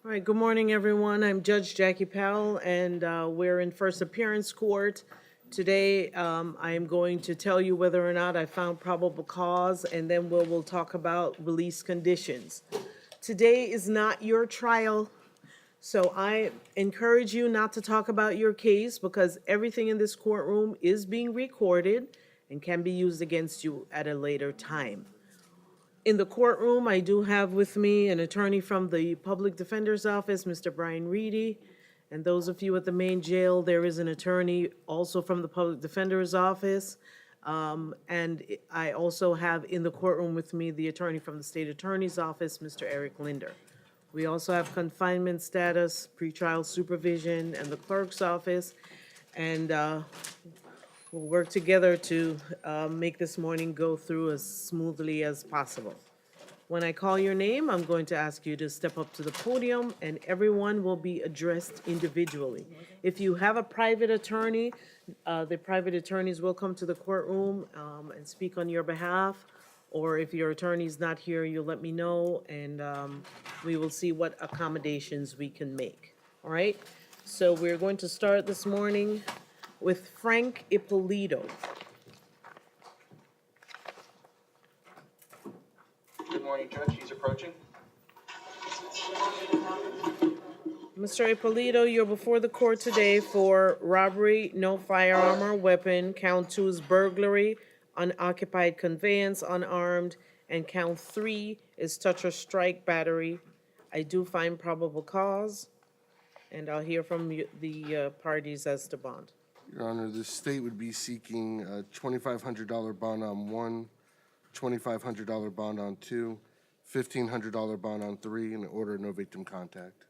All right, good morning, everyone. I'm Judge Jackie Powell, and we're in first appearance court. Today, I am going to tell you whether or not I found probable cause, and then we'll talk about release conditions. Today is not your trial, so I encourage you not to talk about your case because everything in this courtroom is being recorded and can be used against you at a later time. In the courtroom, I do have with me an attorney from the Public Defender's Office, Mr. Brian Reedy. And those of you at the main jail, there is an attorney also from the Public Defender's Office. And I also have in the courtroom with me the attorney from the State Attorney's Office, Mr. Eric Linder. We also have confinement status, pretrial supervision, and the clerk's office. And we'll work together to make this morning go through as smoothly as possible. When I call your name, I'm going to ask you to step up to the podium, and everyone will be addressed individually. If you have a private attorney, the private attorneys will come to the courtroom and speak on your behalf. Or if your attorney's not here, you'll let me know, and we will see what accommodations we can make. All right? So we're going to start this morning with Frank Ippolito. Good morning, Judge. He's approaching. Mr. Ippolito, you're before the court today for robbery, no firearm or weapon. Count 2 is burglary, unoccupied conveyance, unarmed, and count 3 is touch or strike battery. I do find probable cause, and I'll hear from the parties as to bond. Your Honor, the state would be seeking a $2,500 bond on 1, $2,500 bond on 2, $1,500 bond on 3, and order no victim contact.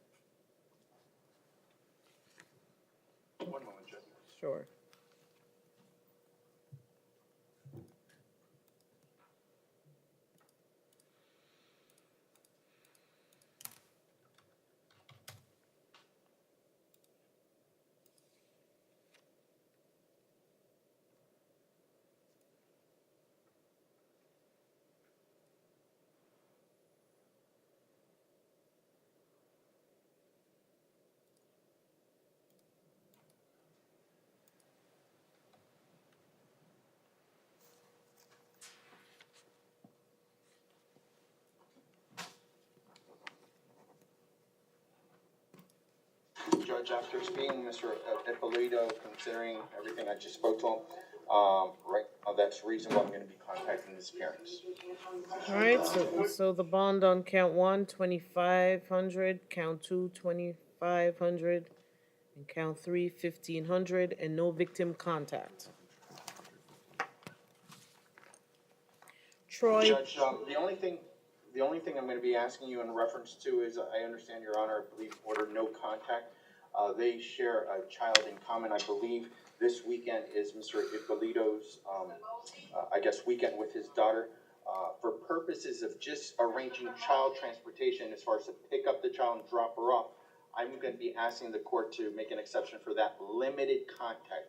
One moment, Judge. Sure. Judge, after speaking to Mr. Ippolito, considering everything I just spoke to him, right now that's reasonable. I'm going to be contacting this appearance. All right, so the bond on count 1, 2,500, count 2, 2,500, and count 3, 1,500, and no victim contact. Troy, Judge, the only thing I'm going to be asking you in reference to is, I understand, Your Honor, I believe order no contact. They share a child in common. I believe this weekend is Mr. Ippolito's, I guess, weekend with his daughter. For purposes of just arranging child transportation, as far as to pick up the child and drop her off, I'm going to be asking the court to make an exception for that limited contact.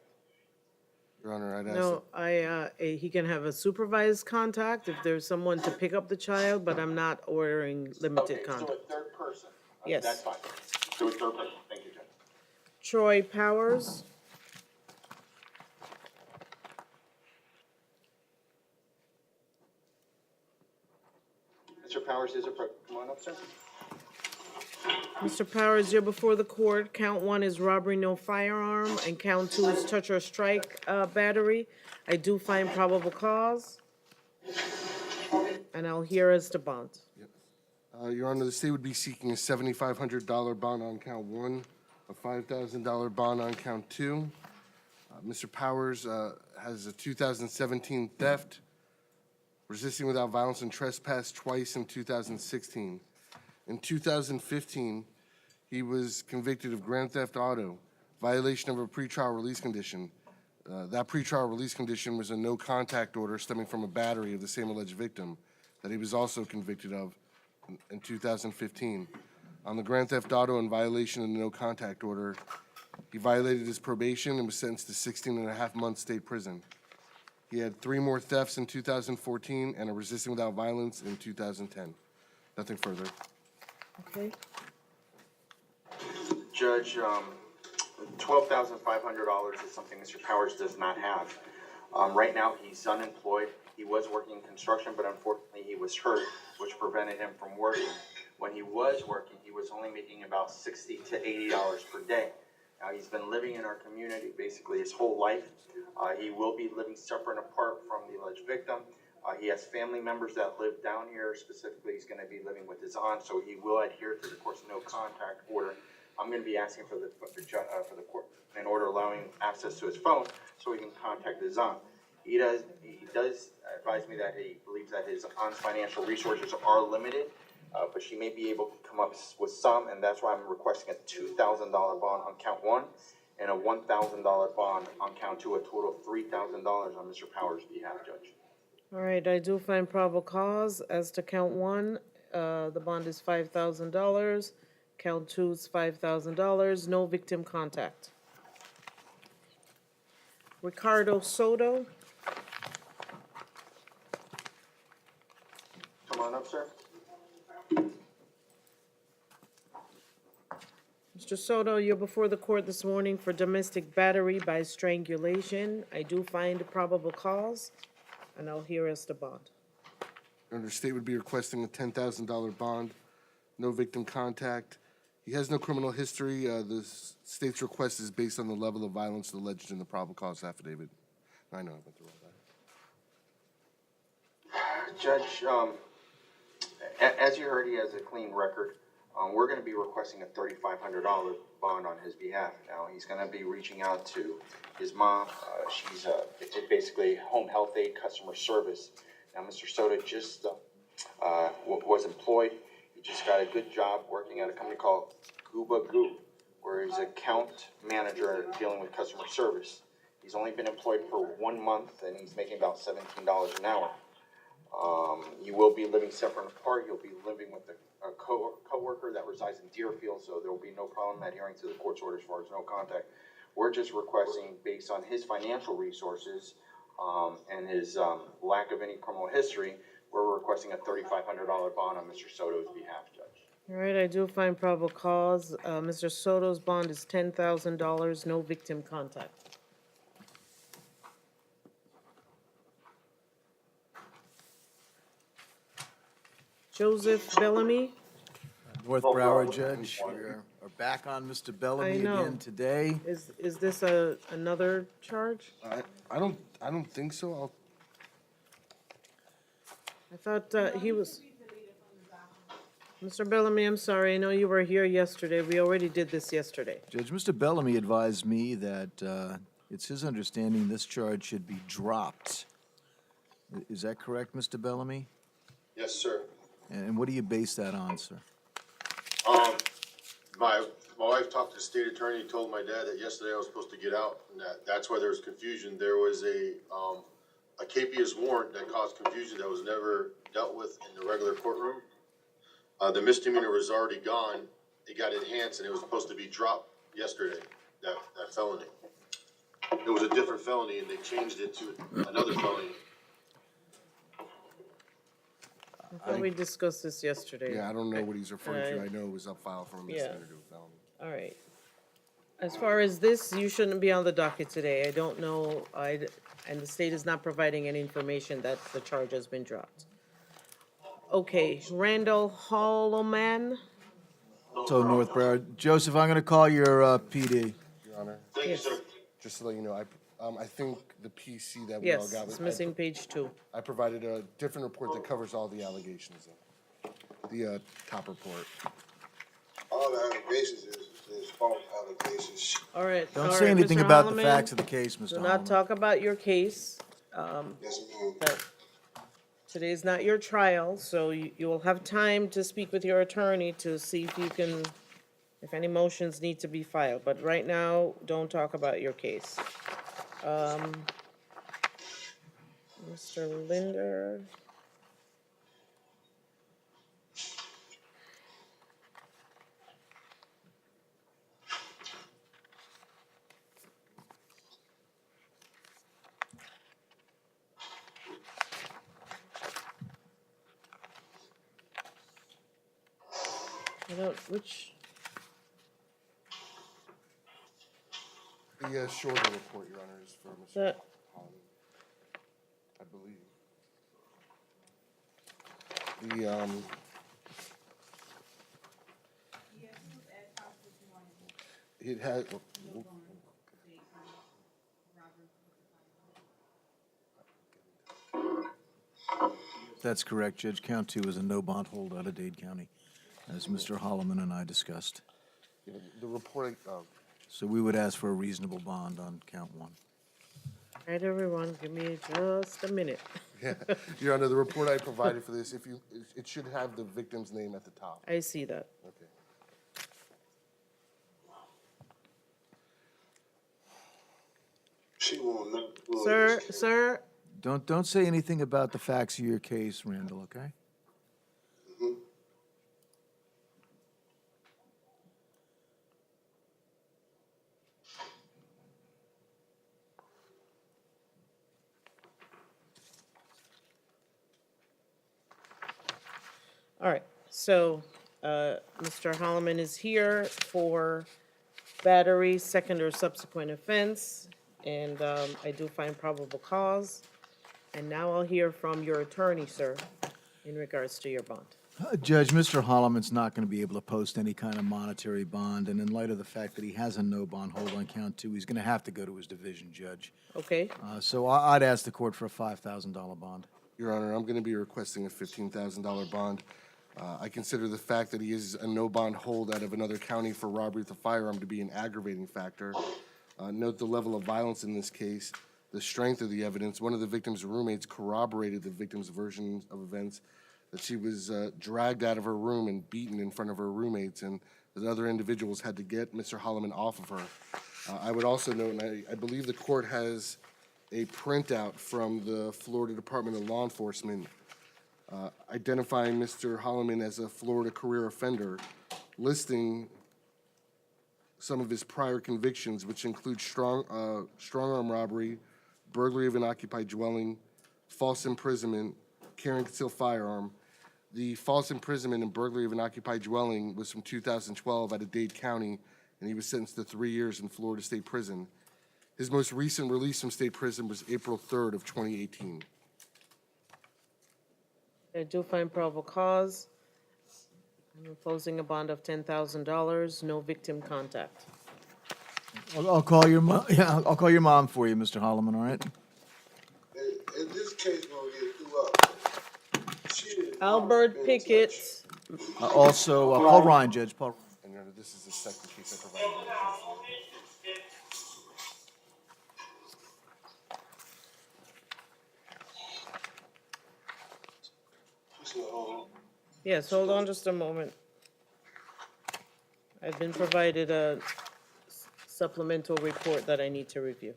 Your Honor, I'd ask no, he can have a supervised contact if there's someone to pick up the child, but I'm not ordering limited Okay, contact. so a third person. Yes. That's fine. So a third person. Thank you, Judge. Troy Powers, Mr. Powers is approaching. Come on up, sir. Mr. Powers, you're before the court. Count 1 is robbery, no firearm, and count 2 is touch or strike battery. I do find probable cause, and I'll hear as to bond. Your Honor, the state would be seeking a $7,500 bond on count 1, a $5,000 bond on count 2. Mr. Powers has a 2017 theft, resisting without violence, and trespass twice in 2016. In 2015, he was convicted of grand theft auto, violation of a pretrial release condition. That pretrial release condition was a no contact order stemming from a battery of the same alleged victim that he was also convicted of in 2015. On the grand theft auto and violation of the no contact order, he violated his probation and was sentenced to 16 and a half months state prison. He had 3 more thefts in 2014 and a resisting without violence in 2010. Nothing further. Okay. Judge, $12,500 is something Mr. Powers does not have. Right now, he's unemployed. He was working in construction, but unfortunately, he was hurt, which prevented him from working. When he was working, he was only making about $60 to $80 per day. Now, he's been living in our community basically his whole life. He will be living separate and apart from the alleged victim. He has family members that live down here. Specifically, he's going to be living with his aunt, so he will adhere to the court's no contact order. I'm going to be asking for the court an order allowing access to his phone so he can contact his aunt. He does advise me that he believes that his aunt's financial resources are limited, but she may be able to come up with some, and that's why I'm requesting a $2,000 bond on count one and a $1,000 bond on count two, a total of $3,000 on Mr. Powers' behalf, Judge. All right, I do find probable cause as to count one. The bond is $5,000. Count two is $5,000. No victim contact. Ricardo Soto. Come on up, sir. Mr. Soto, you're before the court this morning for domestic battery by strangulation. I do find a probable cause, and I'll hear as to bond. Your Honor, the state would be requesting a $10,000 bond, no victim contact. He has no criminal history. The state's request is based on the level of violence alleged in the probable cause affidavit. I know I went through all that. Judge, as you heard, he has a clean record. We're going to be requesting a $3,500 bond on his behalf. Now, he's going to be reaching out to his mom. She's basically home health aide customer service. Now, Mr. Soto just was employed. He just got a good job working at a company called Gooba Goo, where he's account manager dealing with customer service. He's only been employed for 1 month, and he's making about $17 an hour. You will be living separate and apart. You'll be living with a co-worker that resides in Deerfield, so there will be no problem adhering to the court's order as far as no contact. We're just requesting, based on his financial resources and his lack of any criminal history, we're requesting a $3,500 bond on Mr. Soto's behalf, Judge. All right, I do find probable cause. Mr. Soto's bond is $10,000, no victim contact. Joseph Bellamy. North Broward Judge, we are back on Mr. Bellamy I know. again today. Is this another charge? I don't think so. I thought he was. Mr. Bellamy, I'm sorry, I know you were here yesterday. We already did this yesterday. Judge, Mr. Bellamy advised me that it's his understanding this charge should be dropped. Is that correct, Mr. Bellamy? Yes, sir. And what do you base that on, sir? My wife talked to the state attorney, told my dad that yesterday I was supposed to get out, and that's why there was confusion. There was a capious warrant that caused confusion that was never dealt with in the regular courtroom. The misdemeanor was already gone. It got enhanced, and it was supposed to be dropped yesterday, that felony. It was a different felony, and they changed it to another felony. I thought we discussed this yesterday. Yeah, I don't know what he's referring to. Uh, I know it was up file from a yeah. misdemeanor to a felony. All right. As far as this, you shouldn't be on the docket today. I don't know, and the state is not providing any information that the charge has been dropped. Okay, Randall Holloman. So North Broward. Joseph, I'm going to call your PD. Your Honor, Thank you, Yes. sir. just to let you know, I think the PC that we all Yes, got it's was missing page 2. I provided a different report that covers all the allegations. The top report. All the allegations is false allegations. All right. Don't all say right, anything Mr. about the Holloman, facts of the case, Mr. Do not Holloman. talk about your case. Yes, ma'am. But today's not your trial, so you will have time to speak with your attorney to see if you can, if any motions need to be filed. But right now, don't talk about your case. Mr. Linder. I don't, which, The shorter report, Your Honor, is for Mr. That, Holloman, I believe. It has, That's correct, Judge. Count 2 is a no bond hold out of Dade County, as Mr. Holloman and I discussed. the report, So we would ask for a reasonable bond on count 1. all right, everyone, give me just a minute. yeah, Your Honor, the report I provided for this, it should have the victim's name at the top. I see that. Okay. She won't know. Sir, Don't say anything about the facts of your case, Randall, okay? all right, so, Mr. Holloman is here for battery, second or subsequent offense, and, I do find probable cause. And now I'll hear from your attorney, sir, in regards to your bond. Judge, Mr. Holloman's not going to be able to post any kind of monetary bond, and in light of the fact that he has a no bond hold on count 2, he's going to have to go to his division judge. Okay, So I'd ask the court for a $5,000 bond. Your Honor, I'm going to be requesting a $15,000 bond. I consider the fact that he is a no bond hold out of another county for robbery with a firearm to be an aggravating factor. Note the level of violence in this case, the strength of the evidence. One of the victim's roommates corroborated the victim's version of events, that she was dragged out of her room and beaten in front of her roommates, and that other individuals had to get Mr. Holloman off of her. I would also note, and I believe the court has a printout from the Florida Department of Law Enforcement identifying Mr. Holloman as a Florida career offender, listing some of his prior convictions, which include strong arm robbery, burglary of an occupied dwelling, false imprisonment, carrying concealed firearm. The false imprisonment and burglary of an occupied dwelling was from 2012 out of Dade County, and he was sentenced to 3 years in Florida State Prison. His most recent release from state prison was April 3rd of 2018. I do find probable cause. I'm imposing a bond of $10,000, no victim contact. I'll call your mom. Yeah, I'll call your mom for you, Mr. Holloman. All right. And this case gonna get threw up. She didn't Albert been Pickett, touched. Also, call Ryan, Judge. Paul. And Your Honor, this is the second case I provided. She said, "Oh, yes, hold on just a moment. I've been provided a supplemental report that I need to review.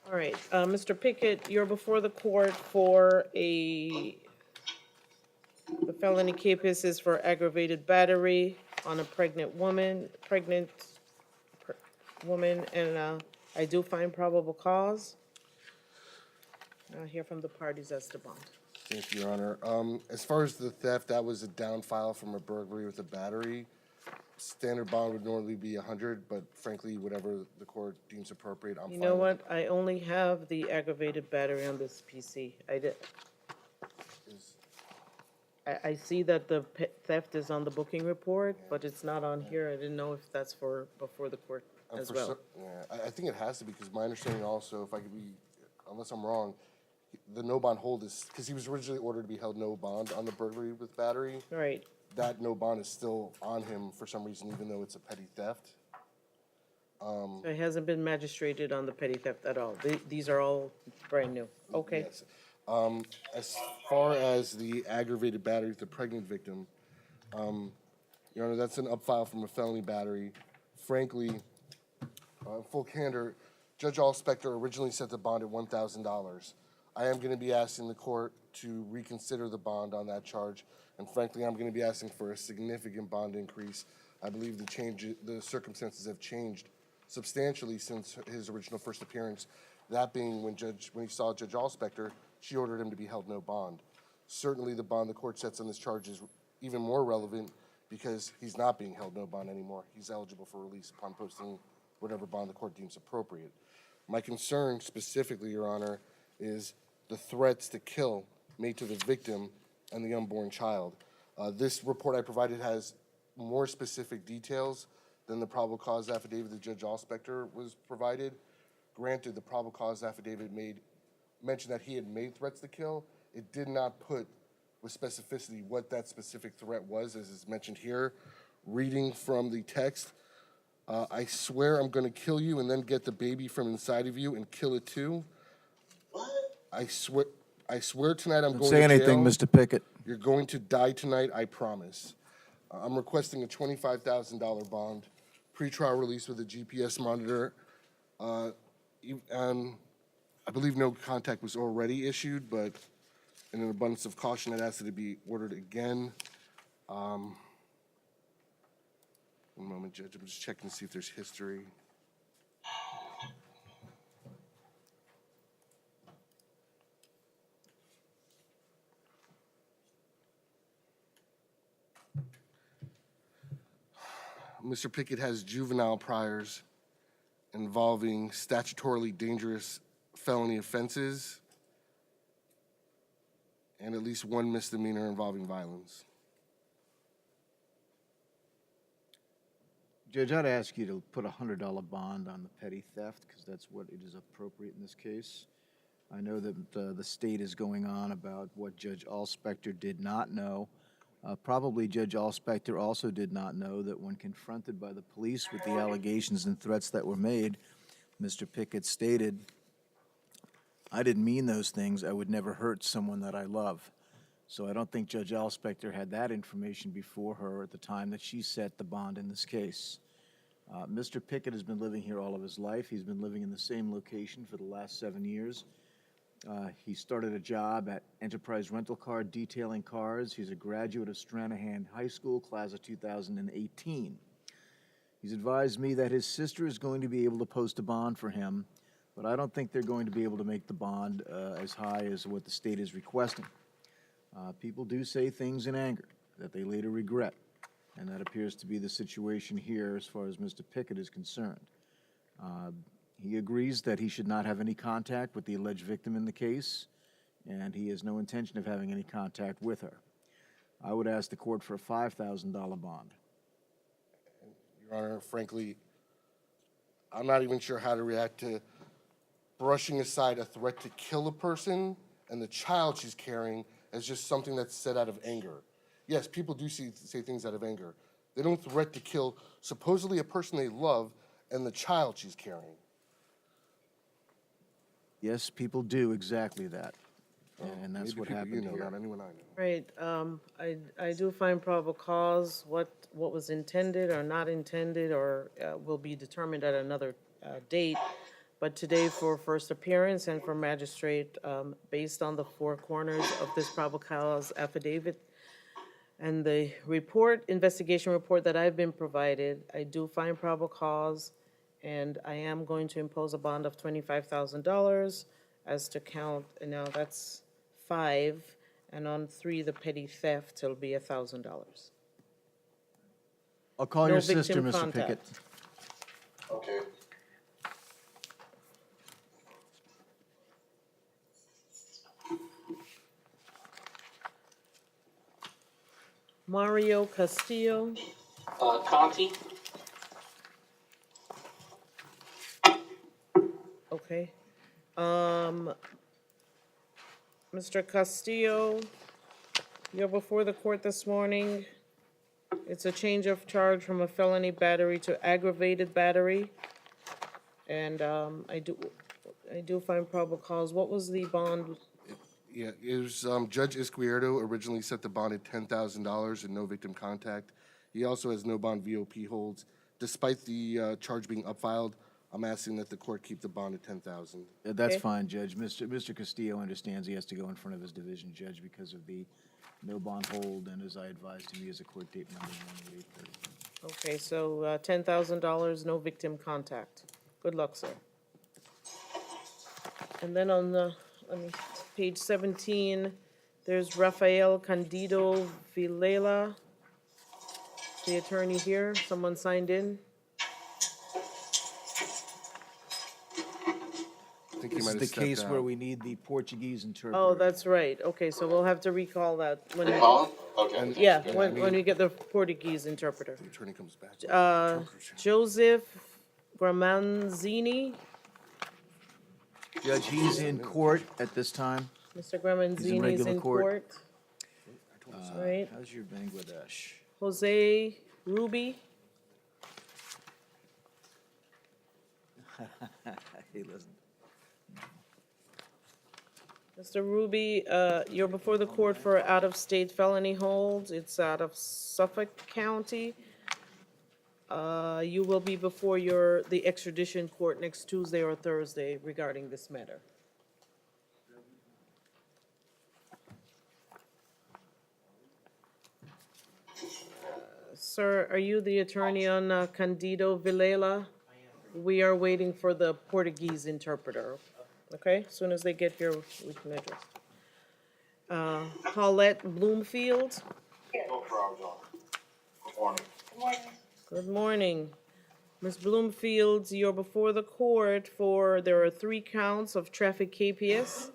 All right, Mr. Pickett, you're before the court for the felony capus is for aggravated battery on a pregnant woman, and I do find probable cause. I'll hear from the parties as to bond. Thank you, Your Honor. As far as the theft, that was a down file from a burglary with a battery. Standard bond would normally be 100, but frankly, whatever the court deems appropriate, I'm fine You know with. what? I only have the aggravated battery on this PC. I see that the theft is on the booking report, but it's not on here. I didn't know if that's before the court as well. Yeah, I think it has to be, because my understanding also, if I could be, unless I'm wrong, the no bond hold is, because he was originally ordered to be held no bond on the burglary with battery. Right. That no bond is still on him for some reason, even though it's a petty theft. So it hasn't been magistrated on the petty theft at all. These are all brand new. Okay. Yes. As far as the aggravated battery with the pregnant victim, Your Honor, that's an upfile from a felony battery. Frankly, full candor, Judge Allspector originally set the bond at $1,000. I am going to be asking the court to reconsider the bond on that charge, and frankly, I'm going to be asking for a significant bond increase. I believe the circumstances have changed substantially since his original first appearance. That being when he saw Judge Allspector, she ordered him to be held no bond. Certainly, the bond the court sets on this charge is even more relevant because he's not being held no bond anymore. He's eligible for release upon posting whatever bond the court deems appropriate. My concern specifically, Your Honor, is the threats to kill made to the victim and the unborn child. This report I provided has more specific details than the probable cause affidavit that Judge Allspector was provided. Granted, the probable cause affidavit mentioned that he had made threats to kill. It did not put with specificity what that specific threat was, as is mentioned here. Reading from the text, I swear I'm going to kill you and then get the baby from inside of you and kill it too. What? I swear tonight I'm Don't going say to anything, jail. Mr. Pickett. You're going to die tonight, I promise. I'm requesting a $25,000 bond, pretrial release with a GPS monitor. I believe no contact was already issued, but in an abundance of caution, I'd ask that it be ordered again. One moment, Judge, I'm just checking to see if there's history. Mr. Pickett has juvenile priors involving statutorily dangerous felony offenses and at least one misdemeanor involving violence. Judge, I'd ask you to put a $100 bond on the petty theft, because that's what it is appropriate in this case. I know that the state is going on about what Judge Allspector did not know. Probably Judge Allspector also did not know that when confronted by the police with the allegations and threats that were made, Mr. Pickett stated, "I didn't mean those things. I would never hurt someone that I love." So I don't think Judge Allspector had that information before her at the time that she set the bond in this case. Mr. Pickett has been living here all of his life. He's been living in the same location for the last 7 years. He started a job at Enterprise Rental Car detailing cars. He's a graduate of Stranahan High School, class of 2018. He's advised me that his sister is going to be able to post a bond for him, but I don't think they're going to be able to make the bond as high as what the state is requesting. People do say things in anger that they later regret, and that appears to be the situation here as far as Mr. Pickett is concerned. He agrees that he should not have any contact with the alleged victim in the case, and he has no intention of having any contact with her. I would ask the court for a $5,000 bond. Your Honor, frankly, I'm not even sure how to react to brushing aside a threat to kill a person and the child she's carrying as just something that's said out of anger. Yes, people do say things out of anger. They don't threat to kill supposedly a person they love and the child she's carrying. Yes, people do exactly that, and that's Maybe what people happened you know, here. not anyone I know. Right, I do find probable cause, what was intended or not intended, or will be determined at another date. But today, for first appearance and for magistrate, based on the four corners of this probable cause affidavit and the investigation report that I've been provided, I do find probable cause, and I am going to impose a bond of $25,000 as to count, and now that's 5, and on 3, the petty theft, it'll be $1,000. I'll call No your sister, victim Mr. Pickett. contact. Okay. Mario Castillo, Conti, okay. Mr. Castillo, you're before the court this morning. It's a change of charge from a felony battery to aggravated battery. And, I do find probable cause. What was the bond? Yeah, it was, Judge Izquierdo originally set the bond at $10,000 and no victim contact. He also has no bond VOP holds. Despite the, charge being upfiled, I'm asking that the court keep the bond at $10,000. That's Okay. fine, Judge. Mr. Castillo understands he has to go in front of his division judge because of the no bond hold, and as I advised him, he has a court date Monday morning at 8:30. Okay, so, $10,000, no victim contact. Good luck, sir. And then on the, page 17, there's Rafael Candido Vilela, the attorney here. Someone signed in. I think he This might is have the stepped case where out. we need the Portuguese interpreter. Oh, that's right. Okay, so we'll have to recall that when, Colin? Okay. yeah, when we get the Portuguese interpreter. The attorney comes back. Joseph Gramanzini. Judge, he's in court at this time. Mr. Gramanzini is regular in court. court. Right. How's your Bangladesh? Jose Ruby. Hey, listen. Mr. Ruby, you're before the court for out-of-state felony holds. It's out of Suffolk County. You will be before the extradition court next Tuesday or Thursday regarding this matter. Sir, are you the attorney on Candido Vilela? We are waiting for the Portuguese interpreter. Okay, as soon as they get here, we can address. Paulette Bloomfield, No problem, John. Good morning. good morning. Ms. Bloomfield, you're before the court there are 3 counts of traffic KPS,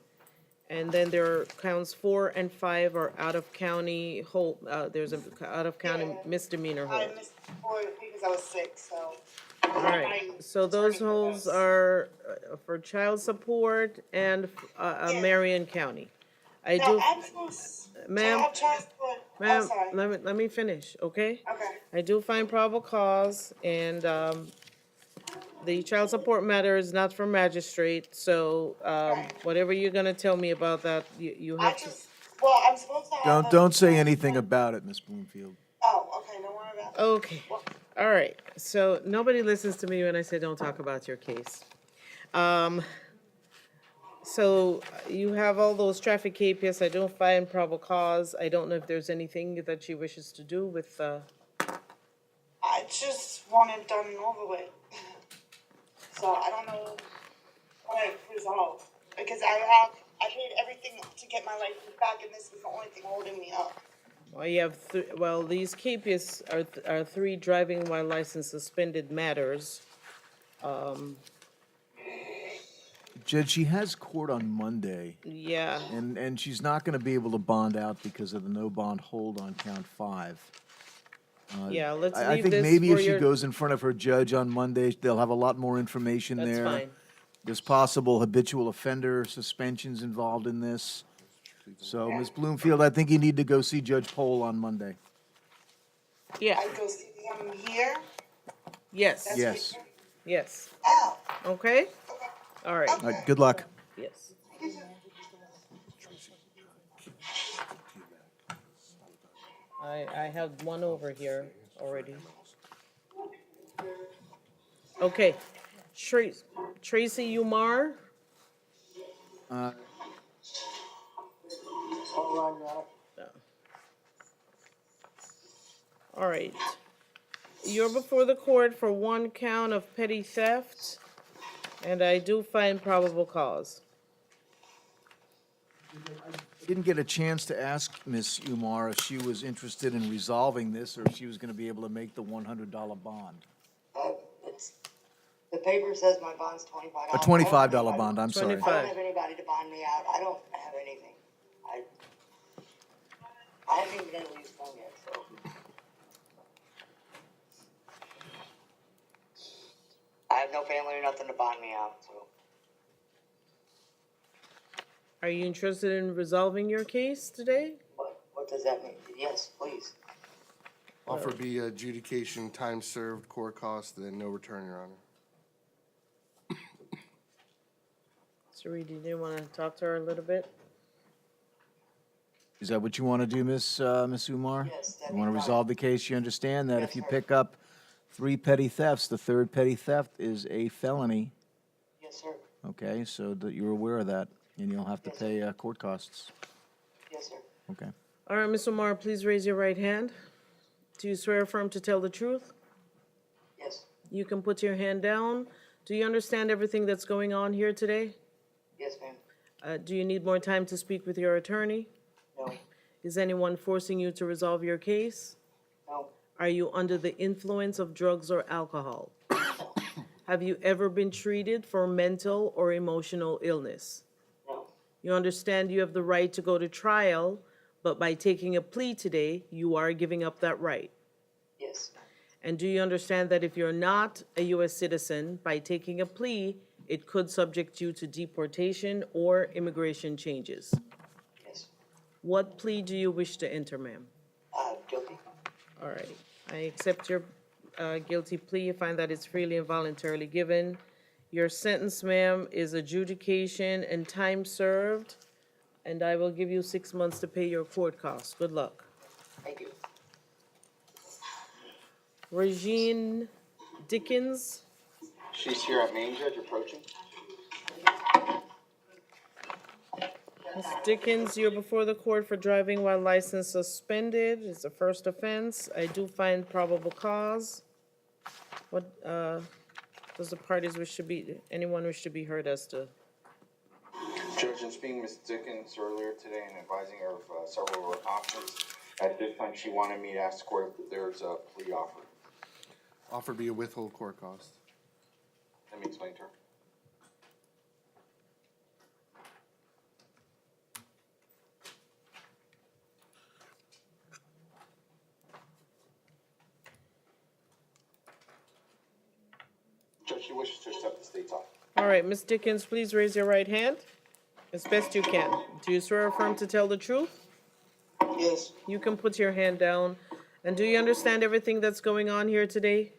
and then there are counts 4 and 5 are out-of-county hold, there's a out-of-county misdemeanor I hold. missed before because I was sick, so. All right, so those holds are for child support and Marion County. I No, do, I'm supposed to ma'am, have transport. Oh, ma'am, sorry. let me finish, okay? Okay. I do find probable cause, and the child support matter is not for magistrate, so whatever you're gonna tell me about that, you I have to. I'm supposed to have. Don't say anything about it, Miss Bloomfield. Oh, okay, don't worry about it. Okay, all right, so nobody listens to me when I say don't talk about your case. So you have all those traffic KPS, I don't find probable cause, I don't know if there's anything that she wishes to do with, I just want it done and over with. So I don't know what I resolve, because I paid everything to get my license back, and this was the only thing holding me up. well, you have, these KPS are 3 driving while license suspended matters. Judge, she has court on Monday, Yeah, and she's not gonna be able to bond out because of the no bond hold on count 5. yeah, let's I leave think this maybe for if she your, goes in front of her judge on Monday, they'll have a lot more information that's there. fine. There's possible habitual offender suspensions involved in this. So, Ms. Bloomfield, I think you need to go see Judge Pohl on Monday. Yeah, I go see them here. yes, That's Yes. right. yes, Oh, okay, okay. all right, All right, good luck. yes. I have one over here already. Okay, Tracy Umar, Uh, all right. You're before the court for 1 count of petty theft, and I do find probable cause. I didn't get a chance to ask Miss Umar if she was interested in resolving this or if she was gonna be able to make the $100 bond. It's, the paper says my bond's $25. A $25 bond, I'm sorry. I don't have anybody to bond me out. I don't have anything. I haven't even been able to use phone yet, so. I have no family or nothing to bond me out, so. Are you interested in resolving your case today? What does that mean? Yes, please. Offer be adjudication, time served, court cost, and no return, Your Honor. Mr. Reed, do you want to talk to her a little bit? Is that what you want to do, Miss Umar? Yes, that'd You be want to fine. resolve the case? You understand that if Yes, you sir. pick up 3 petty thefts, the third petty theft is a felony, Yes, sir. okay? So that you're aware of that, and you'll have to Yes, sir. pay court costs, Yes, sir. okay? All right, Ms. Omar, please raise your right hand. Do you swear or affirm to tell the truth? Yes. You can put your hand down. Do you understand everything that's going on here today? Yes, ma'am. Do you need more time to speak with your attorney? No. Is anyone forcing you to resolve your case? No. Are you under the influence of drugs or alcohol? Have you ever been treated for mental or emotional illness? No. You understand you have the right to go to trial, but by taking a plea today, you are giving up that right. Yes. And do you understand that if you're not a U.S. citizen, by taking a plea, it could subject you to deportation or immigration changes? Yes. What plea do you wish to enter, ma'am? Guilty. All right. I accept your guilty plea. You find that it's freely and voluntarily given. Your sentence, ma'am, is adjudication and time served, and I will give you 6 months to pay your court costs. Good luck. Thank you. Regine Dickens, She's here at Main, Judge, approaching. Ms. Dickens, you're before the court for driving while license suspended. It's a first offense. I do find probable cause. What, does the parties wish to be, anyone wish to be heard as to? Judge, in speaking with Ms. Dickens earlier today and advising her of several options, at this time, she wanted me to ask the court if there's a plea offer. Offer be a withhold court cost. Let me explain to her. Judge, she wishes to accept the state's offer. All right, Ms. Dickens, please raise your right hand as best you can. Do you swear or affirm to tell the truth? Yes. You can put your hand down. And do you understand everything that's going on here today?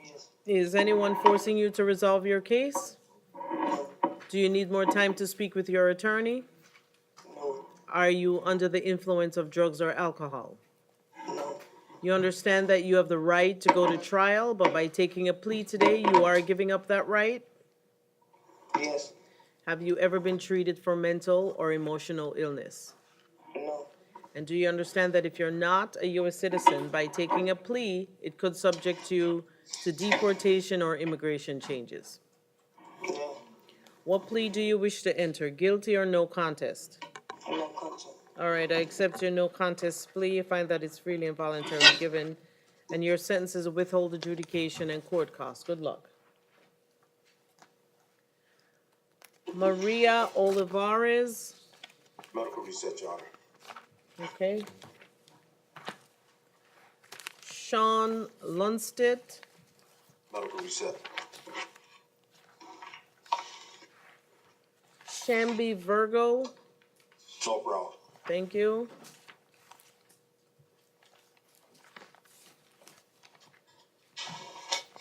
Yes. Is anyone forcing you to resolve your case? No. Do you need more time to speak with your attorney? No. Are you under the influence of drugs or alcohol? No. You understand that you have the right to go to trial, but by taking a plea today, you are giving up that right? Yes. Have you ever been treated for mental or emotional illness? No. And do you understand that if you're not a U.S. citizen, by taking a plea, it could subject you to deportation or immigration changes? No. What plea do you wish to enter, guilty or no contest? No contest. All right, I accept your no contest plea. I find that it's freely and voluntarily given, and your sentence is a withhold adjudication and court costs. Good luck. Maria Olivares, Medical research, Your Honor. okay. Sean Lundstedt, Medical reset. Shambi Virgo, No problem. thank you.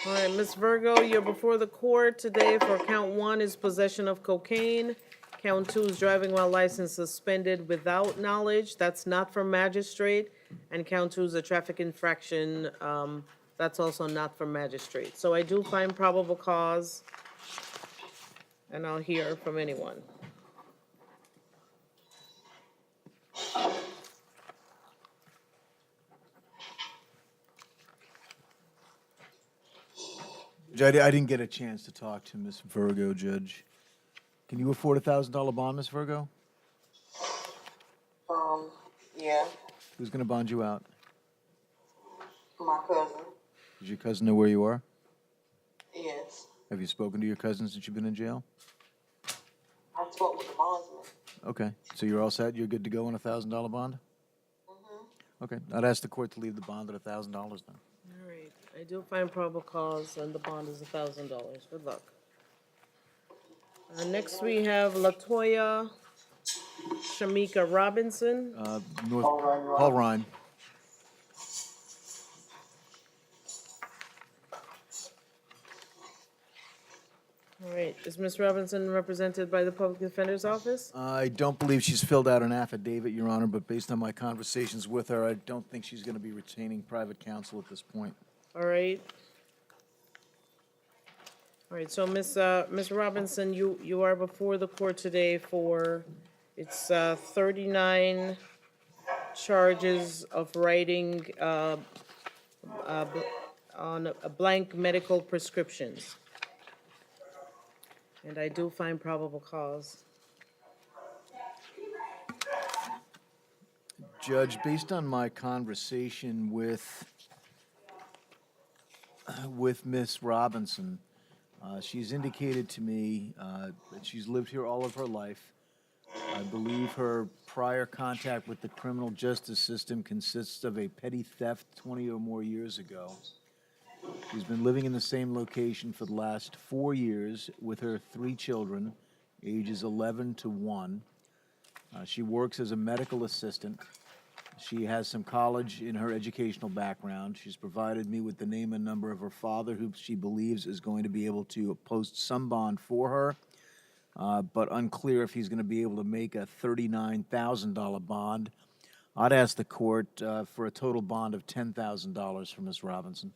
All right, Ms. Virgo, you're before the court today for count 1 is possession of cocaine. Count 2 is driving while license suspended without knowledge. That's not for magistrate. And count 2 is a traffic infraction. That's also not for magistrate. So I do find probable cause, and I'll hear from anyone. Judge, I didn't get a chance to talk to Miss Virgo, Judge. Can you afford a $1,000 bond, Miss Virgo? Who's going to bond you out? My cousin, Does your cousin know where you are? yes. Have you spoken to your cousin since you've been in jail? I spoke with the bondsman. Okay, so you're all set? You're good to go on a $1,000 bond? Okay, I'd ask the court to leave the bond at $1,000 then. All right, I do find probable cause, and the bond is $1,000. Good luck. Next, we have Latoya Shamika Robinson. Paul Ryan. All right, is Ms. Robinson represented by the Public Defender's Office? I don't believe she's filled out an affidavit, Your Honor, but based on my conversations with her, I don't think she's going to be retaining private counsel at this point. All right. All right, so Ms. Robinson, you are before the court today for, it's 39 charges of writing on a blank medical prescriptions. And I do find probable cause. Judge, based on my conversation with Miss Robinson, she's indicated to me that she's lived here all of her life. I believe her prior contact with the criminal justice system consists of a petty theft 20 or more years ago. She's been living in the same location for the last 4 years with her 3 children, ages 11 to 1. She works as a medical assistant. She has some college in her educational background. She's provided me with the name and number of her father, who she believes is going to be able to post some bond for her, but unclear if he's going to be able to make a $39,000 bond. I'd ask the court for a total bond of $10,000 for Ms. Robinson.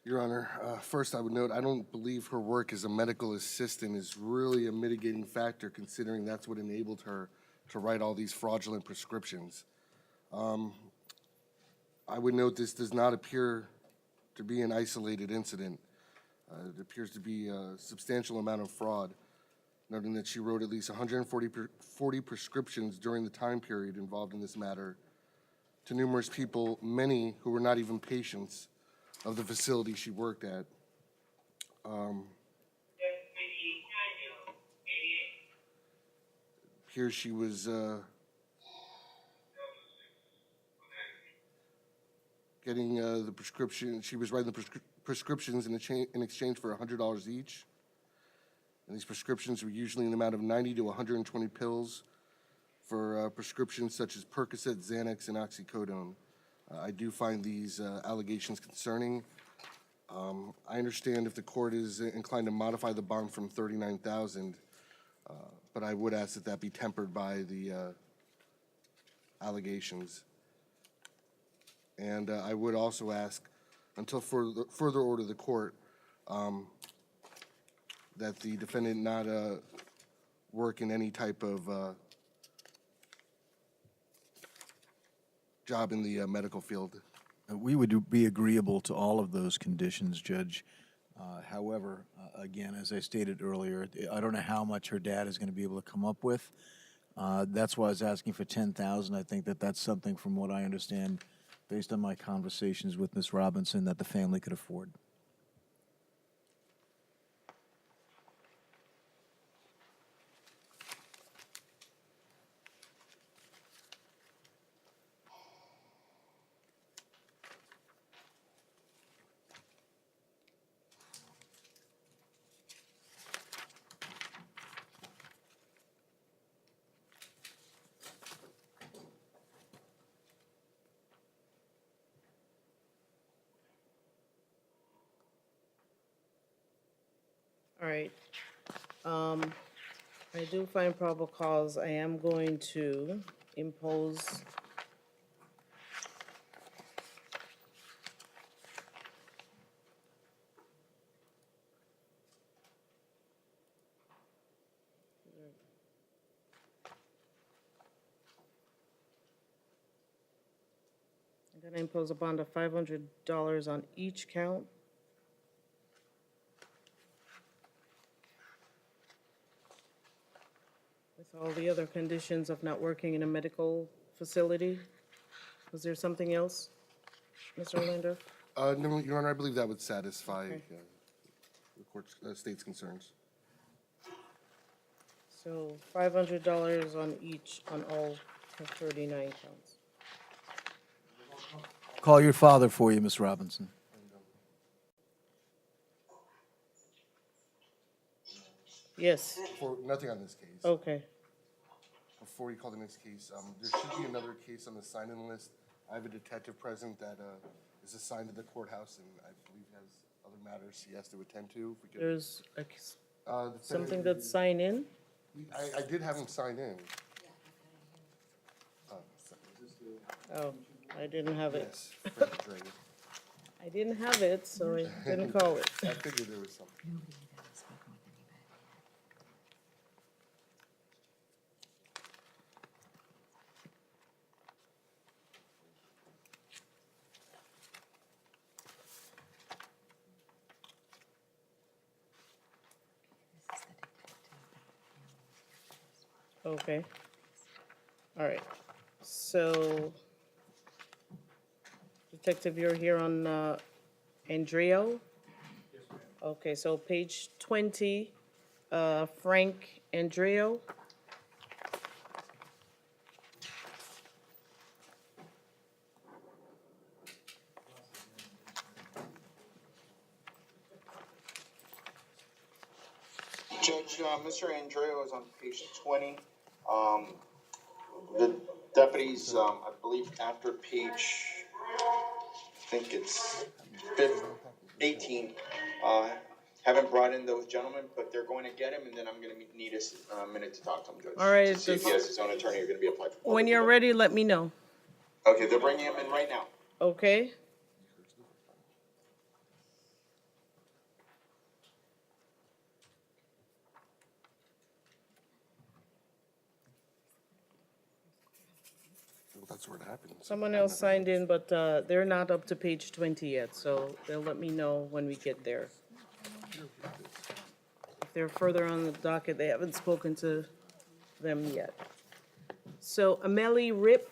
Your Honor, first I would note, I don't believe her work as a medical assistant is really a mitigating factor, considering that's what enabled her to write all these fraudulent prescriptions. I would note this does not appear to be an isolated incident. It appears to be a substantial amount of fraud, noting that she wrote at least 140 prescriptions during the time period involved in this matter to numerous people, many who were not even patients of the facility she worked at. Here she was getting the prescription. She was writing the prescriptions in exchange for $100 each. And these prescriptions were usually in the amount of 90 to 120 pills for prescriptions such as Percocet, Xanax, and oxycodone. I do find these allegations concerning. I understand if the court is inclined to modify the bond from $39,000, but I would ask that that be tempered by the allegations. And I would also ask, until further order of the court, that the defendant not work in any type of job in the medical field. We would be agreeable to all of those conditions, Judge. However, again, as I stated earlier, I don't know how much her dad is going to be able to come up with. That's why I was asking for $10,000. I think that that's something, from what I understand, based on my conversations with Ms. Robinson, that the family could afford. All right. I do find probable cause. I am going to impose I'm going to impose a bond of $500 on each count. With All the other conditions of not working in a medical facility. Was there something else, Mr. Orlando? No, Your Honor, I believe that would satisfy Okay. the court's, state's concerns. So $500 on each, on all 39 counts. Call your father for you, Ms. Robinson. Yes, For, nothing on this case. okay. Before you call the next case, there should be another case on the sign-in list. I have a detective present that is assigned to the courthouse, and I believe he has other matters he has to attend to. If we could, There's the something Senate- that's sign in? I did have him sign in. Oh, I didn't have it. Yes, Fred Dre. I didn't have it, so I didn't call it. I figured there was something. Okay. All right. So, Detective, you're here on Andreo? Yes, ma'am. Okay, so page 20, Frank Andreo. Judge, Mr. Andreo is on page 20. The deputies, I believe after page, I think it's 18, haven't brought in those gentlemen, but they're going to get him, and then I'm gonna need a minute to talk to him, Judge. All right, To see if he has his own attorney or gonna be applied for. When you're ready, let me know. Okay, they're bringing him in right now. Okay? Well, that's where it happened. Someone else signed in, but they're not up to page 20 yet, so they'll let me know when we get there. If they're further on the docket, they haven't spoken to them yet. So Amelie Rip,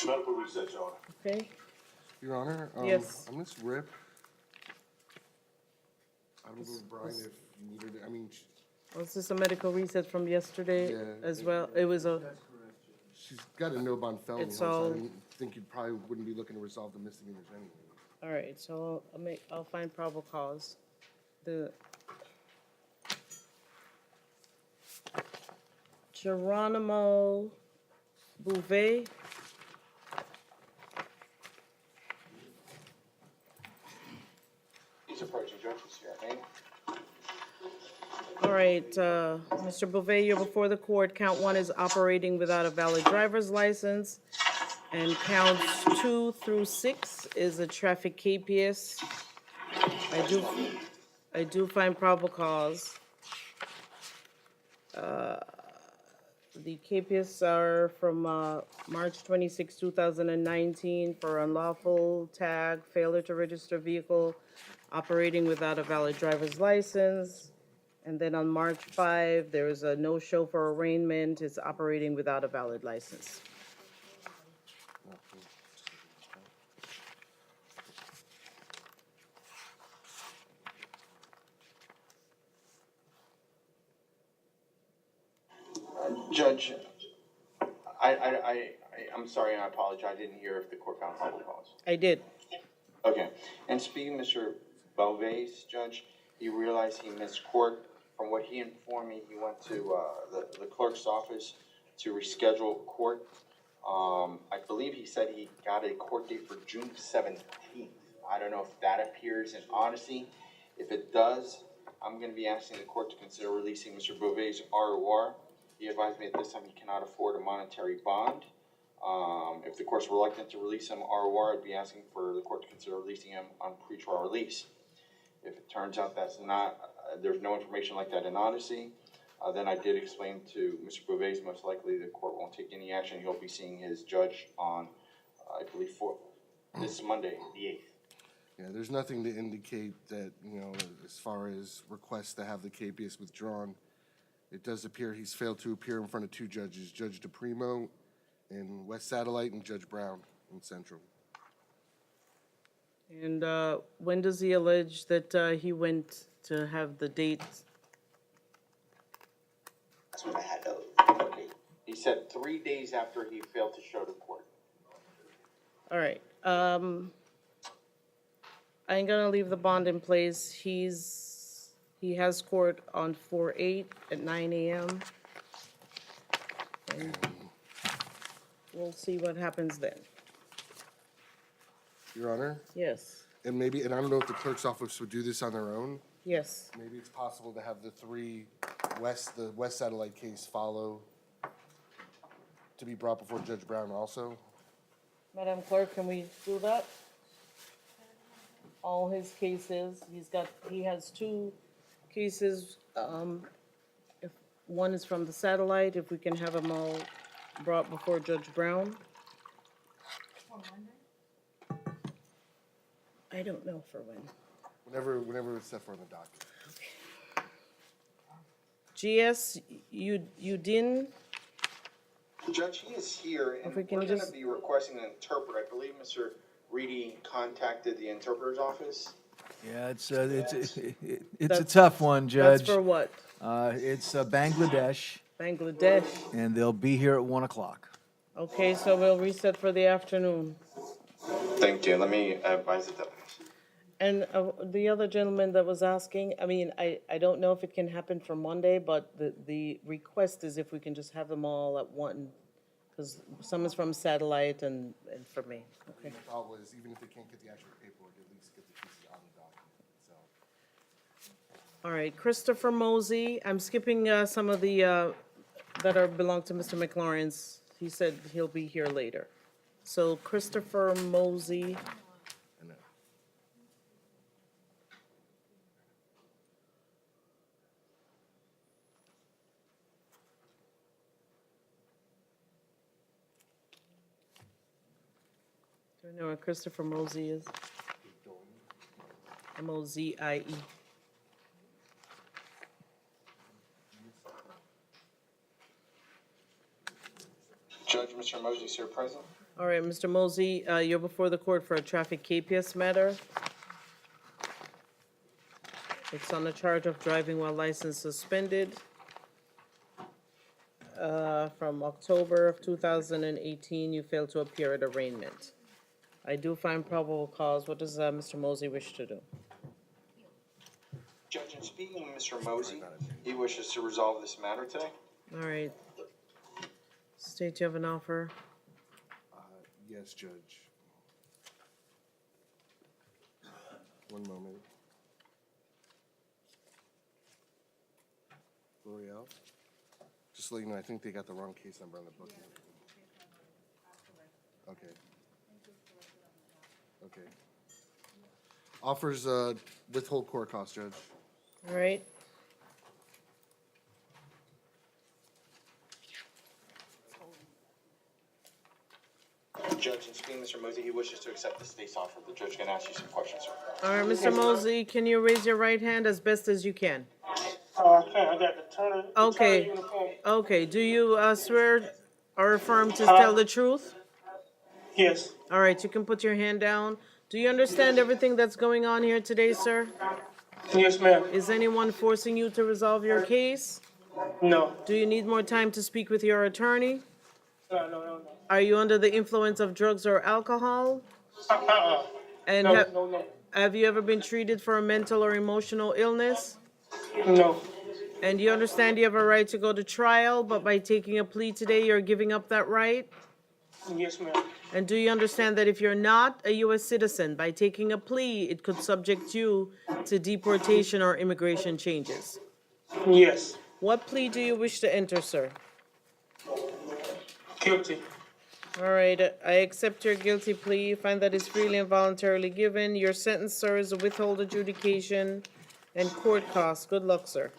Medical research, Your Honor. okay? Your Honor, Yes. on this RIP, I don't know, Brian, if you needed it, I mean, Was this a medical reset from yesterday Yeah. as well? It was a, she's got a no-bond felony, It's so I all- didn't think you probably wouldn't be looking to resolve the misdemeanors anyway. all right, so I'll find probable cause. The Geronimo Bouvet. He's approaching, Judge, he's here, okay? All right, Mr. Bouvet, you're before the court. Count 1 is operating without a valid driver's license. And counts 2 through 6 is a traffic capias. I do find probable cause. The capias are from March 26, 2019 for unlawful tag, failure to register vehicle, operating without a valid driver's license. And then on March 5, there is a no-show for arraignment, it's operating without a valid license. Judge, I'm sorry, and I apologize, I didn't hear if the court found probable cause. I did. Okay, and speaking of Mr. Belvais, Judge, he realized he missed court. From what he informed me, he went to, the clerk's office to reschedule court. I believe he said he got a court date for June 17th. I don't know if that appears in Odyssey. If it does, I'm gonna be asking the court to consider releasing Mr. Beauvais' ROR. He advised me at this time he cannot afford a monetary bond. If the court's reluctant to release him ROR, I'd be asking for the court to consider releasing him on pretrial release. If it turns out that's not, there's no information like that in Odyssey, then I did explain to Mr. Beauvais, most likely the court won't take any action. He'll be seeing his judge on, I believe, this Monday, the 8th. Yeah, there's nothing to indicate that, as far as requests to have the capias withdrawn. It does appear he's failed to appear in front of two judges, Judge DePrimo in West Satellite and Judge Brown in Central. And when does he allege that he went to have the date? That's what I had to. Okay. He said 3 days after he failed to show to court. All right. I ain't gonna leave the bond in place. He has court on 4/8 at 9 a.m. And we'll see what happens then. Your Honor, Yes, and I don't know if the clerk's office would do this on their own. yes. Maybe it's possible to have the West Satellite case follow to be brought before Judge Brown also. Madam Clerk, can we do that? All his cases, he has two cases. If one is from the satellite, if we can have them all brought before Judge Brown. I don't know for when. Whenever it's set for the docket. GS, you didn't, Judge, he is here, and If we can we're gonna just- be requesting an interpreter. I believe Mr. Reedy contacted the interpreter's office. Yeah, it's a tough one, that's Judge. for what? It's Bangladesh, Bangladesh. and they'll be here at 1 o'clock. Okay, so we'll reset for the afternoon. Thank you. Let me advise the deputy. And the other gentleman that was asking, I mean, I don't know if it can happen for Monday, but the request is if we can just have them all at one, because some is from satellite and for me. Okay. The thought was, even if they can't get the actual paperwork, at least get the pieces on the document itself. All right, Christopher Mosey, I'm skipping some of the, that belong to Mr. McLaurin's. He said he'll be here later. So Christopher Mosey, I know. do you know where Christopher Mosey is? Mozie. Judge, Mr. Mosey's here present. All right, Mr. Mosey, you're before the court for a traffic KPS matter. It's on the charge of driving while license suspended from October of 2018. You failed to appear at arraignment. I do find probable cause. What does Mr. Mosey wish to do? Judge, in speaking with Mr. Mosey, he wishes to resolve this matter today. All right. State you have an offer. Yes, Judge. One moment. L'Oreal? Just to let you know, I think they got the wrong case number on the book. Okay. Okay. Offers, withhold court costs, Judge. All right. Judge, in speaking with Mr. Mosey, he wishes to accept the state's offer. The judge can ask you some questions, sir. All right, Mr. Mosey, can you raise your right hand as best as you can? Oh, I can't. I got the turner. Okay. Turner uniform. Okay, do you swear or affirm to tell the truth? Yes. All right, you can put your hand down. Do you understand everything that's going on here today, sir? Yes, ma'am. Is anyone forcing you to resolve your case? No. Do you need more time to speak with your attorney? No. Are you under the influence of drugs or alcohol? And No. have you ever been treated for a mental or emotional illness? No. And you understand you have a right to go to trial, but by taking a plea today, you're giving up that right? Yes, ma'am. And do you understand that if you're not a U.S. citizen, by taking a plea, it could subject you to deportation or immigration changes? Yes. What plea do you wish to enter, sir? Guilty. All right, I accept your guilty plea. Find that it's freely and voluntarily given. Your sentence, sir, is a withhold adjudication and court costs. Good luck, sir.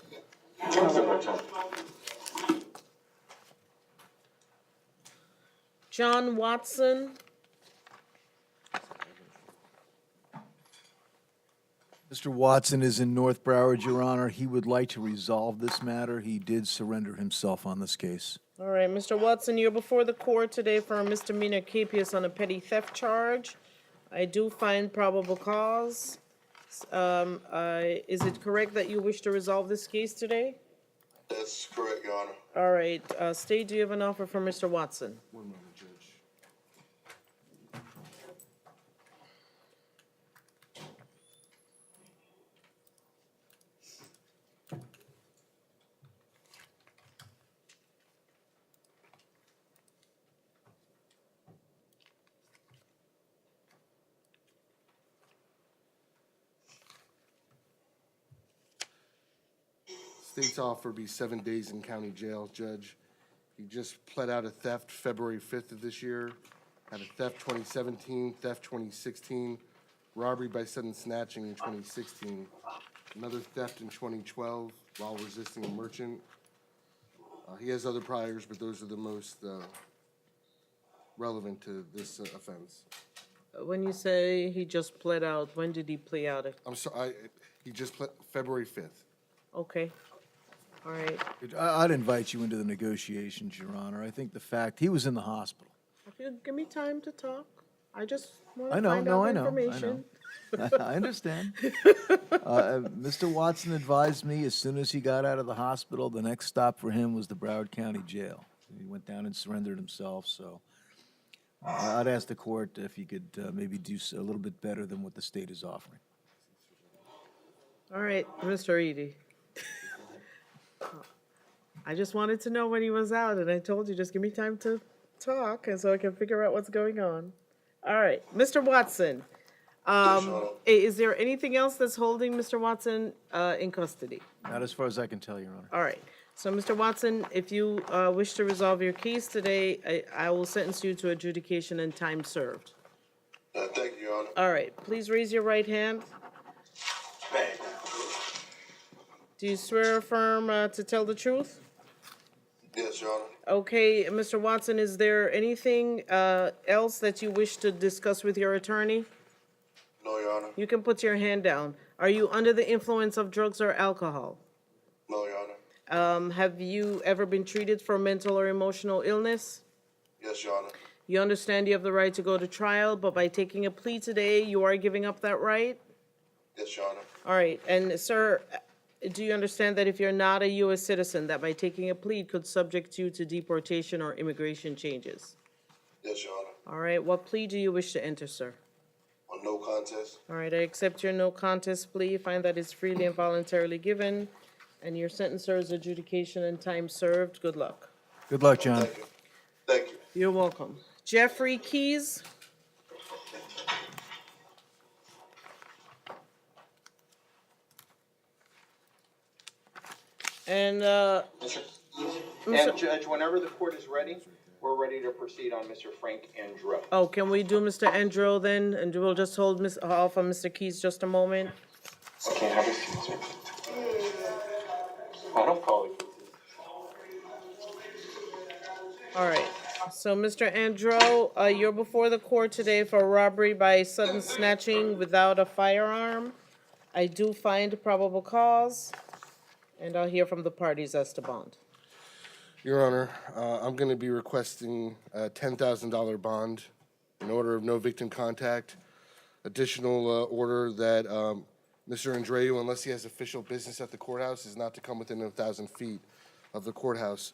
John Watson. Mr. Watson is in North Broward, Your Honor. He would like to resolve this matter. He did surrender himself on this case. All right, Mr. Watson, you're before the court today for a misdemeanor capias on a petty theft charge. I do find probable cause. Is it correct that you wish to resolve this case today? That's correct, Your Honor. All right, State, do you have an offer for Mr. Watson? One moment, Judge. State's offer be 7 days in county jail, Judge. He just pled out a theft February 5th of this year, had a theft 2017, theft 2016, robbery by sudden snatching in 2016, another theft in 2012 while resisting a merchant. He has other priors, but those are the most relevant to this offense. When you say he just pled out, when did he plea out? I'm sorry, he just pled February 5th. Okay, all right. I'd invite you into the negotiations, Your Honor. I think the fact, he was in the hospital. If you give me time to talk, I just want I to know, find no, out I know, I information. I understand. Mr. Watson advised me as soon as he got out of the hospital, the next stop for him was the Broward County Jail. He went down and surrendered himself, so I'd ask the court if he could maybe do a little bit better than what the state is offering. All right, Mr. Eady. I just wanted to know when he was out, and I told you, just give me time to talk, and so I can figure out what's going on. All right, Mr. Watson, is there anything else that's holding Mr. Watson in custody? Not as far as I can tell, Your Honor. All right, so Mr. Watson, if you wish to resolve your case today, I will sentence you to adjudication and time served. Thank you, Your Honor. All right, please raise your right hand. Do you swear or affirm to tell the truth? Yes, Your Honor. Okay, Mr. Watson, is there anything else that you wish to discuss with your attorney? No, Your Honor. You can put your hand down. Are you under the influence of drugs or alcohol? No, Your Honor. Have you ever been treated for mental or emotional illness? Yes, Your Honor. You understand you have the right to go to trial, but by taking a plea today, you are giving up that right? Yes, Your Honor. All right, and sir, do you understand that if you're not a U.S. citizen, that by taking a plea could subject you to deportation or immigration changes? Yes, Your Honor. All right, what plea do you wish to enter, sir? On no contest. All right, I accept your no contest plea, find that it's freely and voluntarily given, and your sentence serves adjudication and time served. Good luck. Good luck, John. Thank you. Thank you. You're welcome. Jeffrey Keys? And, And Judge, whenever the court is ready, we're ready to proceed on Mr. Frank Andrew. oh, can we do Mr. Andro then? And we'll just hold off on Mr. Keys just a moment? Okay, have a seat, sir. I don't call it. All right. So, Mr. Andro, you're before the court today for robbery by sudden snatching without a firearm. I do find probable cause, and I'll hear from the parties as to bond. Your Honor, I'm going to be requesting a $10,000 bond in order of no victim contact. Additional order that Mr. Andreu, unless he has official business at the courthouse, is not to come within 1,000 feet of the courthouse.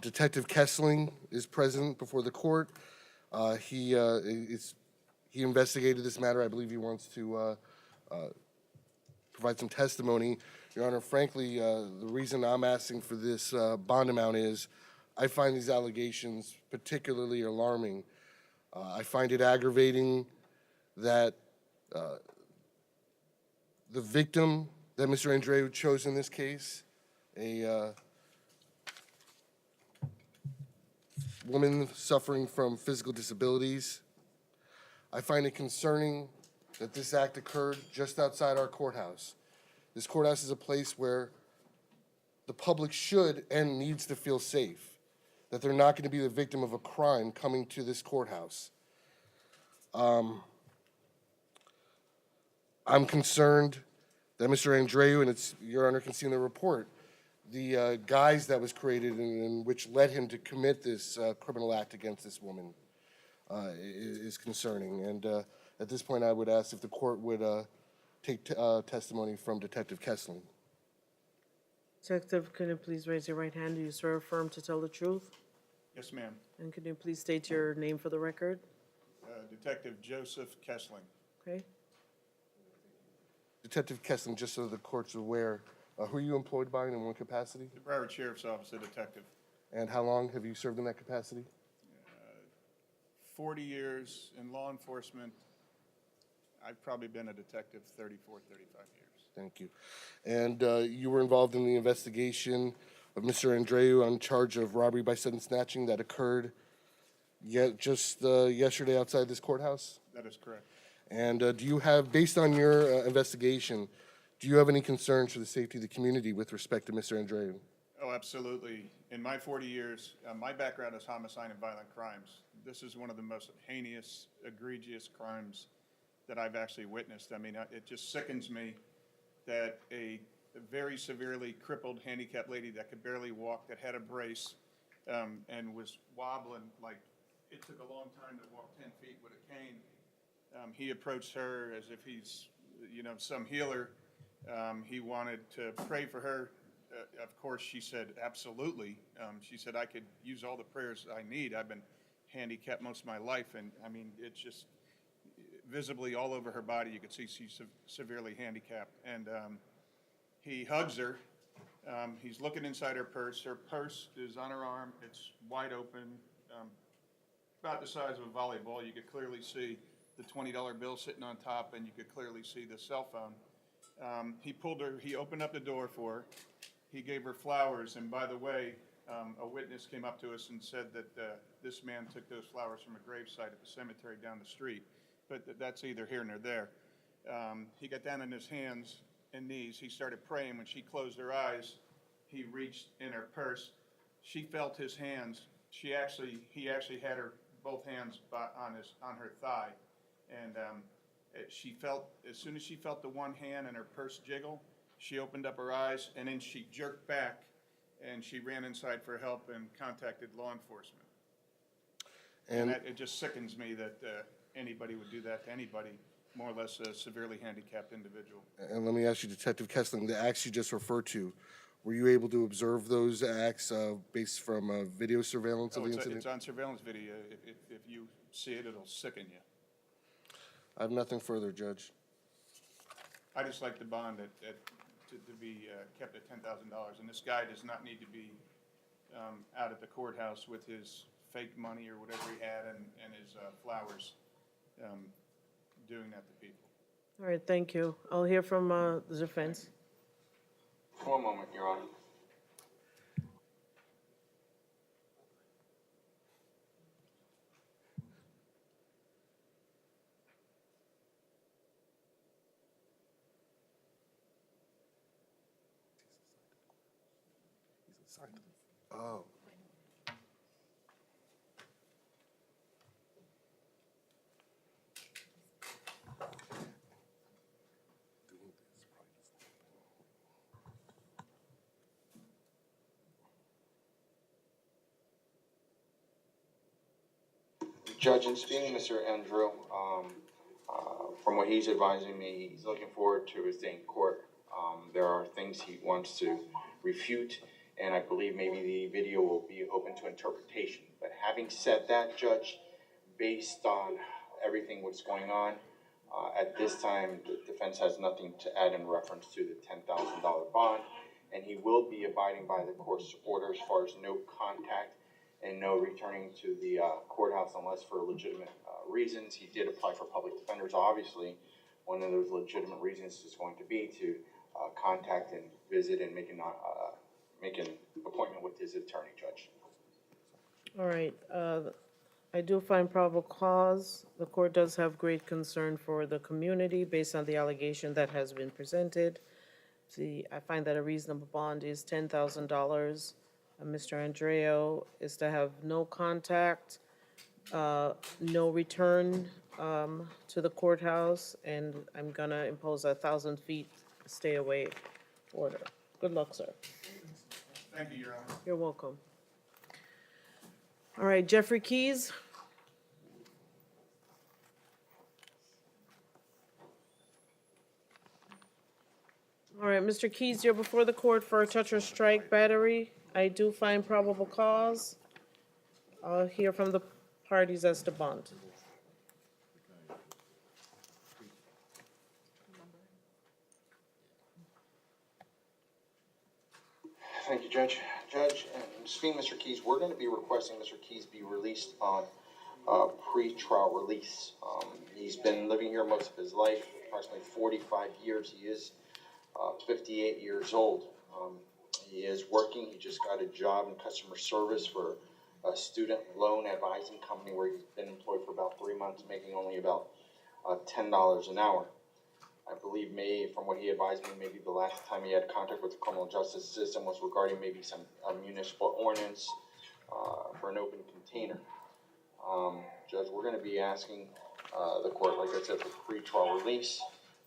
Detective Kessling is present before the court. He investigated this matter. I believe he wants to provide some testimony. Your Honor, frankly, the reason I'm asking for this bond amount is I find these allegations particularly alarming. I find it aggravating that the victim that Mr. Andreu chose in this case, a woman suffering from physical disabilities, I find it concerning that this act occurred just outside our courthouse. This courthouse is a place where the public should and needs to feel safe, that they're not going to be the victim of a crime coming to this courthouse. I'm concerned that Mr. Andreu, and it's, Your Honor can see in the report, the guise that was created and which led him to commit this criminal act against this woman is concerning. And at this point, I would ask if the court would take testimony from Detective Kessling. Detective, can you please raise your right hand? Do you swear or affirm to tell the truth? Yes, ma'am. And can you please state your name for the record? Detective Joseph Kessling. Okay? Detective Kessling, just so the court's aware, who are you employed by and in what capacity? The Broward Sheriff's Office, a detective. And how long have you served in that capacity? 40 years in law enforcement. I've probably been a detective 34, 35 years. Thank you. And you were involved in the investigation of Mr. Andreu on charge of robbery by sudden snatching that occurred just yesterday outside this courthouse? That is correct. And do you have, based on your investigation, do you have any concerns for the safety of the community with respect to Mr. Andreu? Oh, absolutely. In my 40 years, my background is homicide and violent crimes. This is one of the most heinous, egregious crimes that I've actually witnessed. I mean, it just sickens me that a very severely crippled, handicapped lady that could barely walk, that had a brace, and was wobbling, like it took a long time to walk 10 feet with a cane. He approached her as if he's, some healer. He wanted to pray for her. Of course, she said, absolutely. She said, I could use all the prayers I need. I've been handicapped most of my life. And I mean, it's just visibly all over her body. You could see she's severely handicapped. And he hugs her. He's looking inside her purse. Her purse is on her arm. It's wide open, about the size of a volleyball. You could clearly see the $20 bill sitting on top, and you could clearly see the cell phone. He opened up the door for her. He gave her flowers, and by the way, a witness came up to us and said that this man took those flowers from a gravesite at the cemetery down the street, but that's either here nor there. He got down on his hands and knees. He started praying. When she closed her eyes, he reached in her purse. She felt his hands. He actually had her both hands on her thigh, and she felt, as soon as she felt the one hand and her purse jiggle, she opened up her eyes, and then she jerked back, and she ran inside for help and contacted law enforcement. And it just sickens me that anybody would do that to anybody, more or less a severely handicapped individual. And let me ask you, Detective Kessling, the acts you just referred to, were you able to observe those acts based from video surveillance of the incident? It's on surveillance video. If you see it, it'll sicken you. I have nothing further, Judge. I just like the bond to be kept at $10,000, and this guy does not need to be out at the courthouse with his fake money or whatever he had and his flowers doing that to people. All right, thank you. I'll hear from the defense. One moment, Your Honor. Oh. Judge, in speaking to Mr. Andrew, from what he's advising me, he's looking forward to his day in court. There are things he wants to refute, and I believe maybe the video will be open to interpretation. But having said that, Judge, based on everything that's going on, at this time, the defense has nothing to add in reference to the $10,000 bond, and he will be abiding by the court's order as far as no contact and no returning to the courthouse unless for legitimate reasons. He did apply for public defenders. Obviously, one of those legitimate reasons is going to be to contact and visit and make an appointment with his attorney, Judge. All right, I do find probable cause. The court does have great concern for the community based on the allegation that has been presented. I find that a reasonable bond is $10,000. Mr. Andreu is to have no contact, no return to the courthouse, and I'm gonna impose a 1,000 feet stay away order. Good luck, sir. Thank you, Your Honor. You're welcome. All right, Jeffrey Keys. All right, Mr. Keys, you're before the court for a touch or strike battery. I do find probable cause. I'll hear from the parties as to bond. Thank you, Judge. Judge, and Ms. Fee, Mr. Keys, we're gonna be requesting Mr. Keys be released on, pre-trial release. He's been living here most of his life, approximately 45 years. He is, 58 years old. He is working, he just got a job in customer service for a student loan advising company where he's been employed for about 3 months, making only about, $10 an hour. I believe from what he advised me, maybe the last time he had contact with the criminal justice system was regarding maybe some municipal ordinance for an open container. Judge, we're gonna be asking the court, like I said, for pre-trial release.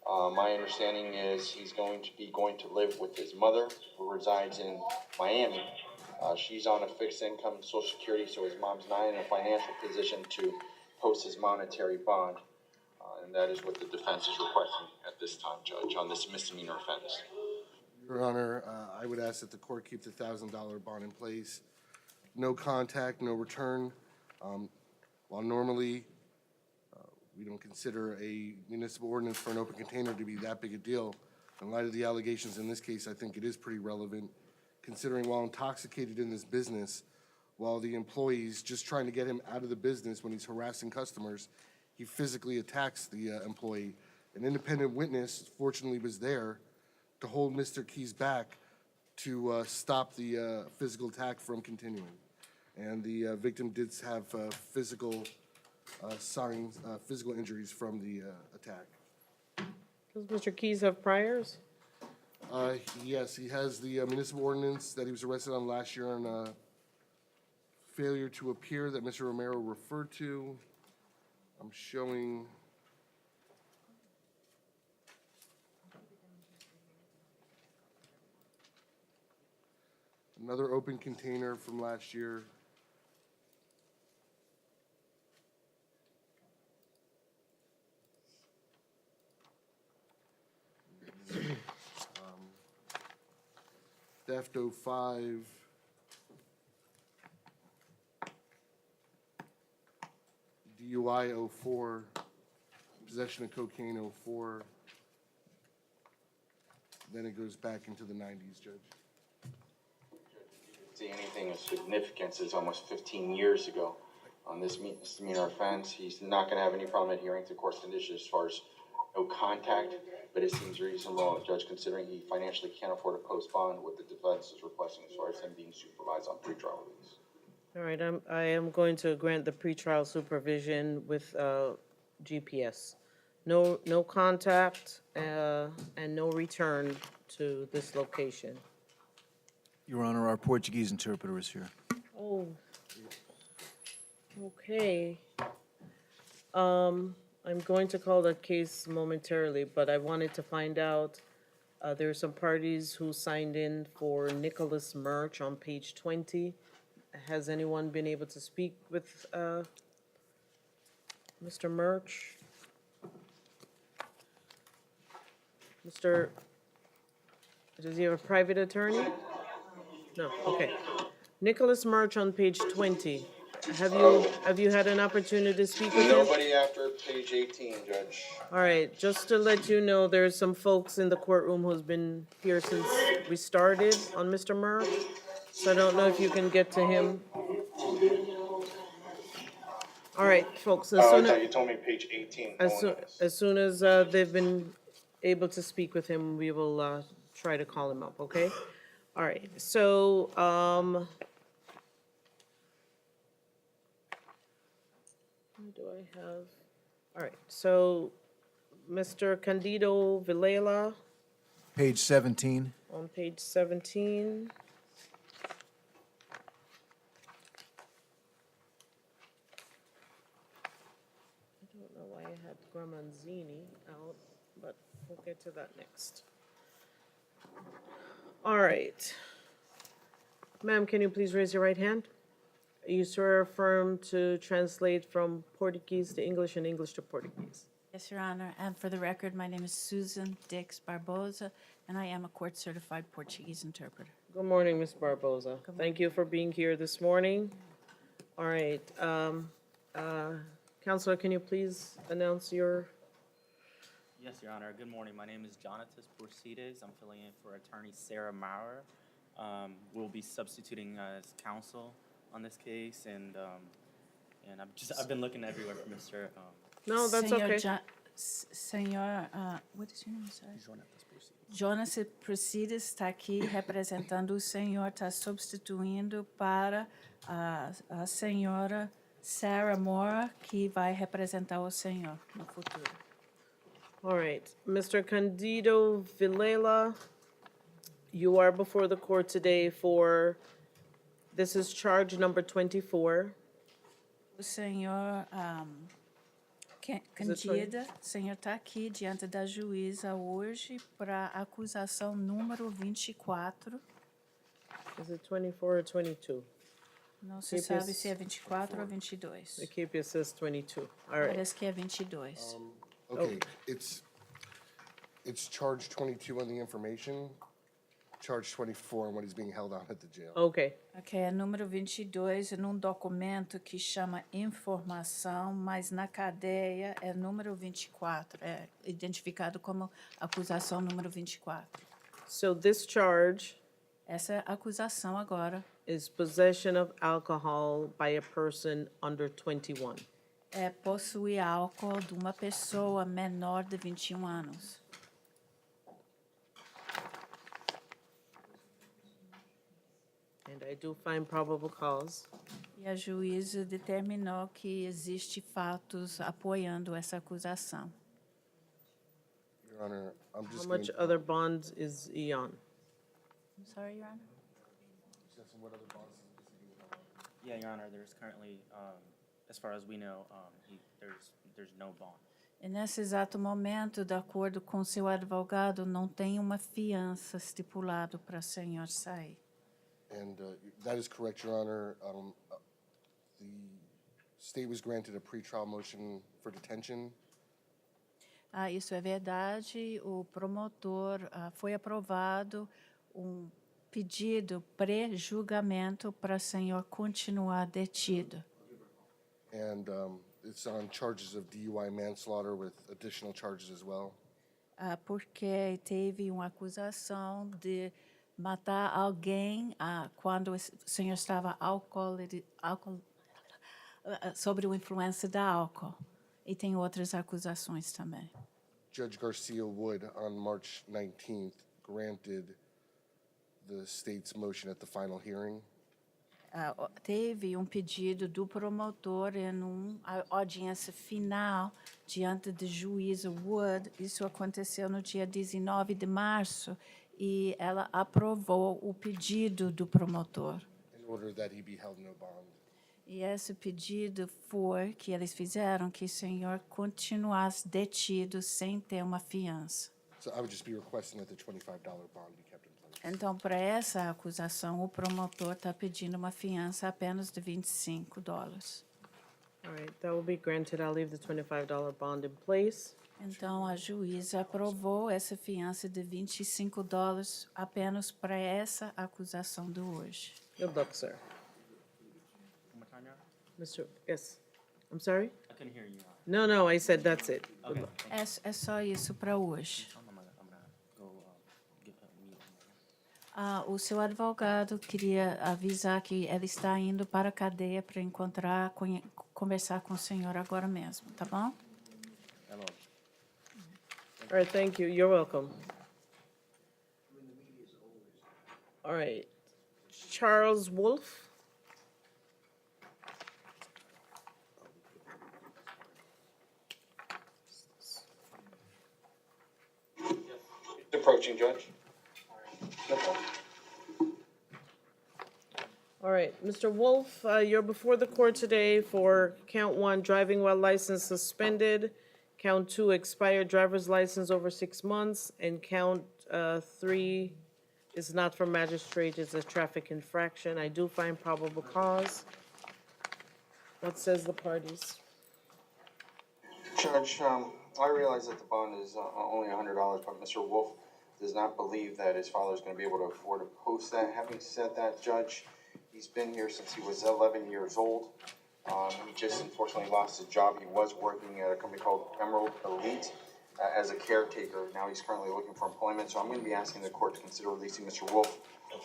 My understanding is he's going to live with his mother, who resides in Miami. She's on a fixed income social security, so his mom's not in a financial position to post his monetary bond. And that is what the defense is requesting at this time, Judge, on this misdemeanor offense. Your Honor, I would ask that the court keep the $1,000 bond in place. No contact, no return. While normally we don't consider a municipal ordinance for an open container to be that big a deal, in light of the allegations in this case, I think it is pretty relevant, considering while intoxicated in this business, while the employee's just trying to get him out of the business when he's harassing customers, he physically attacks the employee. An independent witness fortunately was there to hold Mr. Keys back to stop the physical attack from continuing. And the victim did have physical signs, physical injuries from the attack. Does Mr. Keys have priors? Yes, he has the municipal ordinance that he was arrested on last year on failure to appear that Mr. Romero referred to. I'm showing another open container from last year. Theft 05. DUI 04. Possession of cocaine 04. Then it goes back into the 90s, Judge. See anything of significance is almost 15 years ago on this misdemeanor offense. He's not gonna have any problem adhering to court's conditions as far as no contact, but it seems reasonable, Judge, considering he financially can't afford to post bond, what the defense is requesting as far as him being supervised on pretrial release. All right, I am going to grant the pretrial supervision with GPS. No contact and no return to this location. Your Honor, our Portuguese interpreter is here. Oh, okay. I'm going to call the case momentarily, but I wanted to find out, there are some parties who signed in for Nicholas Murch on page 20. Has anyone been able to speak with Mr. Murch? Does he have a private attorney? No, okay. Nicholas Murch on page 20. Have you had an opportunity to speak with him? Nobody after page 18, Judge. All right, just to let you know, there's some folks in the courtroom who's been here since we started on Mr. Murch. So I don't know if you can get to him. All right, folks, Oh, I thought you told me page 18. as soon as they've been able to speak with him, we will try to call him up, okay? All right, so, what do I have? All right, so, Mr. Candido Villela Page 17. on page 17. I don't know why I had Gramanzini out, but we'll get to that next. All right. Ma'am, can you please raise your right hand? You swear or affirm to translate from Portuguese to English and English to Portuguese? Yes, Your Honor. And for the record, my name is Susan Dix Barbosa, and I am a court-certified Portuguese interpreter. Good morning, Ms. Barbosa. Thank you for being here this morning. All right. Counselor, can you please announce your, Yes, Your Honor. Good morning. My name is Jonatas Porcides. I'm filling in for Attorney Sarah Maurer. We'll be substituting as counsel on this case, and I've been looking everywhere for Mr. no, that's okay. Senhor, what is your name, sir? Jonas Procedes está aqui representando o senhor, está substituindo para a senhora Sarah Moore, que vai representar o senhor no futuro. All right. Mr. Candido Villela, you are before the court today for, this is charge number 24. O senhor Candida, o senhor está aqui diante da juíza hoje para a acusação número 24. Is it 24 or 22? Não se Keep sabe his- se é 24 ou 22. The KPS says 22. All right. Parece que é 22. Okay, it's charge 22 on the information, charge 24 on what he's being held on at the jail. Okay. Ok, é número 22 num documento que chama informação, mas na cadeia é número 24. É identificado como acusação número 24. So this charge Essa é a acusação agora. is possession of alcohol by a person under 21. É possuir álcool de uma pessoa menor de 21 anos. And I do find probable cause. E a juíza determinou que existe fatos apoiando essa acusação. Your Honor, I'm How just much going. other bonds is he on? I'm sorry, Your Honor. Yeah, Your Honor. There's currently, as far as we know, there's no bond. E nesse exato momento, de acordo com seu advogado, não tem uma fiança estipulado para o senhor sair. And that is correct, Your Honor. The state was granted a pretrial motion for detention. Isso é verdade. O promotor foi aprovado pedido pré-julgamento para o senhor continuar detido. And it's on charges of DUI manslaughter with additional charges as well. Porque teve uma acusação de matar alguém quando o senhor estava sobre a influência da álcool. E tem outras acusações também. Judge Garcia Wood, on March 19th, granted the state's motion at the final hearing. Teve pedido do promotor em uma audiência final diante do juiz Wood. Isso aconteceu no dia 19 de março e ela aprovou o pedido do promotor. In order that he be held no bond. E esse pedido foi que eles fizeram que o senhor continuasse detido sem ter uma fiança. So I would just be requesting that the $25 bond be kept in place. Então, para essa acusação, o promotor está pedindo uma fiança apenas de $25. All right, that will be granted. I'll leave the $25 bond in place. Então, a juíza aprovou essa fiança de $25 apenas para essa acusação de hoje. Good luck, sir. One more time, Your Honor. Mr. Yes. I'm sorry? I couldn't hear you, Your Honor. No, I said that's it. Okay. Thank you. É só isso para hoje. I'm gonna go get a meeting. O seu advogado queria avisar que ele está indo para a cadeia para conversar com o senhor agora mesmo, tá bom? Hello. All right, thank you. You're welcome. All right. Charles Wolf. Approaching, Judge. All right, Mr. Wolf, you're before the court today for count 1, driving while license suspended, count 2, expired driver's license over 6 months, and count 3 is not for magistrate, it's a traffic infraction. I do find probable cause. What says the parties? Judge, I realize that the bond is only $100, but Mr. Wolf does not believe that his father is going to be able to afford to post that. Having said that, Judge, he's been here since he was 11 years old. He just unfortunately lost his job. He was working at a company called Emerald Elite as a caretaker. Now he's currently looking for employment, so I'm going to be asking the court to consider releasing Mr. Wolf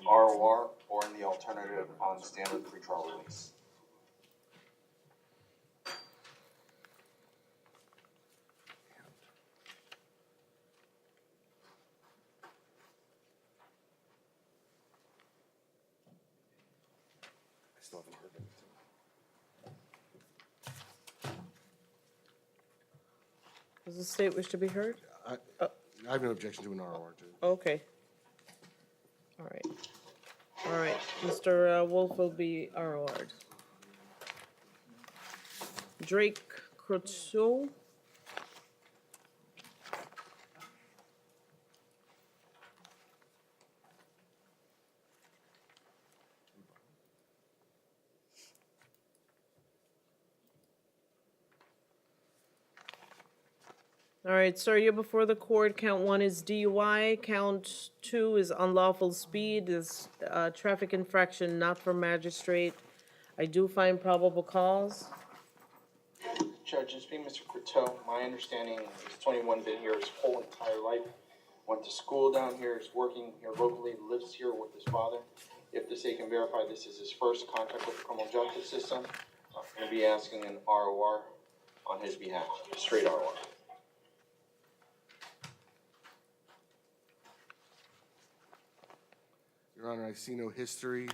ROR or in the alternative on standard pretrial release. I still haven't heard anything. Does the state wish to be heard? I have no objection to an ROR, Judge. Okay. All right. All right, Mr. Wolf will be ROR'd. Drake Crutchell. All right, sir, you're before the court. Count 1 is DUI. Count 2 is unlawful speed, is traffic infraction not for magistrate. I do find probable cause. Judge, it's me, Mr. Courteau. My understanding is 21, been here his whole entire life. Went to school down here, is working here locally, lives here with his father. If the state can verify this is his first contact with the criminal justice system, I'm going to be asking an ROR on his behalf, a straight ROR. Your Honor, I see no history.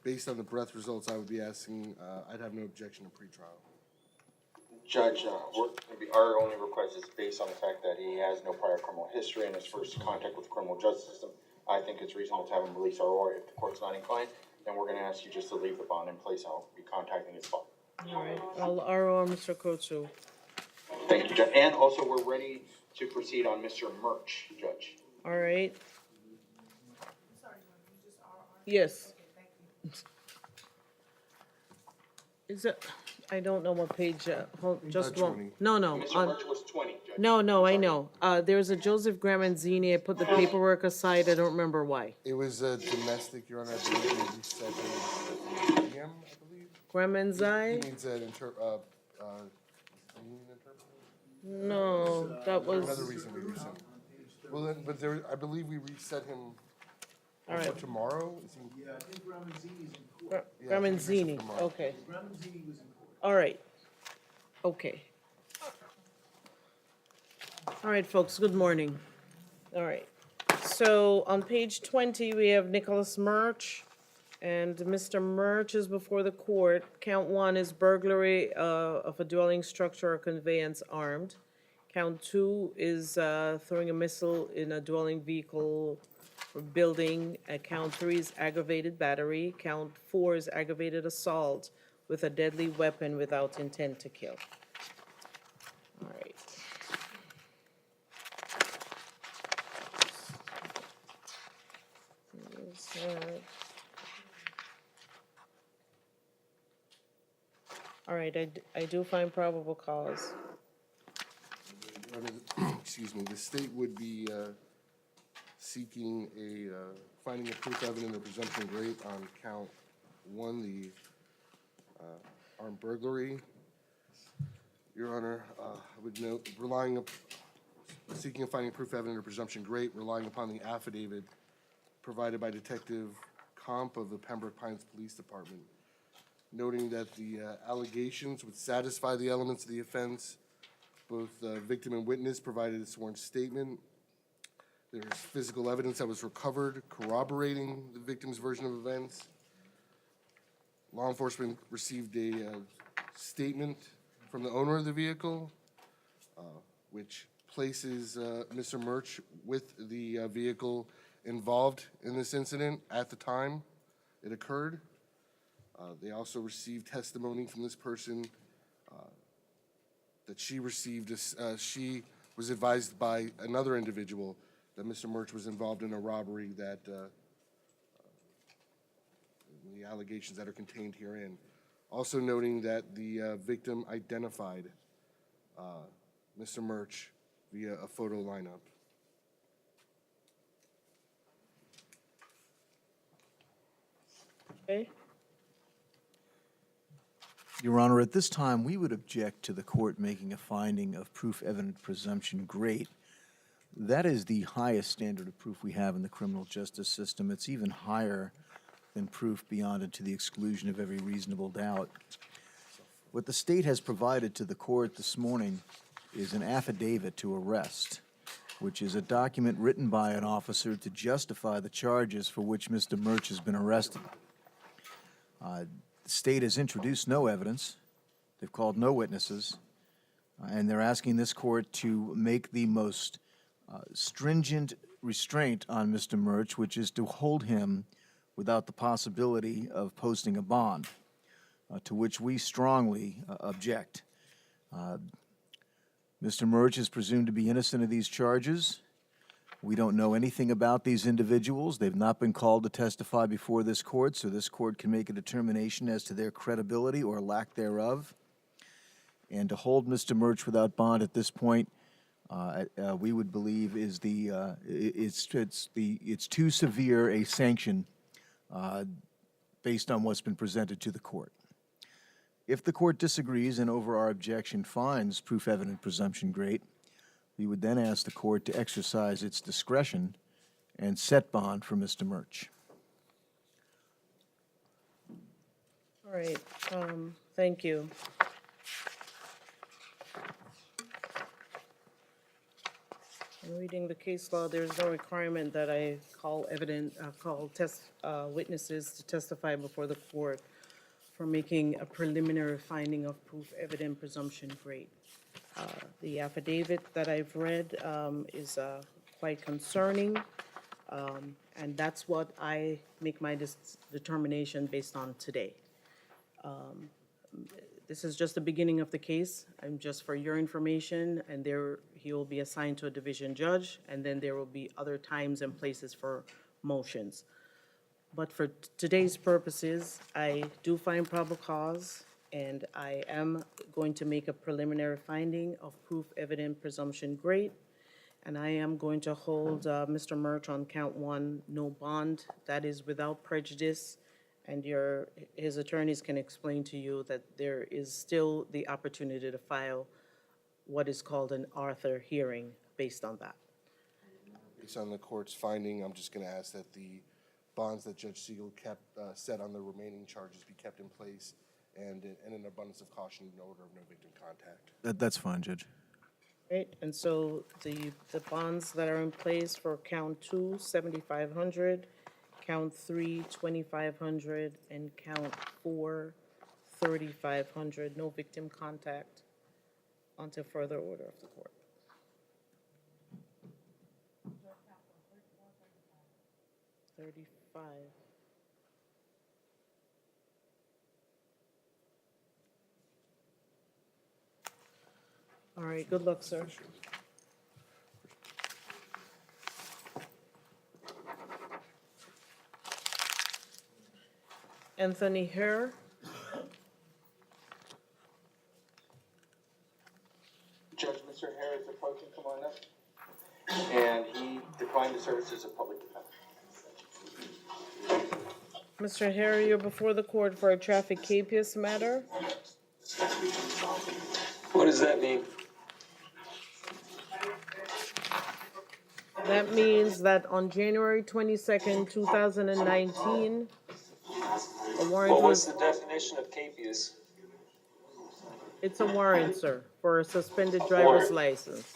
Based on the breath results, I would be asking, I'd have no objection to pretrial. Judge, our only request is based on the fact that he has no prior criminal history and his first contact with the criminal justice system. I think it's reasonable to have him release ROR. If the court's not inclined, then we're going to ask you just to leave the bond in place. I'll be contacting his father. All right, I'll ROR Mr. Kotsu. Thank you, Judge. And also, we're ready to proceed on Mr. Murch, Judge. All right. Yes. Is it, I don't know what page, just one. 20. No, Mr. on, Murch was 20, Judge. no, I know. There's a Joseph Gramanzini. I put the paperwork aside. I don't remember why. It was domestic, Your Honor, I believe we reset him at PM, I believe. He Gramanzai? needs an union interpreter. No, that Another was, reason we reset him. Well, then, but there, I believe we reset him all right. for tomorrow. Is he- Yeah, I think Ramanzini's in court. Yeah, I think we reset Gramanzini, him tomorrow. okay. Ramanzini was in court. All right. Okay. All right, folks, good morning. All right. So on page 20, we have Nicholas Murch, and Mr. Murch is before the court. Count 1 is burglary of a dwelling structure or conveyance armed. Count 2 is throwing a missile in a dwelling vehicle or building. Count 3 is aggravated battery. Count 4 is aggravated assault with a deadly weapon without intent to kill. All right. Is that- All right, I do find probable cause. Your Honor, excuse me, the state would be seeking a finding of proof evident or presumption great on count 1, the armed burglary. Your Honor, I would note, seeking a finding of proof evident or presumption great, relying upon the affidavit provided by Detective Comp of the Pembroke Pines Police Department, noting that the allegations would satisfy the elements of the offense. Both victim and witness provided a sworn statement. There's physical evidence that was recovered corroborating the victim's version of events. Law enforcement received a statement from the owner of the vehicle, which places Mr. Murch with the vehicle involved in this incident at the time it occurred. They also received testimony from this person that she received, she was advised by another individual that Mr. Murch was involved in a robbery that, the allegations that are contained herein. Also noting that the victim identified Mr. Murch via a photo lineup. Okay? Your Honor, at this time, we would object to the court making a finding of proof evident presumption great. That is the highest standard of proof we have in the criminal justice system. It's even higher than proof beyond and to the exclusion of every reasonable doubt. What the state has provided to the court this morning is an affidavit to arrest, which is a document written by an officer to justify the charges for which Mr. Murch has been arrested. The state has introduced no evidence. They've called no witnesses. And they're asking this court to make the most stringent restraint on Mr. Murch, which is to hold him without the possibility of posting a bond, to which we strongly object. Mr. Murch is presumed to be innocent of these charges. We don't know anything about these individuals. They've not been called to testify before this court, so this court can make a determination as to their credibility or lack thereof. And to hold Mr. Murch without bond at this point, we would believe is it's too severe a sanction based on what's been presented to the court. If the court disagrees and over our objection finds proof evident presumption great, we would then ask the court to exercise its discretion and set bond for Mr. Murch. All right, thank you. In reading the case law, there's no requirement that I call witnesses to testify before the court for making a preliminary finding of proof evident presumption great. The affidavit that I've read is quite concerning, and that's what I make my determination based on today. This is just the beginning of the case. I'm just for your information, and he will be assigned to a division judge, and then there will be other times and places for motions. But for today's purposes, I do find probable cause, and I am going to make a preliminary finding of proof evident presumption great, and I am going to hold Mr. Murch on count 1, no bond. That is without prejudice, and his attorneys can explain to you that there is still the opportunity to file what is called an Arthur hearing based on that. Based on the court's finding, I'm just going to ask that the bonds that Judge Siegel set on the remaining charges be kept in place, and in an abundance of caution, in order of no victim contact. That's fine, Judge. Right, and so the bonds that are in place for count 2, $7,500, count 3, $2,500, and count 4, $3,500. No victim contact until further order of the court. $35. All right, good luck, sir. Anthony Hare. Judge, Mr. Hare is approaching, come on up. And he declined the services of public defender. Mr. Hare, you're before the court for a traffic capias matter. What does that mean? That means that on January 22nd, 2019, a warrant Well, what's was, the definition of capias? it's a warrant, sir, for a suspended driver's Warrant. license.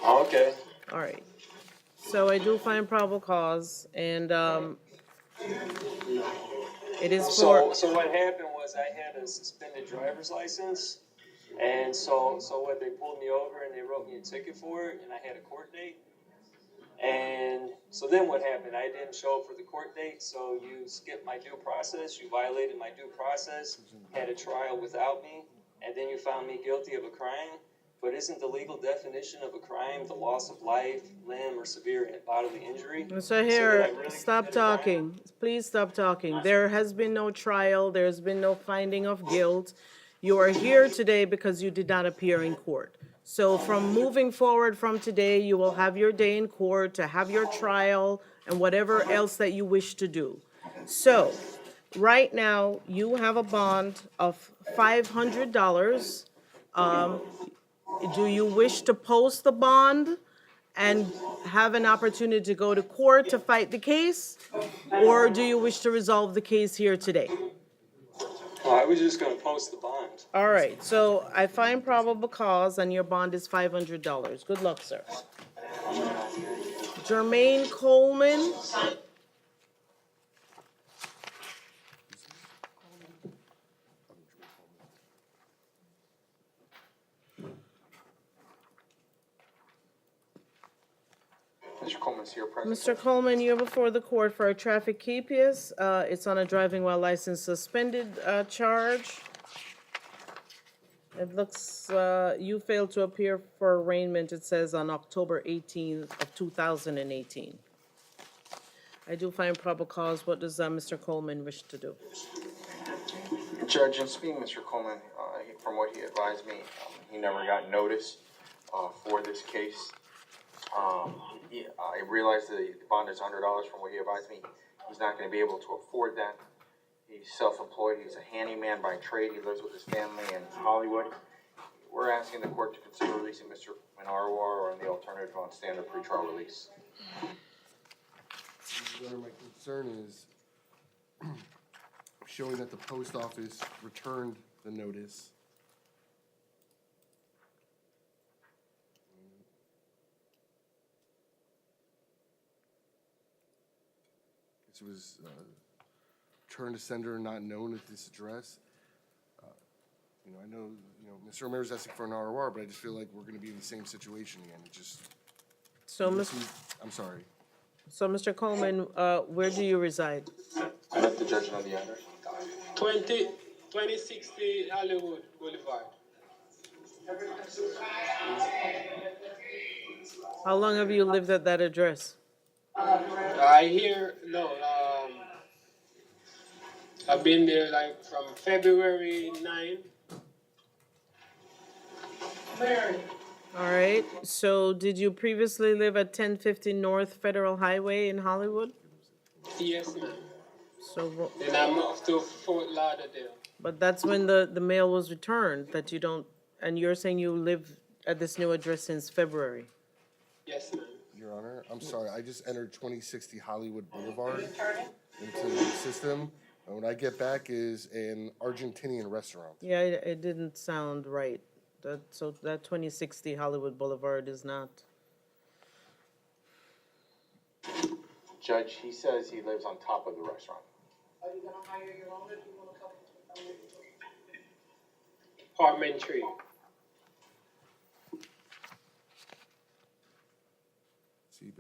Oh, okay. All right. So I do find probable cause, and it is for, So what happened was I had a suspended driver's license, and so what, they pulled me over and they wrote me a ticket for it, and I had a court date. And so then what happened? I didn't show up for the court date, so you skipped my due process, you violated my due process, had a trial without me, and then you found me guilty of a crime. but isn't the legal definition of a crime the loss of life, limb, or severe bodily injury? Mr. So Hare, did I really stop commit a crime? talking. Please stop talking. There has been no trial. There's been no finding of guilt. You are here today because you did not appear in court. So from moving forward from today, you will have your day in court to have your trial and whatever else that you wish to do. So, right now, you have a bond of $500. Do you wish to post the bond and have an opportunity to go to court to fight the case? Or do you wish to resolve the case here today? Well, I was just gonna post the bond. All right, so I find probable cause and your bond is $500. Good luck, sir. Jermaine Coleman. Mr. Coleman's here, present. Mr. Coleman, you're before the court for a traffic capias. It's on a driving while license suspended charge. It looks, you failed to appear for arraignment, it says, on October 18th of 2018. I do find probable cause. What does Mr. Coleman wish to do? Judge, in speaking, Mr. Coleman, from what he advised me, he never got notice for this case. I realize that the bond is $100 from what he advised me. He's not going to be able to afford that. He's self-employed. He's a handyman by trade. He lives with his family in Hollywood. We're asking the court to consider releasing Mr. Manarwar or the alternative on standard pretrial release. Your Honor, my concern is showing that the post office returned the notice. This was returned to sender not known at this address. I know, Mr. Romero's asking for an ROR, but I just feel like we're gonna be in the same situation again. It just, So, I'm sorry. so Mr. Coleman, where do you reside? I let the judge know the address. 2060 Hollywood Boulevard. How long have you lived at that address? I've been there like from February 9. All right, so did you previously live at 1050 North Federal Highway in Hollywood? Yes, ma'am. So, Then I moved to Fort Lauderdale. but that's when the mail was returned, that you don't, and you're saying you live at this new address since February? Yes, ma'am. Your Honor, I'm sorry, I just entered 2060 Hollywood Boulevard into the system, and what I get back is an Argentinian restaurant. Yeah, it didn't sound right. So that 2060 Hollywood Boulevard is not. Judge, he says he lives on top of the restaurant. Are you gonna hire your own, or do you wanna come to the Apartment 3. See,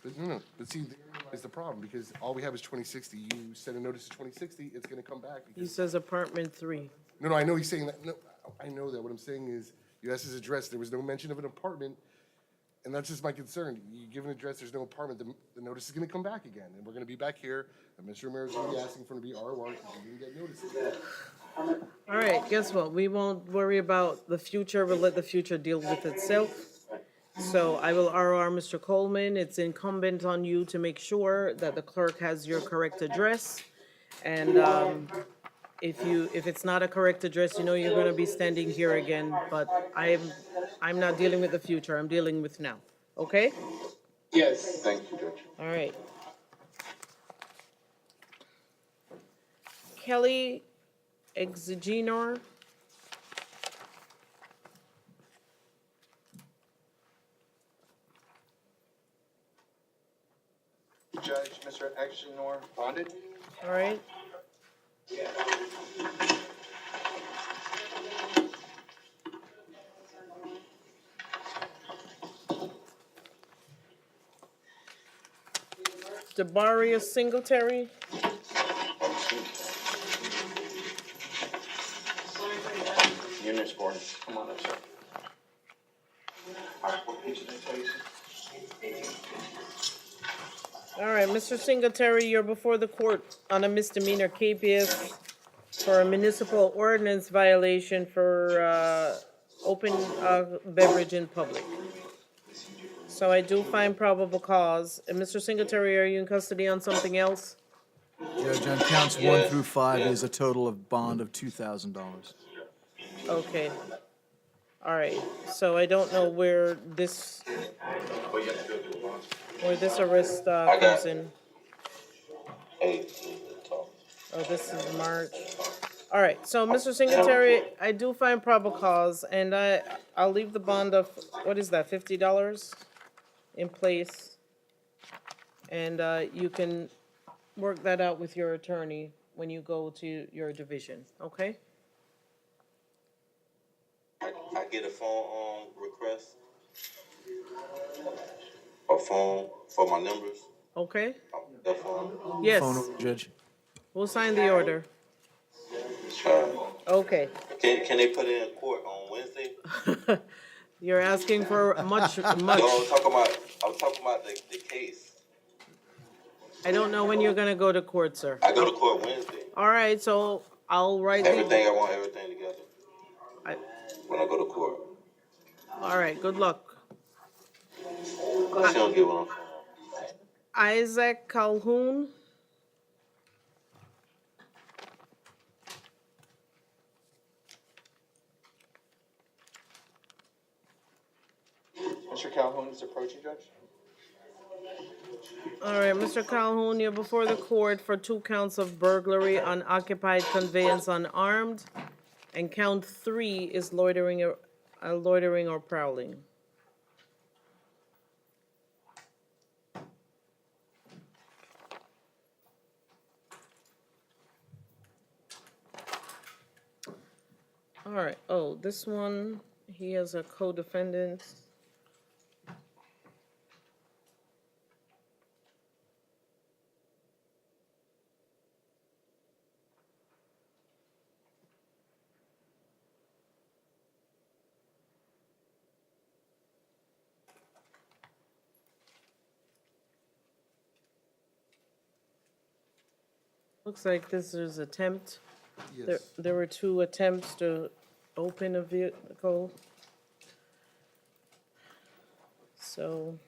but no, but see, therein lies the problem, because all we have is 2060. You send a notice to 2060, it's gonna come back. He Because, says apartment 3. no, I know he's saying that, no, I know that. What I'm saying is, you asked his address, there was no mention of an apartment, and that's just my concern. You give an address, there's no apartment, the notice is gonna come back again, and we're gonna be back here, and Mr. Romero's gonna be asking for him to be ROR, because he didn't get notices. All right, guess what? We won't worry about the future. We'll let the future deal with itself. So I will RR Mr. Coleman. It's incumbent on you to make sure that the clerk has your correct address. And if it's not a correct address, you know you're gonna be standing here again. But I'm not dealing with the future. I'm dealing with now. Okay? Yes. Thank you, Judge. All right. Kelly Exigenor. Judge, Mr. Exgenor bonded? All right. Debaria Singletary. Eunice Ms. Gordon, come on up, sir. All right, what page did I tell you, sir? All right, Mr. Singletary, you're before the court on a misdemeanor KPS for a municipal ordinance violation for open beverage in public. So I do find probable cause. And Mr. Singletary, are you in custody on something else? Judge, on counts 1 through 5 is a total of bond of $2,000. Okay. All right, so I don't know where this arrest comes in. Oh, this is March. All right, so Mr. Singletary, I do find probable cause, and I'll leave the bond of, what is that, $50 in place? And you can work that out with your attorney when you go to your division, okay? I get a phone request. A phone for my numbers. Okay? That phone. Yes, Phone, Judge. we'll sign the order. Okay. Can they put it in court on Wednesday? You're asking for much. No, I'm talking about the case. I don't know when you're gonna go to court, sir. I go to court Wednesday. All right, so I'll write Everything, I want everything together I- when I go to court. All right, good luck. She don't get what I'm saying. Isaac Calhoun. Mr. Calhoun is approaching, Judge. All right, Mr. Calhoun, you're before the court for 2 counts of burglary, unoccupied conveyance unarmed, and count 3 is loitering or prowling. All right, oh, this one, he has a co-defendant. Looks like this is attempt. Yes. There were 2 attempts to open a vehicle. So,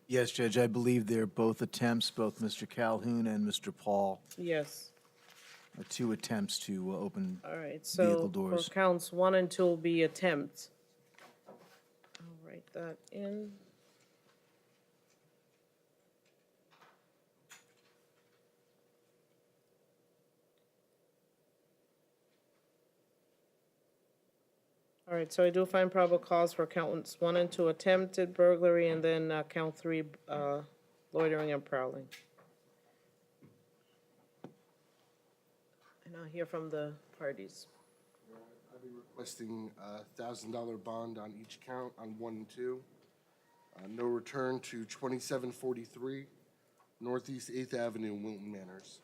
Yes, Judge, I believe they're both attempts, both Mr. Calhoun and Mr. Paul, yes, 2 attempts to open all right, vehicle so for doors. counts 1 and 2 will be attempt. I'll write that in. All right, so I do find probable cause for counts 1 and 2 attempted burglary, and then count 3 loitering and prowling. And I'll hear from the parties. I'll be requesting $1,000 bond on each count on 1 and 2. No return to 2743 Northeast 8th Avenue, Wilton Manors.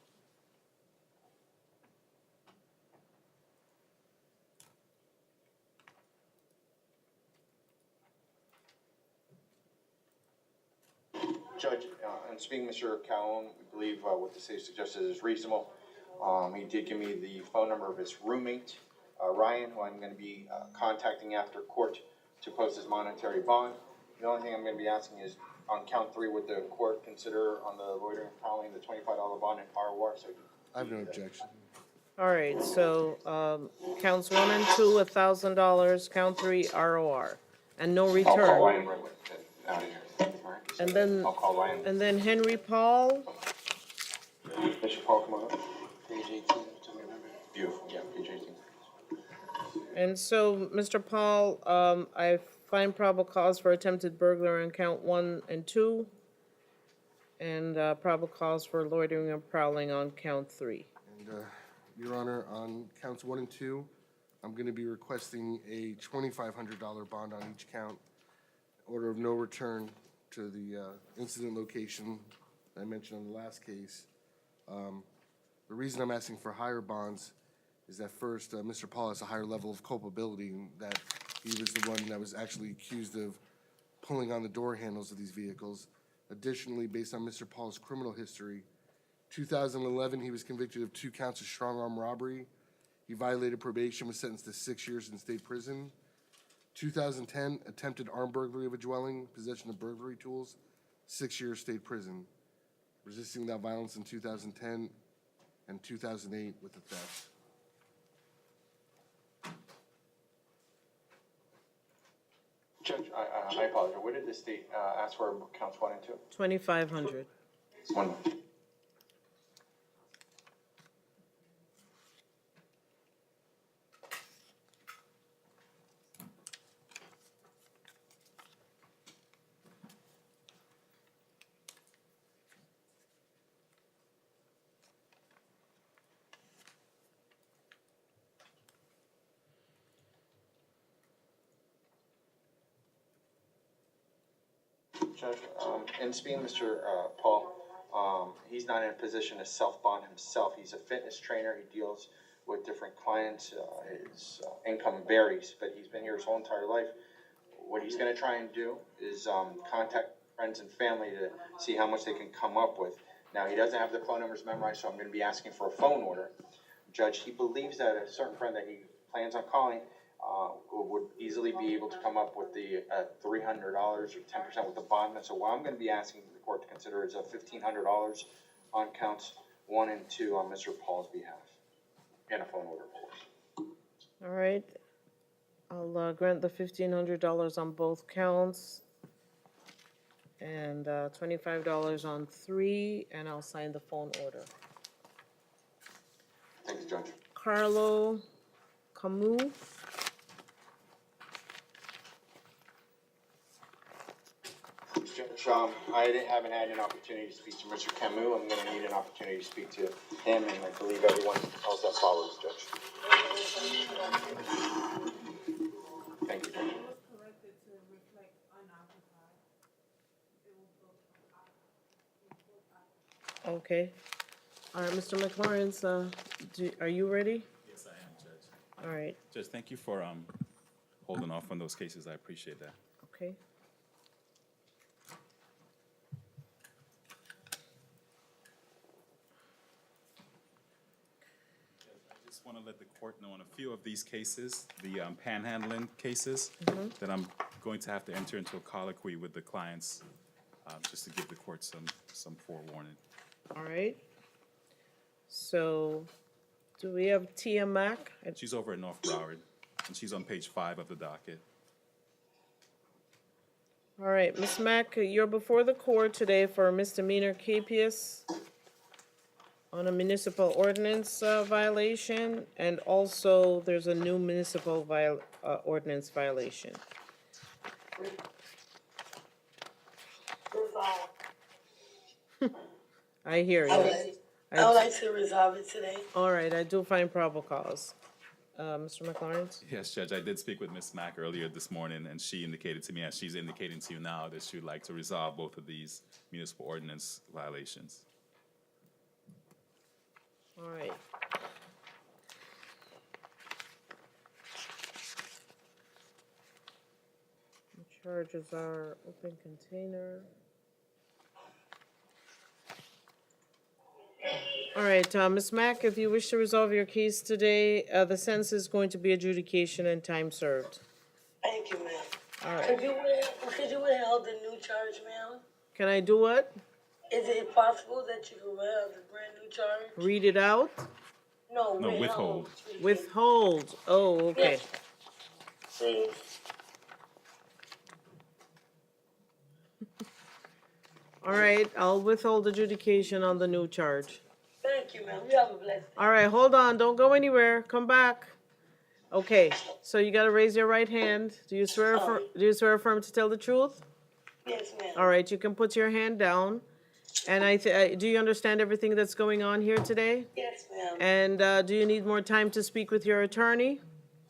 Judge, and speaking, Mr. Calhoun, we believe what the city suggested is reasonable. He did give me the phone number of his roommate, Ryan, who I'm gonna be contacting after court to post his monetary bond. The only thing I'm gonna be asking is, on count 3, would the court consider on the loitering and prowling the $25 bond in ROR? So I have no objection. All right, so counts 1 and 2, $1,000, count 3, ROR, and no I'll call return. Ryan right away. Out of here. And then, I'll call Ryan. and then Henry Paul, Mr. Paul, come on up. Page 18, beautiful, yeah, page 18. and so, Mr. Paul, I find probable cause for attempted burglary on count 1 and 2, and probable cause for loitering and prowling on count 3. And, Your Honor, on counts 1 and 2, I'm going to be requesting a $2,500 bond on each count. Order of no return to the incident location I mentioned on the last case. The reason I'm asking for higher bonds is that first, Mr. Paul has a higher level of culpability, in that he was the one that was actually accused of pulling on the door handles of these vehicles. Additionally, based on Mr. Paul's criminal history, 2011, he was convicted of 2 counts of strong-arm robbery. He violated probation, was sentenced to 6 years in state prison. 2010, attempted armed burglary of a dwelling, possession of burglary tools, 6 years state prison. Resisting without violence in 2010, and 2008 with the theft. Judge, I apologize. What did the state ask for counts 1 and 2? 2,500. 1 moment. Judge, in speaking Mr. Paul, he's not in a position to self-bond himself. He's a fitness trainer. He deals with different clients. His income varies, but he's been here his whole entire life. What he's going to try and do is contact friends and family to see how much they can come up with. Now, he doesn't have the phone numbers memorized, so I'm going to be asking for a phone order. Judge, he believes that a certain friend that he plans on calling would easily be able to come up with the $300 or 10% with the bond. So what I'm going to be asking the court to consider is $1,500 on counts 1 and 2 on Mr. Paul's behalf. And a phone order, of course. All right. I'll grant the $1,500 on both counts and $25 on 3, and I'll sign the phone order. Thank you, Judge. Carlo Camus. Judge, haven't had an opportunity to speak to Mr. Camus. I'm going to need an opportunity to speak to him, and I believe everyone else that follows, Judge. Thank you, Judge. Okay. All right, Mr. McLaurin, are you ready? Yes, I am, Judge. All right, Judge, thank you for holding off on those cases. I appreciate that. okay. I just want to let the court know on a few of these cases, the panhandling cases, that I'm going to have to enter into a colloquy with the clients, just to give the court some forewarning. All right. So, do we have Tia Mack? She's over at North Broward, and she's on page 5 of the docket. All right, Ms. Mack, you're before the court today for a misdemeanor capias on a municipal ordinance violation, and also there's a new municipal ordinance violation. I hear you. I would like to resolve it today. All right, I do find probable cause. Mr. McLaurin? Yes, Judge, I did speak with Ms. Mack earlier this morning, and she indicated to me, as she's indicating to you now, that she would like to resolve both of these municipal ordinance violations. All right. The charges are open container. All right, Ms. Mack, if you wish to resolve your case today, the sentence is going to be adjudication and time served. Thank you, ma'am. All right. Could you withhold the new charge, ma'am? Can I do what? Is it possible that you could withhold the brand new charge? Read it out? No, withhold. Withhold. Oh, okay. Yes. Please. All right, I'll withhold adjudication on the new charge. Thank you, ma'am. You have a blessed day. All right, hold on, don't go anywhere, come back. Okay, so you gotta raise your right hand. Do you swear affirm to tell the truth? Yes, ma'am. All right, you can put your hand down. And do you understand everything that's going on here today? Yes, ma'am. And do you need more time to speak with your attorney?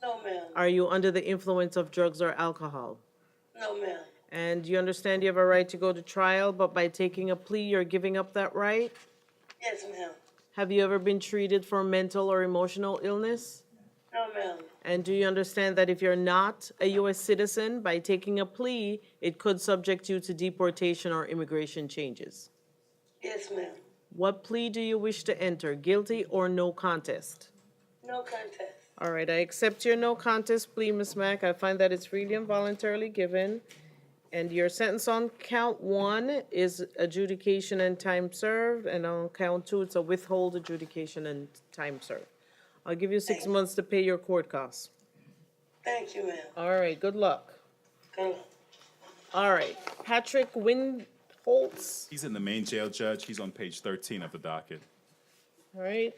No, ma'am. Are you under the influence of drugs or alcohol? No, ma'am. And do you understand you have a right to go to trial, but by taking a plea, you're giving up that right? Yes, ma'am. Have you ever been treated for mental or emotional illness? No, ma'am. And do you understand that if you're not a U.S. citizen, by taking a plea, it could subject you to deportation or immigration changes? Yes, ma'am. What plea do you wish to enter, guilty or no contest? No contest. All right, I accept your no contest plea, Ms. Mack. I find that it's freely and voluntarily given. And your sentence on count 1 is adjudication and time served, and on count 2, it's a withhold adjudication and time served. I'll give you 6 months to pay your court costs. Thank you, ma'am. All right, good luck. Good. All right, Patrick Windholtz. He's in the main jail, Judge. He's on page 13 of the docket. All right.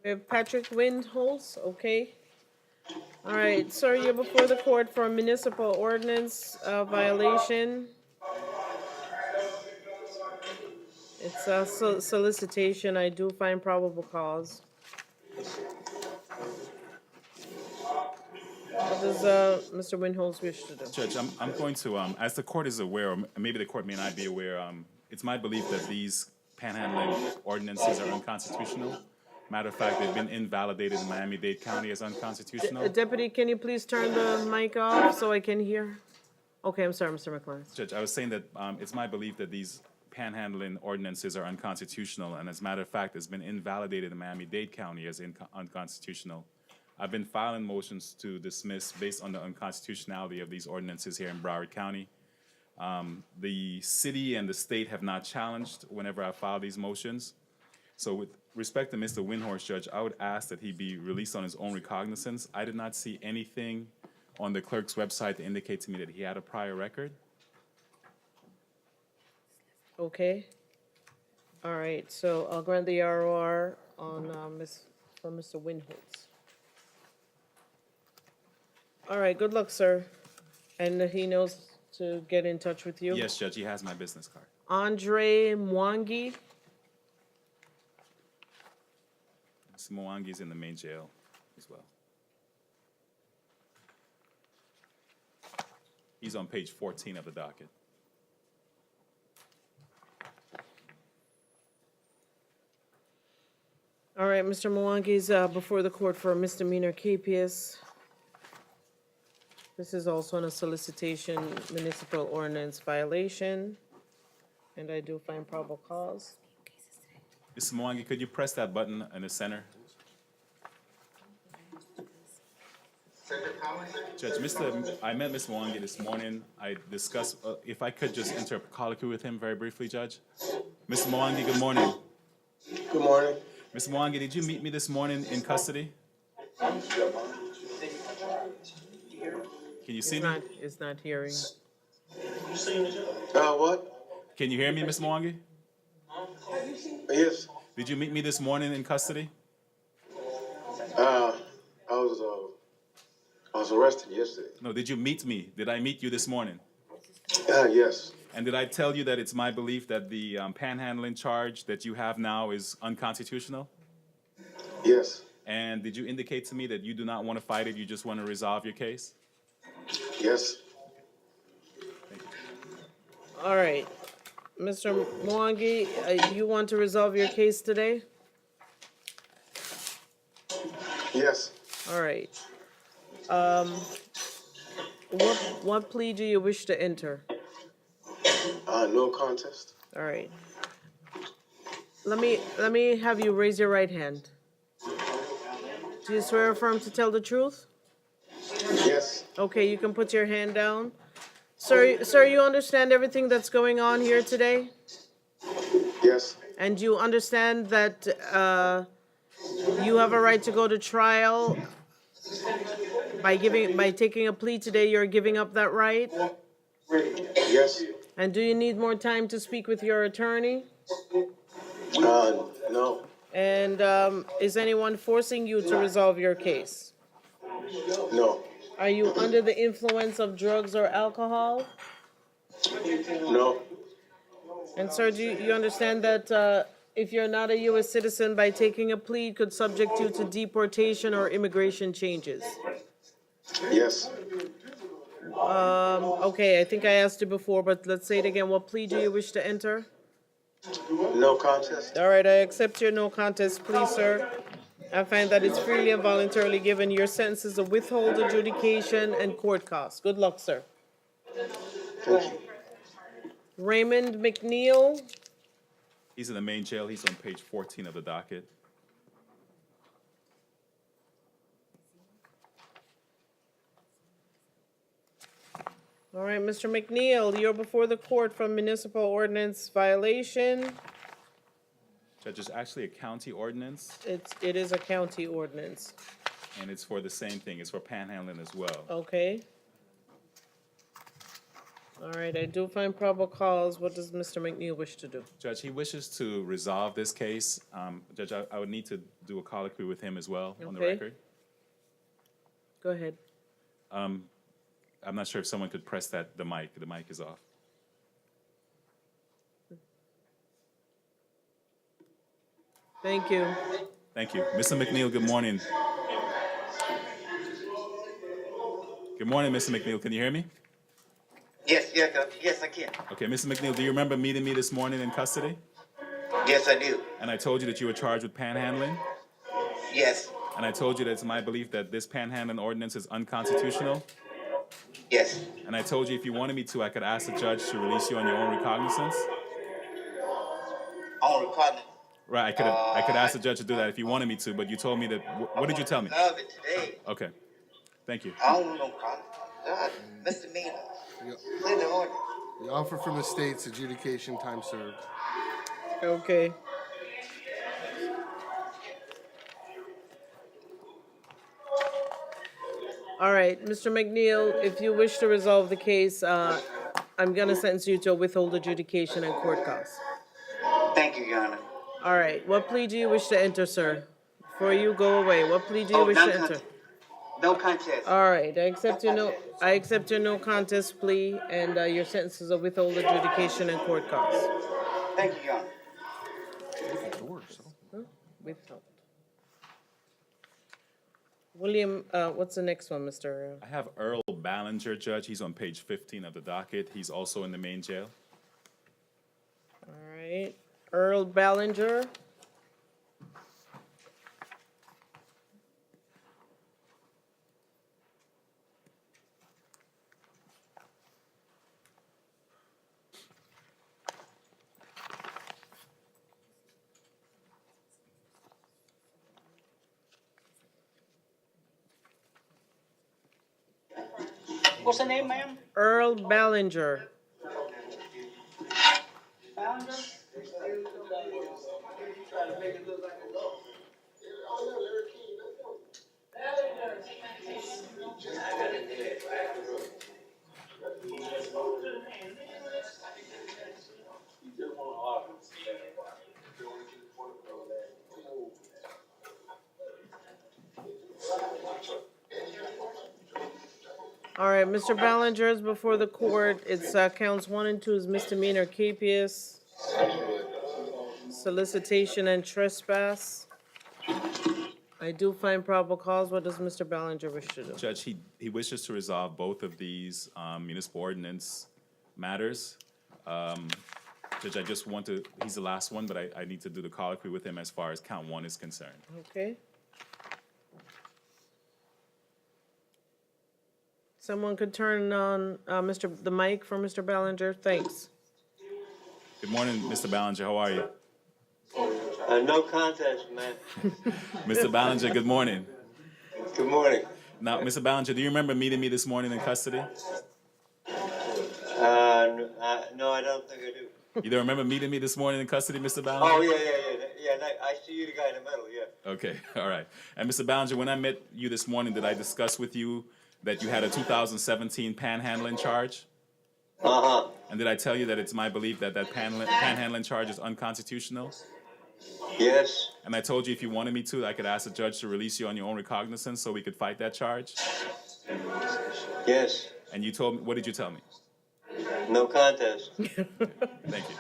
We have Patrick Windholtz, okay. All right, sir, you're before the court for a municipal ordinance violation. It's a solicitation. I do find probable cause. What does Mr. Windholtz wish to do? Judge, I'm going to, as the court is aware, or maybe the court may not be aware, it's my belief that these panhandling ordinances are unconstitutional. Matter of fact, they've been invalidated in Miami-Dade County as unconstitutional. Deputy, can you please turn the mic off so I can hear? Okay, I'm sorry, Mr. McClellan. Judge, I was saying that it's my belief that these panhandling ordinances are unconstitutional, and as a matter of fact, it's been invalidated in Miami-Dade County as unconstitutional. I've been filing motions to dismiss based on the unconstitutionality of these ordinances here in Broward County. The city and the state have not challenged whenever I file these motions. So with respect to Mr. Windhorst, Judge, I would ask that he be released on his own recognizance. I did not see anything on the clerk's website to indicate to me that he had a prior record. Okay. All right, so I'll grant the ROR on for Mr. Windholtz. All right, good luck, sir. And he knows to get in touch with you? Yes, Judge, he has my business card. Andre Mwangi. Mr. Mwangi's in the main jail as well. He's on page 14 of the docket. All right, Mr. Mwangi's before the court for a misdemeanor capias. This is also on a solicitation municipal ordinance violation, and I do find probable cause. Mr. Mwangi, could you press that button in the center? Judge, I met Mr. Mwangi this morning. I discussed, if I could just enter a colloquy with him very briefly, Judge. Mr. Mwangi, good morning. Good morning. Mr. Mwangi, did you meet me this morning in custody? Can you see me? It's not hearing. What? Can you hear me, Mr. Mwangi? Yes. Did you meet me this morning in custody? I was arrested yesterday. No, did you meet me? Did I meet you this morning? Yes. And did I tell you that it's my belief that the panhandling charge that you have now is unconstitutional? Yes. And did you indicate to me that you do not want to fight it, you just want to resolve your case? Yes. All right. Mr. Mwangi, you want to resolve your case today? Yes. All right. What plea do you wish to enter? No contest. All right. Let me have you raise your right hand. Do you swear or affirm to tell the truth? Yes. Okay, you can put your hand down. Sir, you understand everything that's going on here today? Yes. And you understand that you have a right to go to trial by taking a plea today, you're giving up that right? Yes. And do you need more time to speak with your attorney? No. And is anyone forcing you to resolve your case? No. Are you under the influence of drugs or alcohol? No. And sir, do you understand that if you're not a U.S. citizen, by taking a plea could subject you to deportation or immigration changes. Yes. Okay, I think I asked you before, but let's say it again. What plea do you wish to enter? No contest. All right, I accept your no contest plea, sir. I find that it's freely and voluntarily given. Your sentence is a withhold adjudication and court costs. Good luck, sir. Thank you. Raymond McNeil, He's in the main jail. He's on page 14 of the docket. all right, Mr. McNeil, you're before the court from municipal ordinance violation. Judge, it's actually a county ordinance, It is a county ordinance, and it's for the same thing. It's for panhandling as well. okay? All right, I do find probable cause. What does Mr. McNeil wish to do? Judge, he wishes to resolve this case. Judge, I would need to do a colloquy with him as well on the Okay. record. Go ahead. I'm not sure if someone could press the mic. The mic is off. Thank you. Thank you. Mr. McNeil, good morning. Good morning, Mr. McNeil. Can you hear me? Yes, I can. Okay, Mr. McNeil, do you remember meeting me this morning in custody? Yes, I do. And I told you that you were charged with panhandling? Yes, And I told you that it's my belief that this panhandling ordinance is unconstitutional? yes. And I told you if you wanted me to, I could ask the judge to release you on your own recognizance? On recording. Right, I could ask the judge to do that if you wanted me to, but you told me that, what did you tell me? Love it today. Okay, thank you. I don't want no problem. God, misdemeanor. Clear the order. The offer from the state's adjudication, time served. Okay. All right, Mr. McNeil, if you wish to resolve the case, I'm gonna sentence you to a withhold adjudication and court costs. Thank you, Your Honor. All right, what plea do you wish to enter, sir? Before you go away, what plea do you wish to enter? No contest. All right, I accept your no contest plea, and your sentence is a withhold adjudication and court costs. Thank you, Your Honor. Withheld. William, what's the next one, Mr.? I have Earl Ballinger, Judge. He's on page 15 of the docket. He's also in the main jail. All right, Earl Ballinger. What's the name, ma'am? Earl Ballinger. All right, Mr. Ballinger is before the court. It's counts 1 and 2 is misdemeanor capious, solicitation and trespass. I do find probable cause. What does Mr. Ballinger wish to do? Judge, he wishes to resolve both of these municipal ordinance matters. Judge, I just want to, he's the last one, but I need to do the colloquy with him as far as count 1 is concerned. Okay. Someone could turn on the mic for Mr. Ballinger. Thanks. Good morning, Mr. Ballinger. How are you? No contest, man. Mr. Ballinger, good morning. Good morning. Now, Mr. Ballinger, do you remember meeting me this morning in custody? No, I don't think I do. You don't remember meeting me this morning in custody, Mr. Ballinger? Oh, yeah. I see you, the guy in the middle, yeah. Okay, all right. And Mr. Ballinger, when I met you this morning, did I discuss with you that you had a 2017 panhandling charge? Uh-huh. And did I tell you that it's my belief that panhandling charge is unconstitutional? Yes. And I told you if you wanted me to, I could ask the judge to release you on your own recognizance so we could fight that charge? Yes. And you told me, what did you tell me? No contest. Thank you.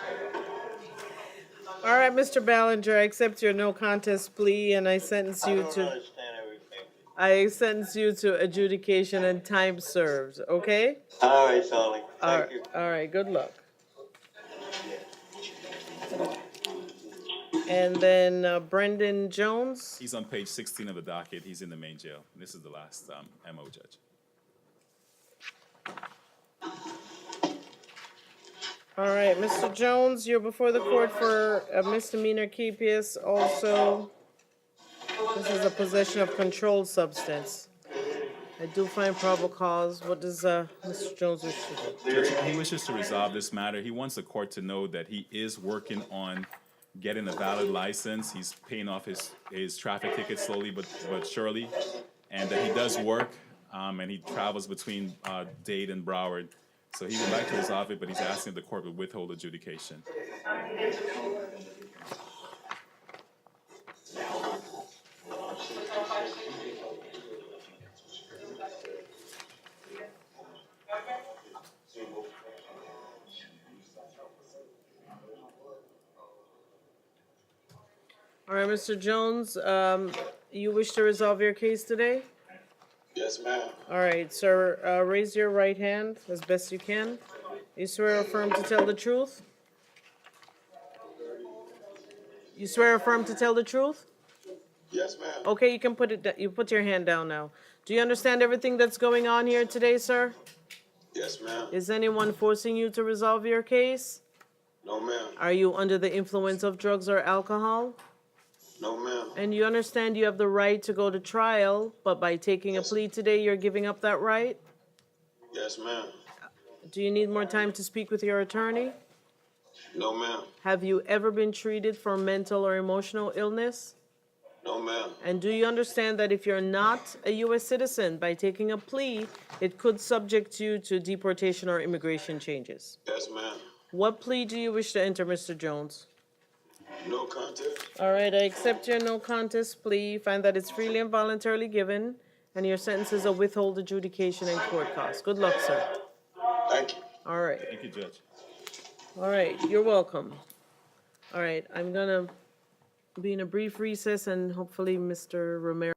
All right, Mr. Ballinger, I accept your no contest plea and I sentence I you don't to, understand everything. I sentence you to adjudication and time served, okay? All right, Charlie, All thank you. all right, good luck. And then Brendan Jones. He's on page 16 of the docket. He's in the main jail. This is the last MO, Judge. All right, Mr. Jones, you're before the court for a misdemeanor KPS. Also, this is a possession of controlled substance. I do find probable cause. What does Mr. Jones wish to do? Judge, he wishes to resolve this matter. He wants the court to know that he is working on getting a valid license. He's paying off his traffic tickets slowly but surely, and that he does work, and he travels between Dade and Broward. So he would like to resolve it, but he's asking if the court would withhold adjudication. All right, Mr. Jones, you wish to resolve your case today? Yes, ma'am. All right, sir, raise your right hand as best you can. You swear or affirm to tell the truth? You swear or affirm to tell the truth? Yes, ma'am. Okay, you can you put your hand down now. Do you understand everything that's going on here today, sir? Yes, ma'am. Is anyone forcing you to resolve your case? No, ma'am. Are you under the influence of drugs or alcohol? No, ma'am. And you understand you have the right to go to trial, but by taking a plea today, you're giving up that right? Yes, ma'am. Do you need more time to speak with your attorney? No, ma'am. Have you ever been treated for mental or emotional illness? No, ma'am. And do you understand that if you're not a U.S. citizen, by taking a plea, it could subject you to deportation or immigration changes? Yes, ma'am. What plea do you wish to enter, Mr. Jones? No contest. All right, I accept your no contest plea, find that it's freely and voluntarily given, and your sentence is a withhold adjudication and court costs. Good luck, sir. Thank you. All right. Thank you, Judge. All right, you're welcome. All right, I'm gonna be in a brief recess and hopefully Mr. Romero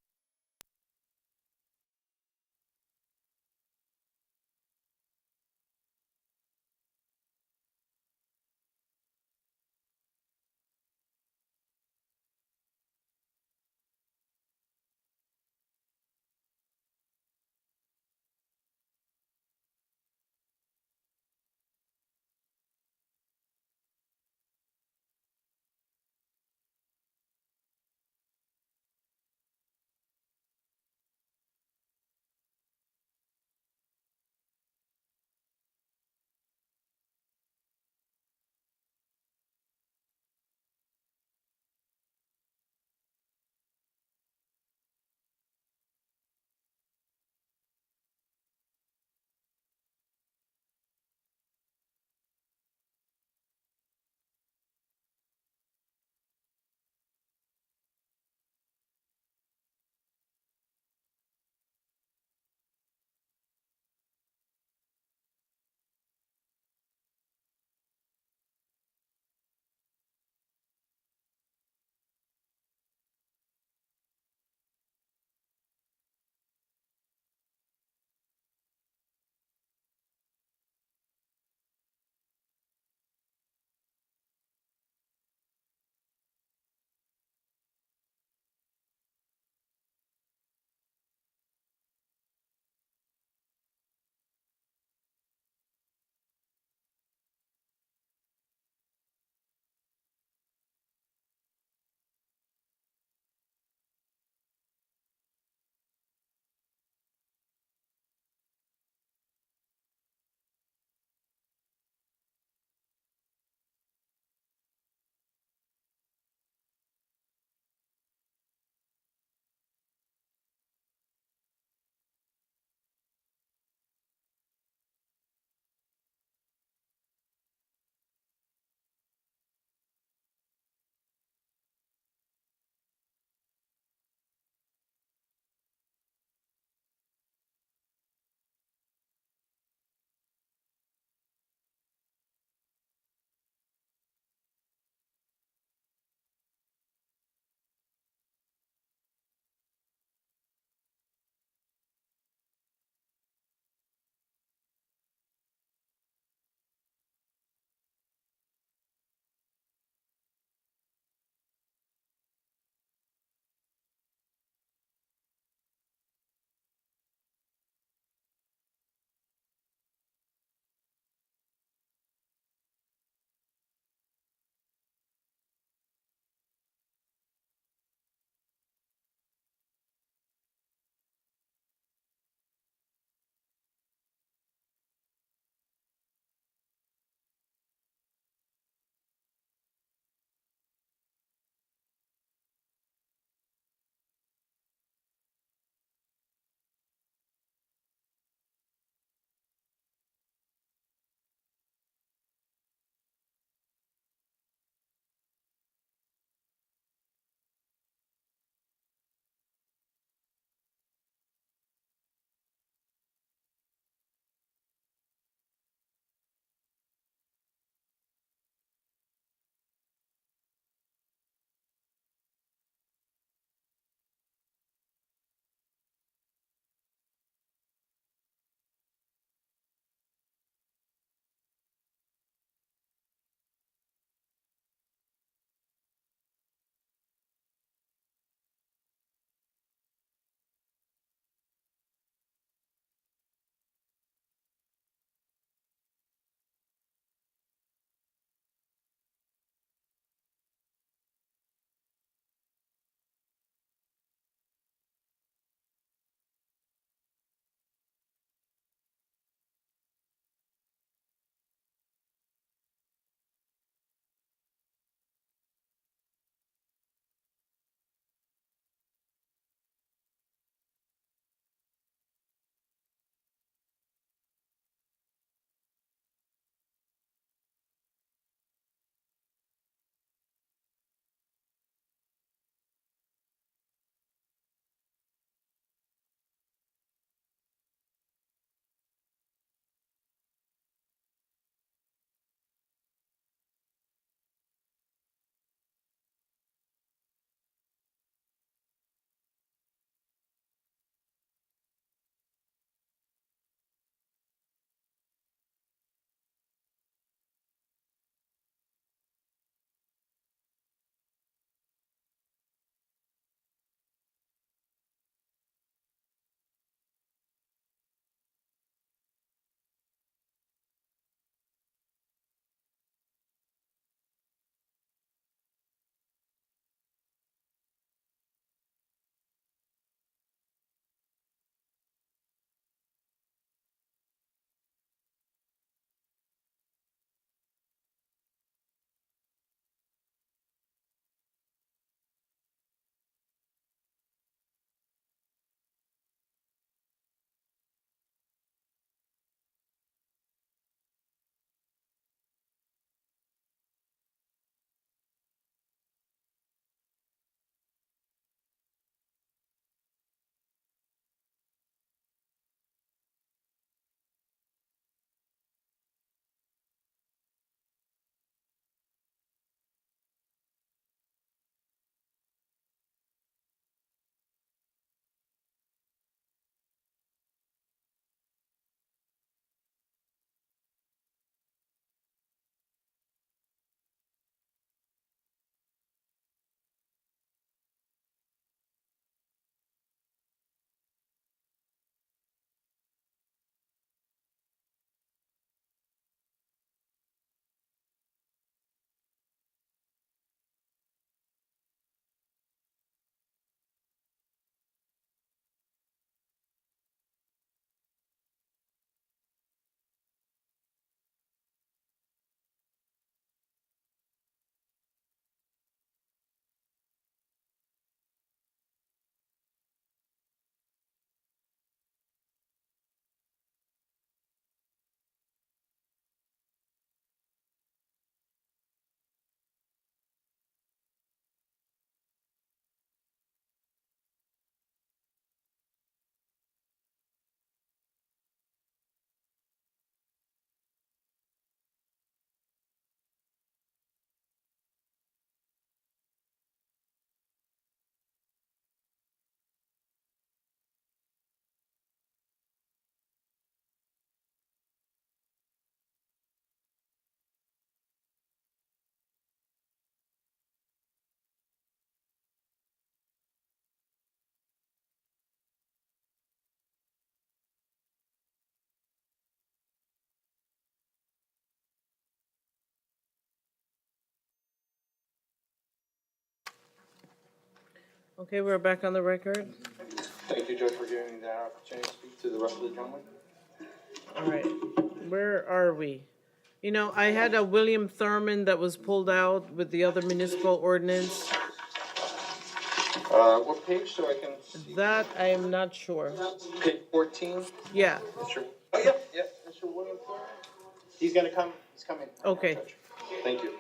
Okay, we're back on the record. Thank you, Judge, for giving me that opportunity to speak to the rest of the gentlemen. All right, where are we? You know, I had a William Thurman that was pulled out with the other municipal ordinance. What page so I can see? That I am not sure. Page 14? Yeah, Mr. Oh, yeah, Mr. William Thorne. He's gonna come, he's coming. right now, Okay. Judge. Thank you.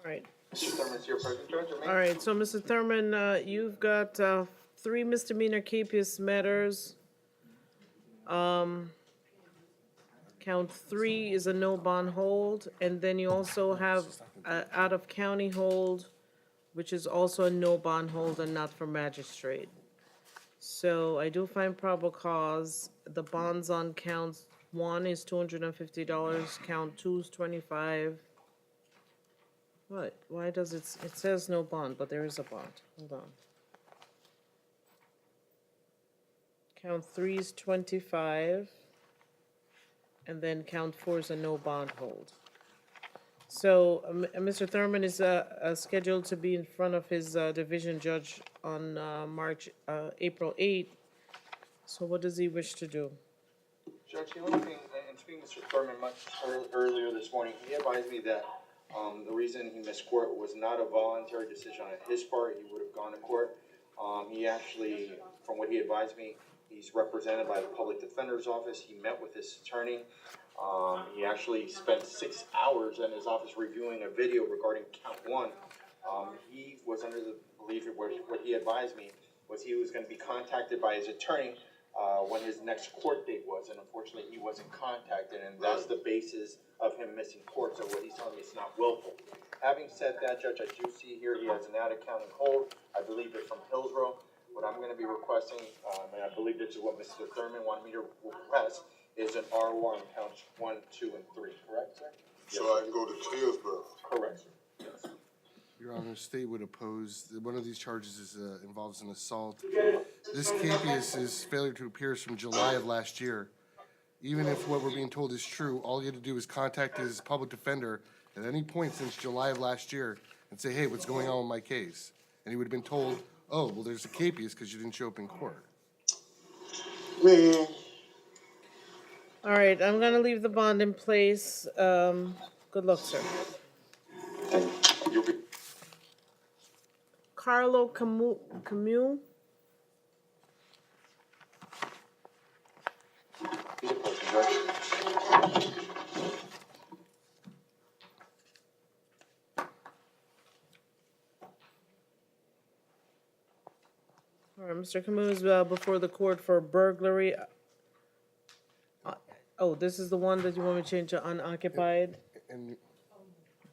all right. Mr. Thurman's here present, Judge, or me? All right, so Mr. Thurman, you've got 3 misdemeanor capious matters. Count 3 is a no bond hold, and then you also have out of county hold, which is also a no bond hold and not for magistrate. So I do find probable cause. The bonds on count 1 is $250, count 2 is 25. What? Why does it says no bond, but there is a bond. Hold on. Count 3 is 25. And then count 4 is a no bond hold. So, Mr. Thurman is scheduled to be in front of his division judge on April 8th. So what does he wish to do? Judge, the only thing, and speaking to Mr. Thurman much earlier this morning, he advised me that the reason he missed court was not a voluntary decision on his part. He would have gone to court. He actually, from what he advised me, he's represented by the public defender's office. He met with his attorney. He actually spent 6 hours in his office reviewing a video regarding count 1. He was under the belief that what he advised me was he was going to be contacted by his attorney when his next court date was, and unfortunately he wasn't contacted, and that's the basis of him missing court. So what he's telling me is not willful. Having said that, Judge, I do see here he has an out-of-county hold. I believe it's from Hillsborough. What I'm going to be requesting, and I believe this is what Mr. Thurman wanted me to request, is an R1 on counts 1, 2, and 3. Correct, sir? So I can go to Hillsborough. Correct, sir. Yes. Your Honor, state would oppose, one of these charges involves an assault. This capious is failure to appear from July of last year. Even if what we're being told is true, all you had to do is contact his public defender at any point since July of last year and say, hey, what's going on with my case? And he would have been told, oh, well, there's a capious because you didn't show up in court. Man. All right, I'm gonna leave the bond in place. Good luck, sir. Carlo Camus? He's a person, Judge. All right, Mr. Camus is before the court for burglary. Oh, this is the one that you want me to change to unoccupied? And,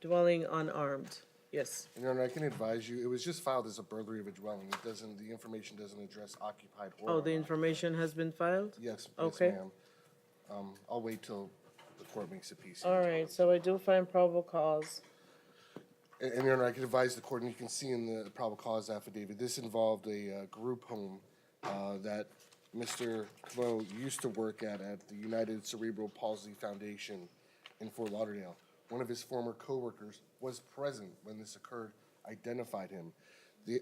Dwelling unarmed, yes. Your Honor, I can advise you, it was just filed as a burglary of a dwelling. It doesn't, the information doesn't address occupied or. Oh, the unoccupied. information has been filed? Yes, yes, Okay. ma'am. I'll wait till the court makes a PC. All right, so I do find probable cause. And Your Honor, I can advise the court, and you can see in the probable cause affidavit, this involved a group home that Mr. Camo used to work at the United Cerebral Palsy Foundation in Fort Lauderdale. One of his former coworkers was present when this occurred, identified him.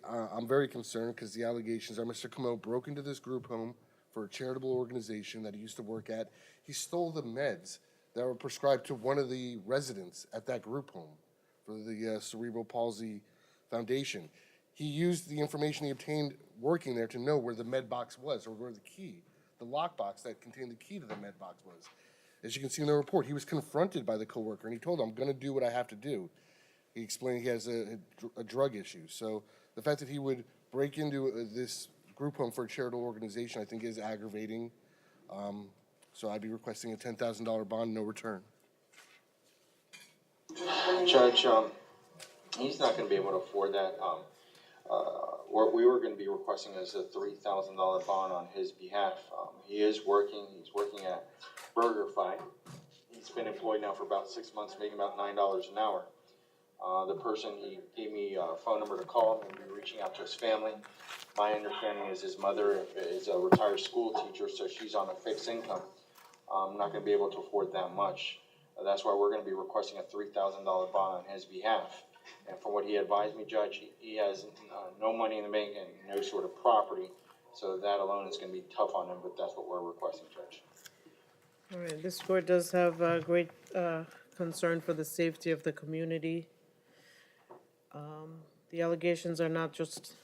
I'm very concerned because the allegations are Mr. Camo broke into this group home for a charitable organization that he used to work at. He stole the meds that were prescribed to one of the residents at that group home for the Cerebral Palsy Foundation. He used the information he obtained working there to know where the med box was, or where the key, the lock box that contained the key to the med box was. As you can see in the report, he was confronted by the coworker, and he told him, I'm going to do what I have to do. He explained he has a drug issue. So the fact that he would break into this group home for a charitable organization, I think is aggravating. So I'd be requesting a $10,000 bond, no return. Judge, he's not gonna be able to afford that. What we were gonna be requesting is a $3,000 bond on his behalf. He's working at BurgerFi. He's been employed now for about 6 months, making about $9 an hour. The person, he gave me a phone number to call, and we'll be reaching out to his family. My understanding is his mother is a retired school teacher, so she's on a fixed income. Not gonna be able to afford that much. That's why we're gonna be requesting a $3,000 bond on his behalf. And from what he advised me, Judge, he has no money in the bank and no sort of property, so that alone is gonna be tough on him, but that's what we're requesting, Judge. All right, this court does have a great concern for the safety of the community. The allegations are not just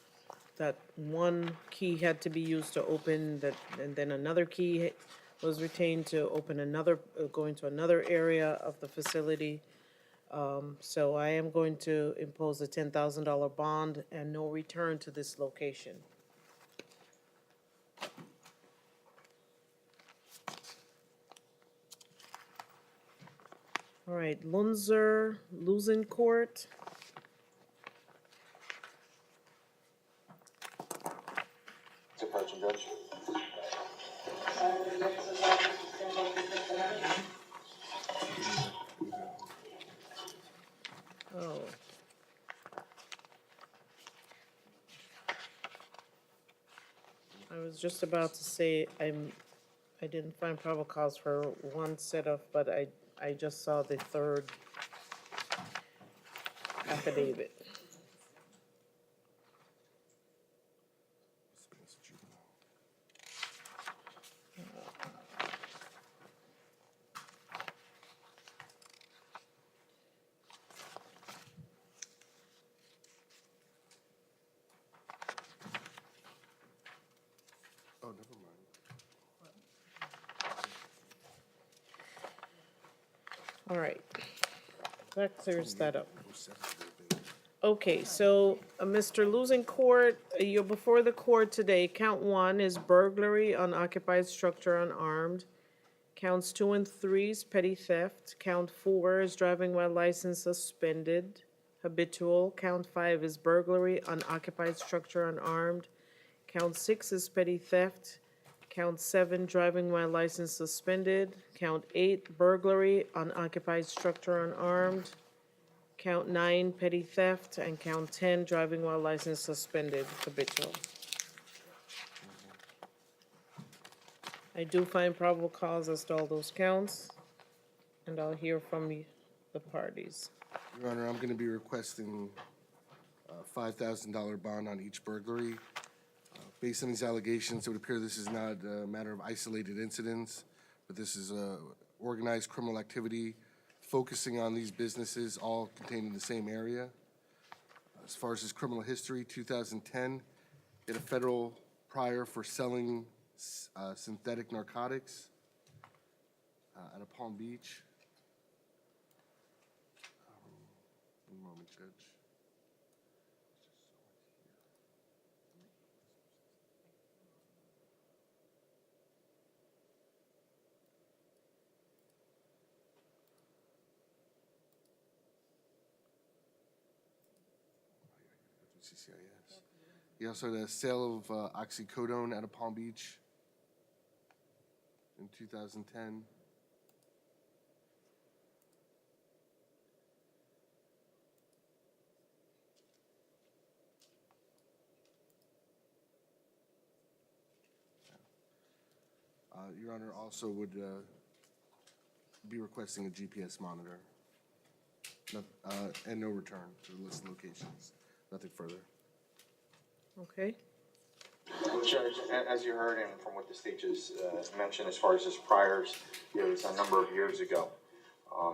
that one key had to be used to open, that, and then another key was retained to open another, go into another area of the facility. So I am going to impose a $10,000 bond and no return to this location. All right, Lunzer, Losing Court. It's approaching, Judge. Oh. I was just about to say, I didn't find probable cause for one set of, but I just saw the third affidavit. Oh, never mind. All right, that clears that up. Okay, so, Mr. Losing Court, you're before the court today. Count 1 is burglary, unoccupied structure, unarmed. Counts 2 and 3 is petty theft. Count 4 is driving while license suspended, habitual. Count 5 is burglary, unoccupied structure, unarmed. Count 6 is petty theft. Count 7, driving while license suspended. Count 8, burglary, unoccupied structure, unarmed. Count 9, petty theft. And count 10, driving while license suspended, habitual. I do find probable cause as to all those counts, and I'll hear from the parties. Your Honor, I'm going to be requesting a $5,000 bond on each burglary. Based on these allegations, it would appear this is not a matter of isolated incidents, but this is organized criminal activity focusing on these businesses, all contained in the same area. As far as his criminal history, 2010, he had a federal prior for selling synthetic narcotics at a Palm Beach. One moment, Judge. CCIS. He also had a sale of oxycodone at a Palm Beach in 2010. Your Honor, also would be requesting a GPS monitor. And no return to the list of locations. Nothing further. Okay? Judge, as you heard, and from what the state just mentioned, as far as his priors, it was a number of years ago.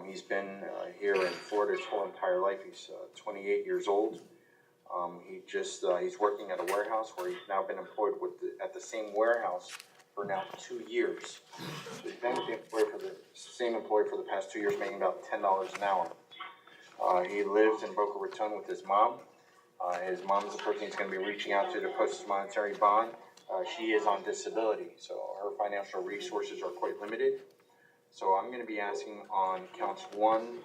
He's been here in Florida his whole entire life. He's 28 years old. He's working at a warehouse where he's now been employed at the same warehouse for now 2 years. So he's been with the same employer for the past 2 years, making about $10 an hour. He lives in Boca Raton with his mom. His mom is the person he's going to be reaching out to post his monetary bond. She is on disability, so her financial resources are quite limited. So I'm going to be asking on counts 1,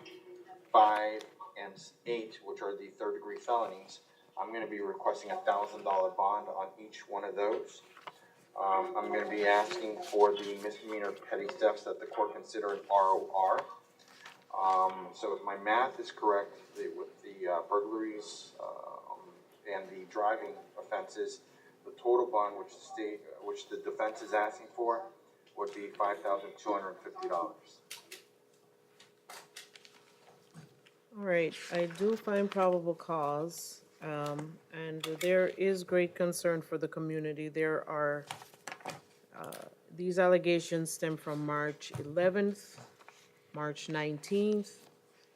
5, and 8, which are the third-degree felonies. I'm gonna be requesting $1,000 bond on each one of those. I'm gonna be asking for the misdemeanor petty thefts that the court consider an ROR. So if my math is correct, with the burglaries, and the driving offenses, the total bond which the defense is asking for would be $5,250. All right, I do find probable cause, and there is great concern for the community. There are, these allegations stem from March 11th, March 19th,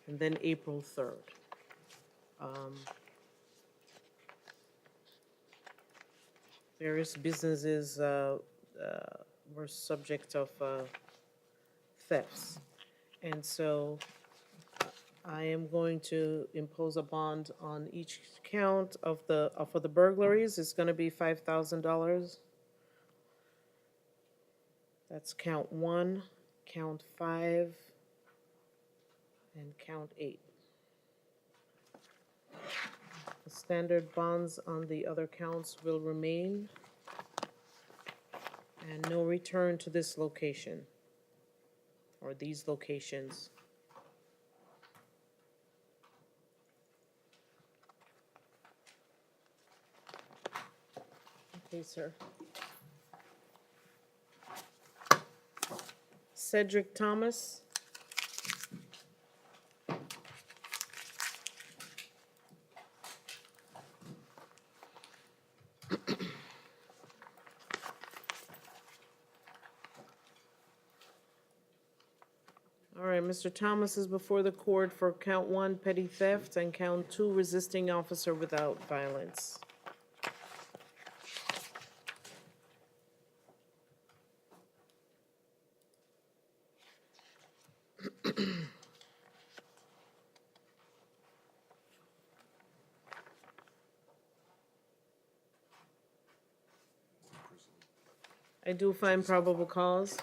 and then April 3rd. Various businesses were subject of thefts. And so I am going to impose a bond on each count of for the burglaries. It's gonna be $5,000. That's count 1, count 5, and count 8. The standard bonds on the other counts will remain, and no return to this location or these locations. Okay, sir. Cedric Thomas. All right, Mr. Thomas is before the court for count 1, petty theft, and count 2, resisting officer without violence. I do find probable cause.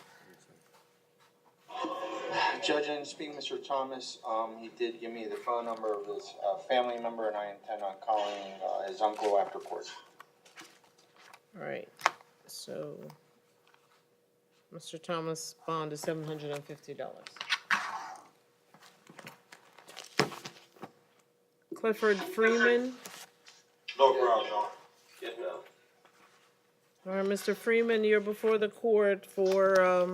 Judge, and speaking Mr. Thomas, he did give me the phone number of his family member, and I intend on calling his uncle after court. All right, so Mr. Thomas' bond is $750. Clifford Freeman. No problem, John. Yes, ma'am. All right, Mr. Freeman, you're before the court for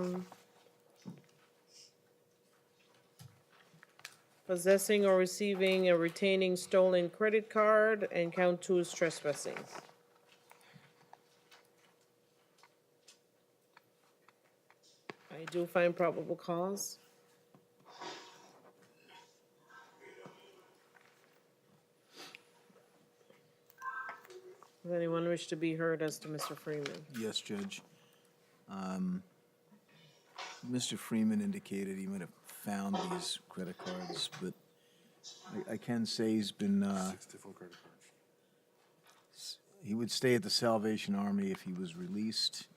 possessing or receiving or retaining stolen credit card, and count 2 is trespassing. I do find probable cause. Does anyone wish to be heard as to Mr. Freeman? Yes, Judge. Mr. Freeman indicated he might have found these credit cards, but I can say he's been, 6 different credit cards. he would stay at the Salvation Army if he was released.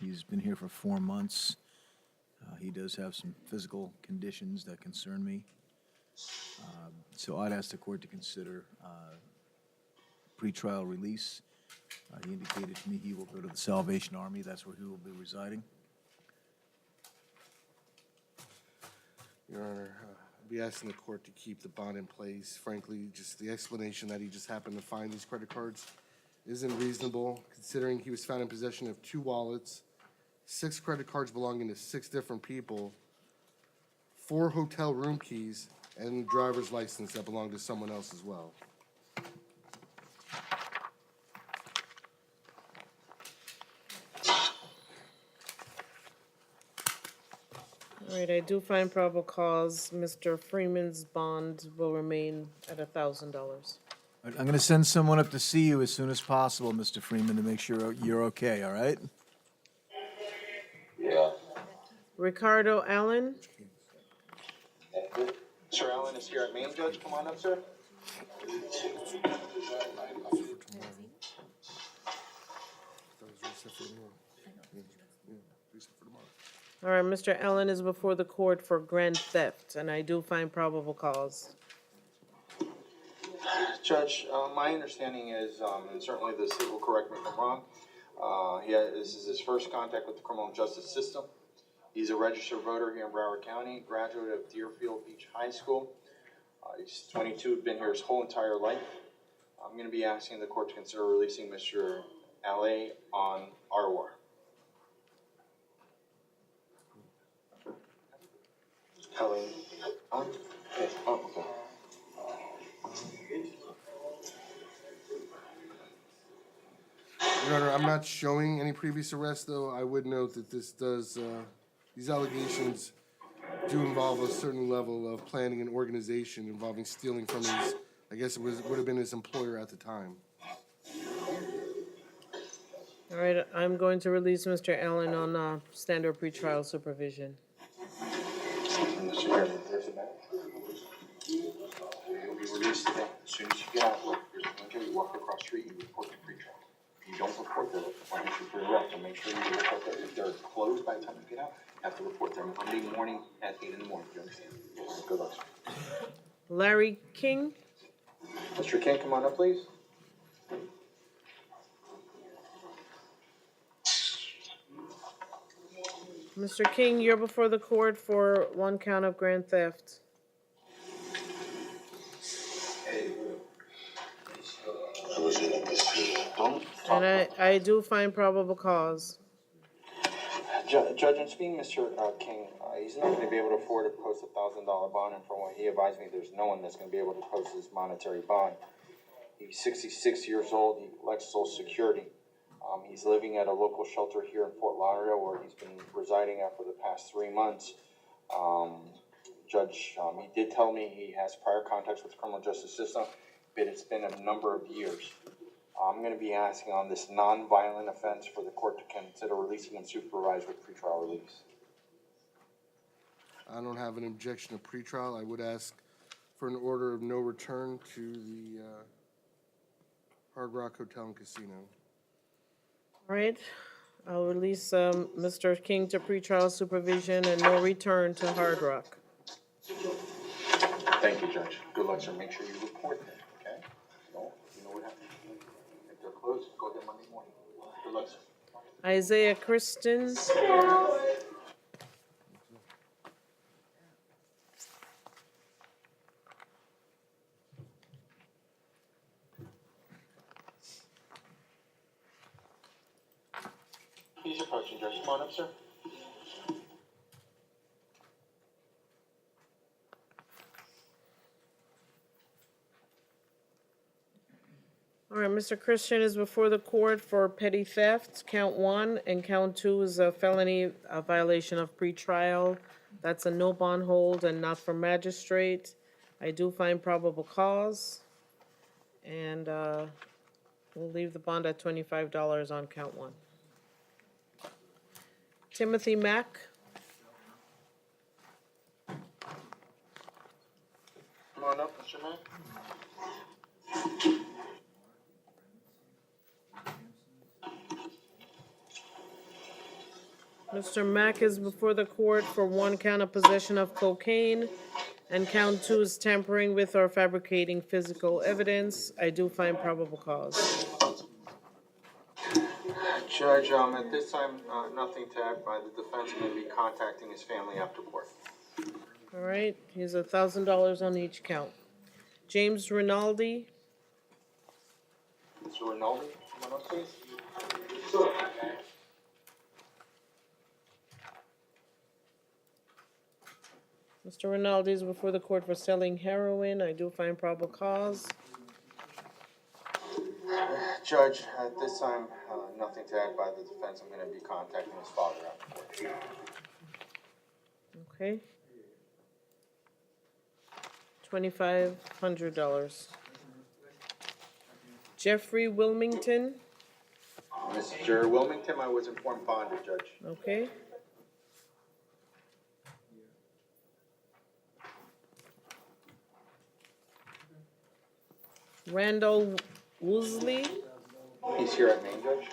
He's been here for 4 months. He does have some physical conditions that concern me. So I'd ask the court to consider pretrial release. He indicated to me he will go to the Salvation Army. That's where he will be residing. Your Honor, I'll be asking the court to keep the bond in place. Frankly, just the explanation that he just happened to find these credit cards isn't reasonable, considering he was found in possession of 2 wallets, 6 credit cards belonging to 6 different people, 4 hotel room keys, and a driver's license that belonged to someone else as well. All right, I do find probable cause. Mr. Freeman's bond will remain at $1,000. I'm going to send someone up to see you as soon as possible, Mr. Freeman, to make sure you're okay, all right? Yeah. Ricardo Allen. Sir Allen is here at Main, Judge. Come on up, sir. All right, Mr. Allen is before the court for grand theft, and I do find probable cause. Judge, my understanding is, and certainly the state will correct me if I'm wrong, this is his first contact with the criminal justice system. He's a registered voter here in Broward County, graduate of Deerfield Beach High School. He's 22, been here his whole entire life. I'm going to be asking the court to consider releasing Mr. L.A. on RWAR. L.A. on? Okay. Oh, okay. Your Honor, I'm not showing any previous arrests, though. I would note that this does, these allegations do involve a certain level of planning and organization involving stealing from his, I guess it would have been his employer at the time. All right, I'm going to release Mr. Allen on standard pretrial supervision. Mr. Chairman, there's a matter. You'll be released today. As soon as you get out, there's a window, you walk across the street, you report to pretrial. If you don't report them, I'll issue for arrest, and make sure you report them. If they're closed by the time you get out, you have to report them Monday morning at 8 in the morning. Do you understand? Good luck, sir. Larry King? Mr. King, come on up, please. Mr. King, you're before the court for one count of grand theft. And I do find probable cause. Judge, I'm speaking, Mr. King. He's not going to be able to afford to post $1,000 bond, and from what he advised me, there's no one that's going to be able to post this monetary bond. He's 66 years old. He collects Social Security. He's living at a local shelter here in Fort Lauderdale, where he's been residing at for the past 3 months. Judge, he did tell me he has prior contacts with the criminal justice system, but it's been a number of years. I'm going to be asking on this non-violent offense for the court to consider releasing him supervised with pretrial release. I don't have an objection to pretrial. I would ask for an order of no return to the Hard Rock Hotel and Casino. All right, I'll release Mr. King to pretrial supervision and no return to Hard Rock. Thank you, Judge. Good luck, sir. Make sure you report them, okay? You know what happens. If they're closed, go there Monday morning. Good luck, sir. Isaiah Kristen? He's approaching, Judge. Come on up, sir. All right, Mr. Christian is before the court for petty theft, count 1, and count 2 is a felony violation of pretrial. That's a no bond hold and not for magistrate. I do find probable cause, and we'll leave the bond at $25 on count 1. Timothy Mack? Come on up, Mr. Mack. Mr. Mack is before the court for 1 count of possession of cocaine, and count 2 is tampering with or fabricating physical evidence. I do find probable cause. Judge, at this time, nothing to add by the defense. I'm going to be contacting his family after court. All right, here's $1,000 on each count. James Rinaldi? Mr. Rinaldi, come on up, please. Mr. Rinaldi is before the court for selling heroin. I do find probable cause. Judge, at this time, nothing to add by the defense. I'm going to be contacting his father after court. Okay. $2,500. Jeffrey Wilmington? Mr. Wilmington, I was informed bonded, Judge. Okay. Randall Woosley? He's here at Main, Judge.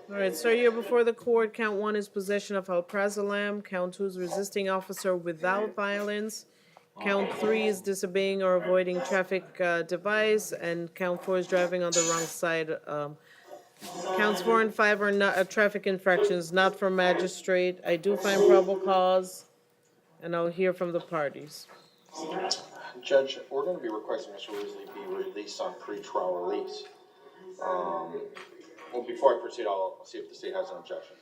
All right, sir, you're before the court. Count 1 is possession of alprazolam. Count 2 is resisting officer without violence. Count 3 is disobeying or avoiding traffic device, and count 4 is driving on the wrong side. Counts 4 and 5 are not traffic infractions, not for magistrate. I do find probable cause, and I'll hear from the parties. Judge, we're gonna be requesting Mr. Woosley be released on pretrial release. Well, before I proceed, I'll see if the state has an objection.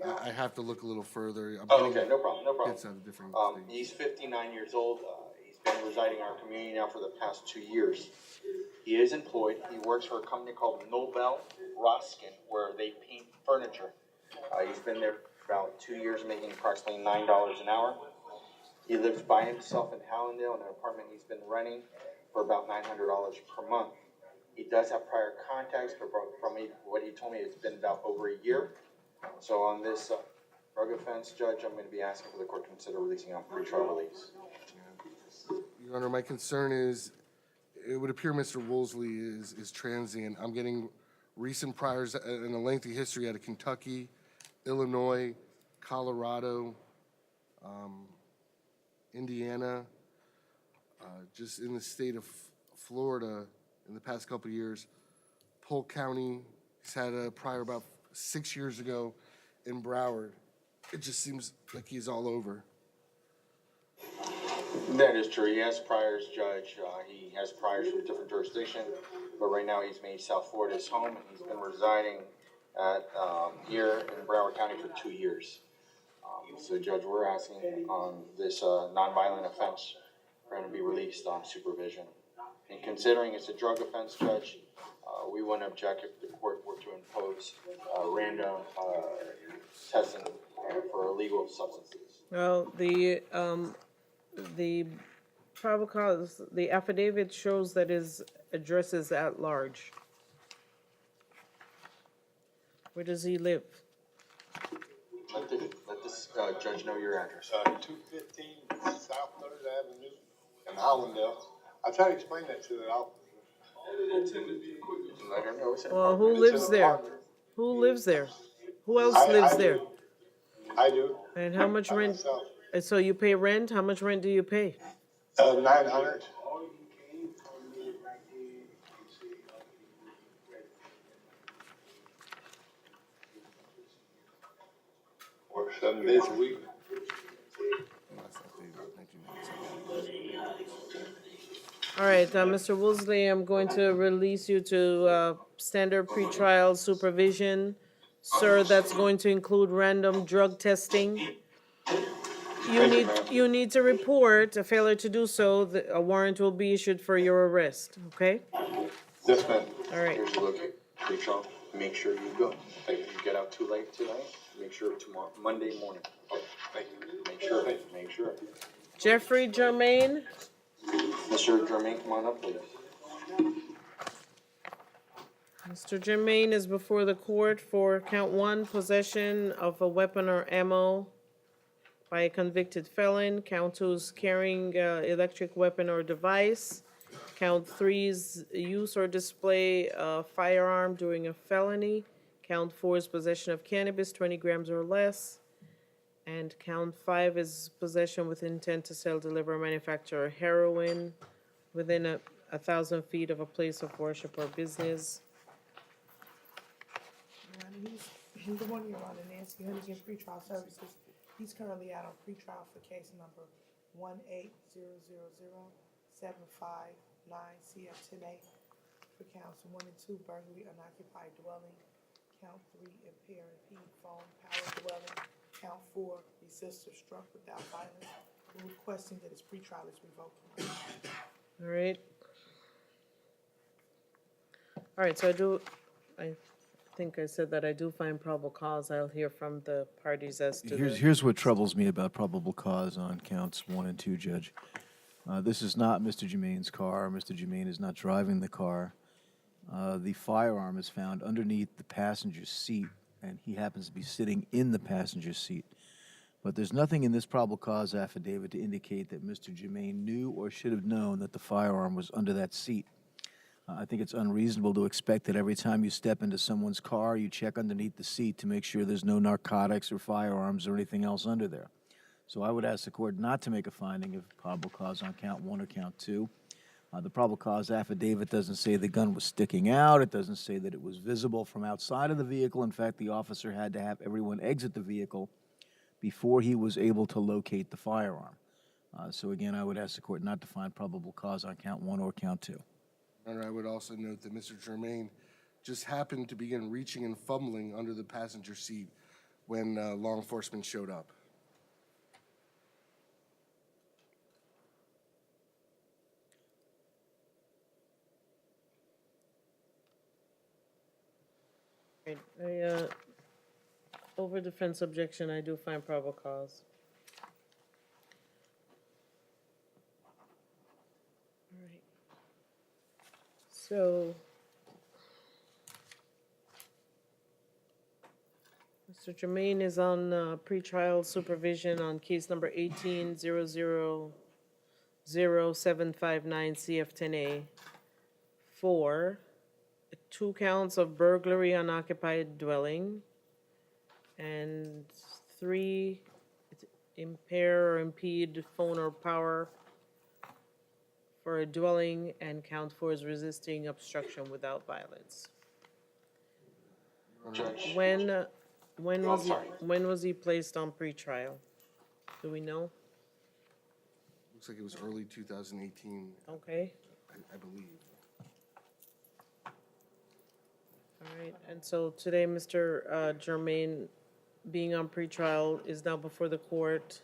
I have to look a little further. I'm Oh, getting okay, no problem, no problem. hits out of different states. He's 59 years old. He's been residing in our community now for the past 2 years. He is employed. He works for a company called Nobel Roskin, where they paint furniture. He's been there about 2 years, making approximately $9 an hour. He lives by himself in Hallandale in an apartment he's been renting for about $900 per month. He does have prior contacts, but from what he told me, it's been about over a year. So on this drug offense, Judge, I'm going to be asking for the court to consider releasing on pretrial release. Your Honor, my concern is, it would appear Mr. Woolsey is transient. I'm getting recent priors and a lengthy history out of Kentucky, Illinois, Colorado, Indiana, just in the state of Florida in the past couple of years. Polk County, he's had a prior about 6 years ago in Broward. It just seems like he's all over. That is true. He has priors, Judge. He has priors from different jurisdictions, but right now he's made South Florida his home, and he's been residing at here in Broward County for 2 years. So, Judge, we're asking on this nonviolent offense for him to be released on supervision. And considering it's a drug offense, Judge, we wouldn't object if the court were to impose random testing for illegal substances. Well, the probable cause, the affidavit shows that his address is at large. Where does he live? Let this judge know your address. 215 South 3rd Avenue in Allendale. I tried to explain that to the officer. Let her know it's an Well, who apartment. lives there? Who lives there? Who else lives there? I do. And how much rent? And so you pay rent? How much rent do you pay? 900. Or 7 days a week. All right, Mr. Woolsey, I'm going to release you to standard pretrial supervision. Sir, that's going to include random drug testing. You need to report a failure to do so. A warrant will be issued for your arrest, okay? Yes, ma'am. All right. Here's a look at pre-trial. Make sure you go. If you get out too late tonight, make sure tomorrow, Monday morning. Okay, thank you. Make sure. Jeffrey Germain. Mr. Germain, come on up, please. Mr. Germain is before the court for count 1, possession of a weapon or ammo by a convicted felon. Count 2 is carrying electric weapon or device. Count 3 is use or display a firearm during a felony. Count 4 is possession of cannabis, 20 grams or less. And count 5 is possession with intent to sell, deliver, or manufacture heroin within 1,000 feet of a place of worship or business. Good morning, Your Honor. Nancy Huntington, Pretrial Services. He's currently out on pretrial for case number 180007559 CF10A for counts 1 and 2, burglary, unoccupied dwelling. Count 3, impair and impede phone, power dwelling. Count 4, resist or struck without violence. We're requesting that his pretrial is revoked. All right. All right, so I think I said that I do find probable cause. I'll hear from the parties as to Here's what troubles me about probable cause on counts 1 and 2, Judge. This is not Mr. Germain's car. Mr. Germain is not driving the car. The firearm is found underneath the passenger seat, and he happens to be sitting in the passenger seat. But there's nothing in this probable cause affidavit to indicate that Mr. Germain knew or should have known that the firearm was under that seat. I think it's unreasonable to expect that every time you step into someone's car, you check underneath the seat to make sure there's no narcotics or firearms or anything else under there. So I would ask the court not to make a finding of probable cause on count 1 or count 2. The probable cause affidavit doesn't say the gun was sticking out. It doesn't say that it was visible from outside of the vehicle. In fact, the officer had to have everyone exit the vehicle before he was able to locate the firearm. So again, I would ask the court not to find probable cause on count 1 or count 2. Your Honor, I would also note that Mr. Germain just happened to begin reaching and fumbling under the passenger seat when law enforcement showed up. Right, over defense objection, I do find probable cause. All right. So, Mr. Jermaine is on pretrial supervision on case number 18-000-759 CF10A for 2 counts of burglary on occupied dwelling and 3 impair or impede phone or power for a dwelling, and count 4 is resisting obstruction without violence. Judge. When Oh, was he, sorry. when was he placed on pretrial? Do we know? Looks like it was early 2018, Okay, I believe. all right, and so today, Mr. Germain, being on pretrial, is now before the court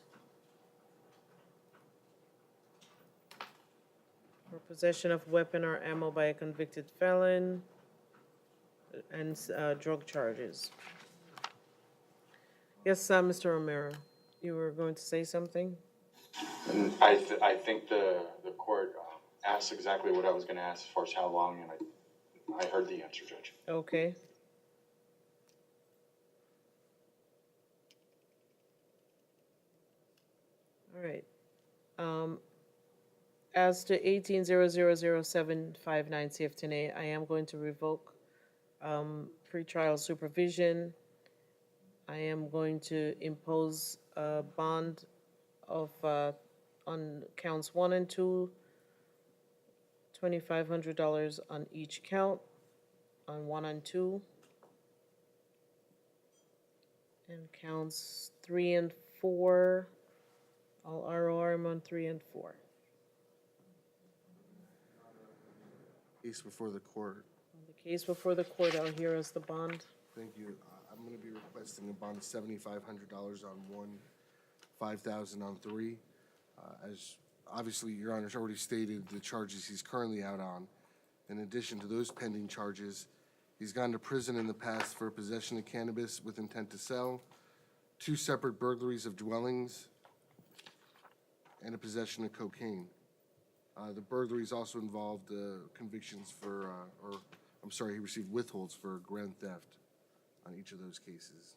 for possession of weapon or ammo by a convicted felon and drug charges. Yes, Mr. Romero, you were going to say something? And I think the court asked exactly what I was gonna ask as far as how long, and I heard the answer, Judge. Okay. All right. As to 18-000-759 CF10A, I am going to revoke pretrial supervision. I am going to impose a bond of, on counts 1 and 2, $2,500 on each count, on 1 and 2. And counts 3 and 4, I'll ROR him on 3 and 4. Case before the court. The case before the court, I'll hear as the bond. Thank you. I'm going to be requesting a bond of $7,500 on 1, $5,000 on 3. As obviously Your Honor's already stated the charges he's currently out on. In addition to those pending charges, he's gone to prison in the past for possession of cannabis with intent to sell, 2 separate burglaries of dwellings, and a possession of cocaine. The burglaries also involved convictions for, he received withholds for grand theft on each of those cases.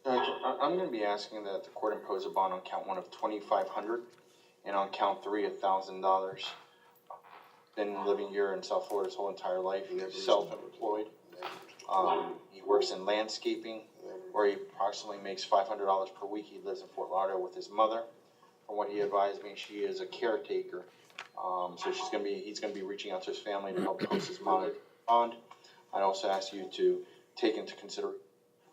Judge, I'm gonna be asking that the court impose a bond on count 1 of $2,500 and on count 3 $1,000. Been living here in South Florida his whole entire life. He's self-employed. He works in landscaping, where he approximately makes $500 per week. He lives in Fort Lauderdale with his mother. From what he advised me, she is a caretaker. So he's gonna be reaching out to his family to help post his bond. I'd also ask you to take into consideration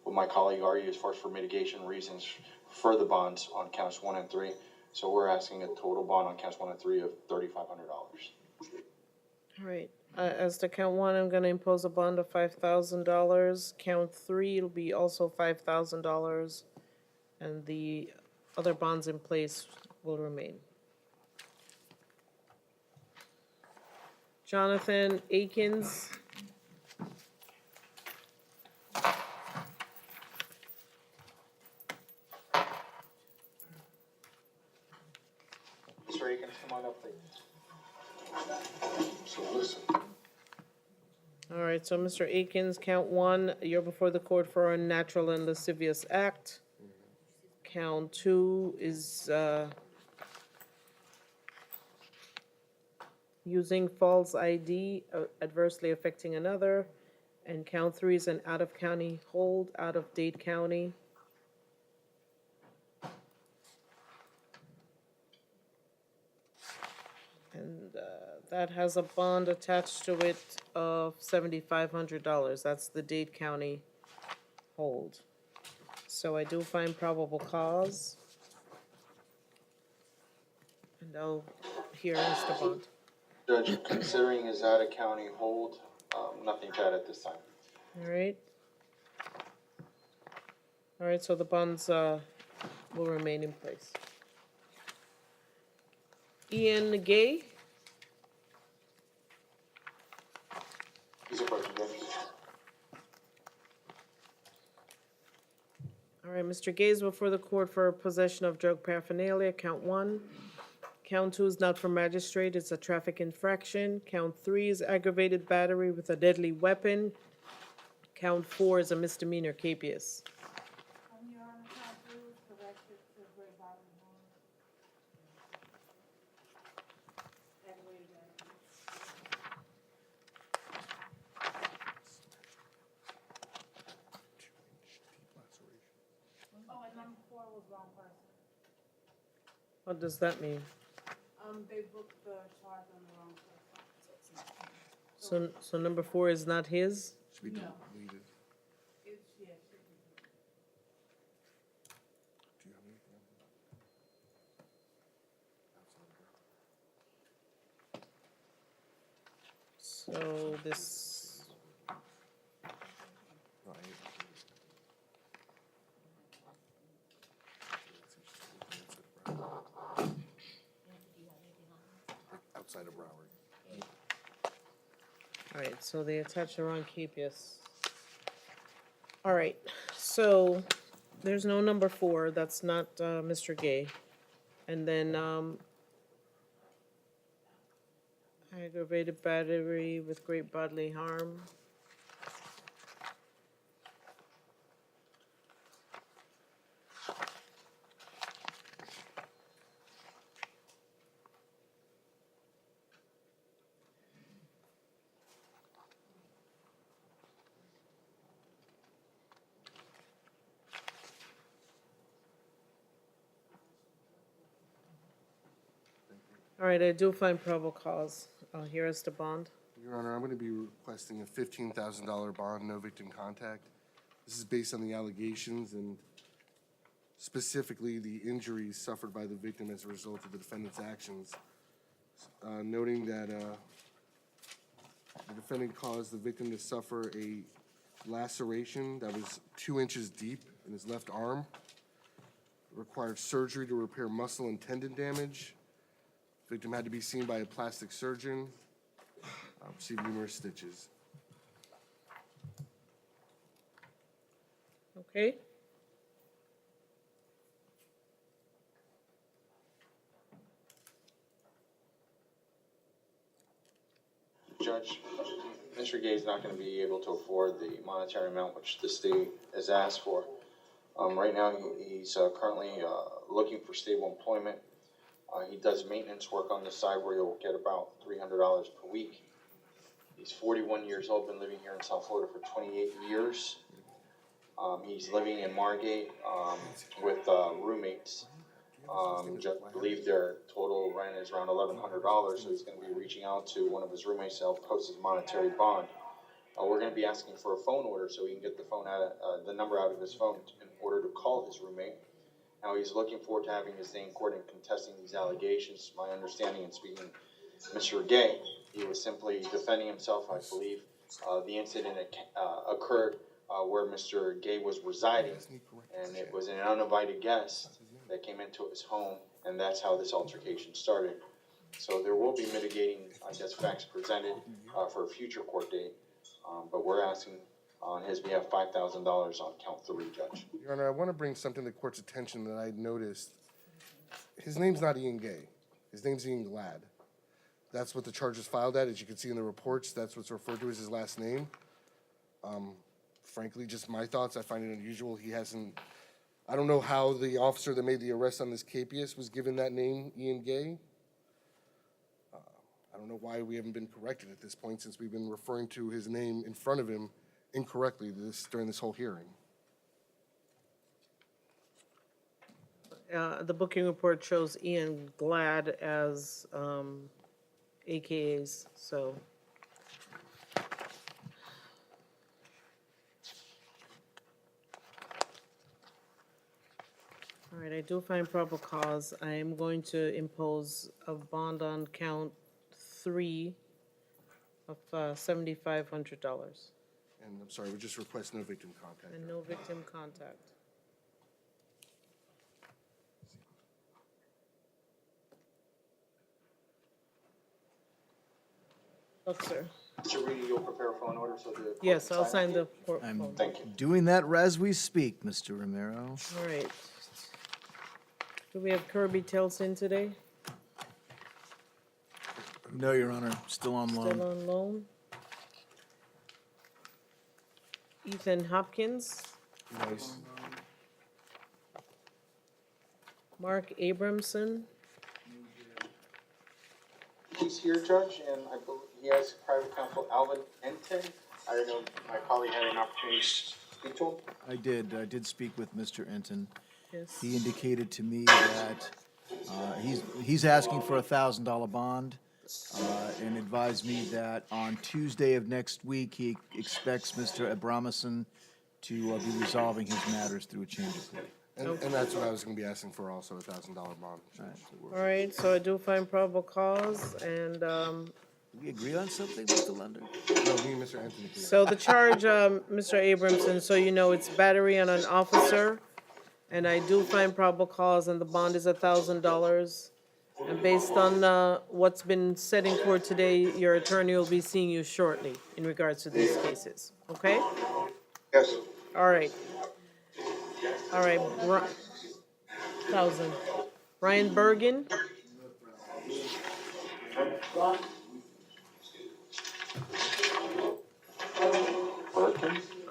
what my colleague argued as far as for mitigation reasons for the bonds on counts 1 and 3. So we're asking a total bond on counts 1 and 3 of $3,500. All right, as to count 1, I'm gonna impose a bond of $5,000. Count 3, it'll be also $5,000, and the other bonds in place will remain. Jonathan Akins. Mr. Akins, come on up, please. So listen, All right, so Mr. Akins, count 1, you're before the court for a unnatural and lascivious act. Count 2 is using false ID adversely affecting another. And count 3 is an out-of-county hold, out-of-Dade County. And that has a bond attached to it of $7,500. That's the Dade County hold. So I do find probable cause. And here is the bond. Judge, considering his out-of-county hold, nothing to add at this time. All right. All right, so the bonds will remain in place. Ian Gay? He's approaching, Judge. All right, Mr. Gay is before the court for possession of drug paraphernalia, count 1. Count 2 is not for magistrate, it's a traffic infraction. Count 3 is aggravated battery with a deadly weapon. Count 4 is a misdemeanor capias. What does that mean? They booked the charge on the wrong person. So number 4 is not his? Should be deleted. It's, yeah, should be. Do you have anything else? So this, Outside of Broward. all right, so they attach the wrong capias. All right, so there's no number 4, that's not Mr. Gay. And then aggravated battery with great bodily harm. All right, I do find probable cause. Here is the bond. Your Honor, I'm going to be requesting a $15,000 bond, no victim contact. This is based on the allegations and specifically the injuries suffered by the victim as a result of the defendant's actions. Noting that the defendant caused the victim to suffer a laceration that was 2 inches deep in his left arm, required surgery to repair muscle and tendon damage. Victim had to be seen by a plastic surgeon, received numerous stitches. Okay? Judge, Mr. Gay is not going to be able to afford the monetary amount which the state has asked for. Right now, he's currently looking for stable employment. He does maintenance work on the side where he'll get about $300 per week. He's 41 years old, been living here in South Florida for 28 years. He's living in Margate with roommates. I believe their total rent is around $1,100, so he's going to be reaching out to one of his roommates to help post his monetary bond. We're going to be asking for a phone order so he can get the number out of his phone in order to call his roommate. Now, he's looking forward to having his day in court and contesting these allegations. My understanding in speaking to Mr. Gay, he was simply defending himself. I believe the incident occurred where Mr. Gay was residing, and it was an uninvited guest that came into his home, and that's how this altercation started. So there will be mitigating, I guess, facts presented for a future court date, but we're asking on his behalf $5,000 on count 3, Judge. Your Honor, I want to bring something to the court's attention that I noticed. His name's not Ian Gay. His name's Ian Glad. That's what the charge is filed at. As you can see in the reports, that's what's referred to as his last name. Frankly, just my thoughts, I find it unusual. He hasn't, I don't know how the officer that made the arrest on this capias was given that name, Ian Gay. I don't know why we haven't been corrected at this point, since we've been referring to his name in front of him incorrectly during this whole hearing. The booking report shows Ian Glad as AKAs, so. All right, I do find probable cause. I am going to impose a bond on count 3 of $7,500 And I'm sorry, we just request no victim contact. and no victim contact. Look, sir. Mr. Reedy, you'll prepare a phone order so the. clerk Yes, can I'll sign sign it? the I'm phone. Thank you. doing that as we speak, Mr. Romero. All right. Do we have Kirby Tilson today? No, Your Honor, still on loan. Still on loan? Ethan Hopkins, Nice. Mark Abramson, He's here, Judge, and I believe he has private counsel Alvin Enton. I don't know if my colleague had an opportunity to speak to him. I did speak with Mr. Enton. yes. He indicated to me that he's asking for $1,000 bond, and advised me that on Tuesday of next week, he expects Mr. Abramson to be resolving his matters through a change of plea. And that's what I was gonna be asking for also, $1,000 bond. All right, so I do find probable cause, and We agree on something, Mr. Lunder? No, me and Mr. Anthony. Please. so the charge, Mr. Abramson, so you know, it's battery on an officer, and I do find probable cause, and the bond is $1,000. And based on what's been said in court today, your attorney will be seeing you shortly in regards to these cases, okay? Yes. All right. All right, 1,000. Ryan Bergen,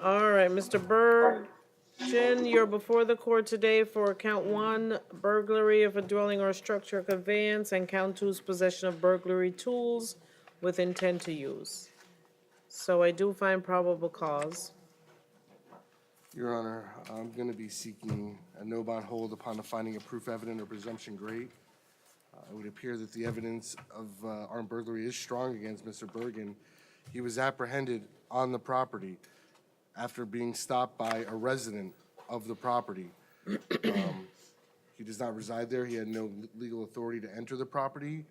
all right, Mr. Bergen, you're before the court today for count 1, burglary of a dwelling or structure of conveyance, and count 2's possession of burglary tools with intent to use. So I do find probable cause. Your Honor, I'm gonna be seeking a no bond hold upon the finding of proof evident or presumption great. It would appear that the evidence of armed burglary is strong against Mr. Bergen. He was apprehended on the property after being stopped by a resident of the property. He does not reside there. He had no legal authority to enter the property.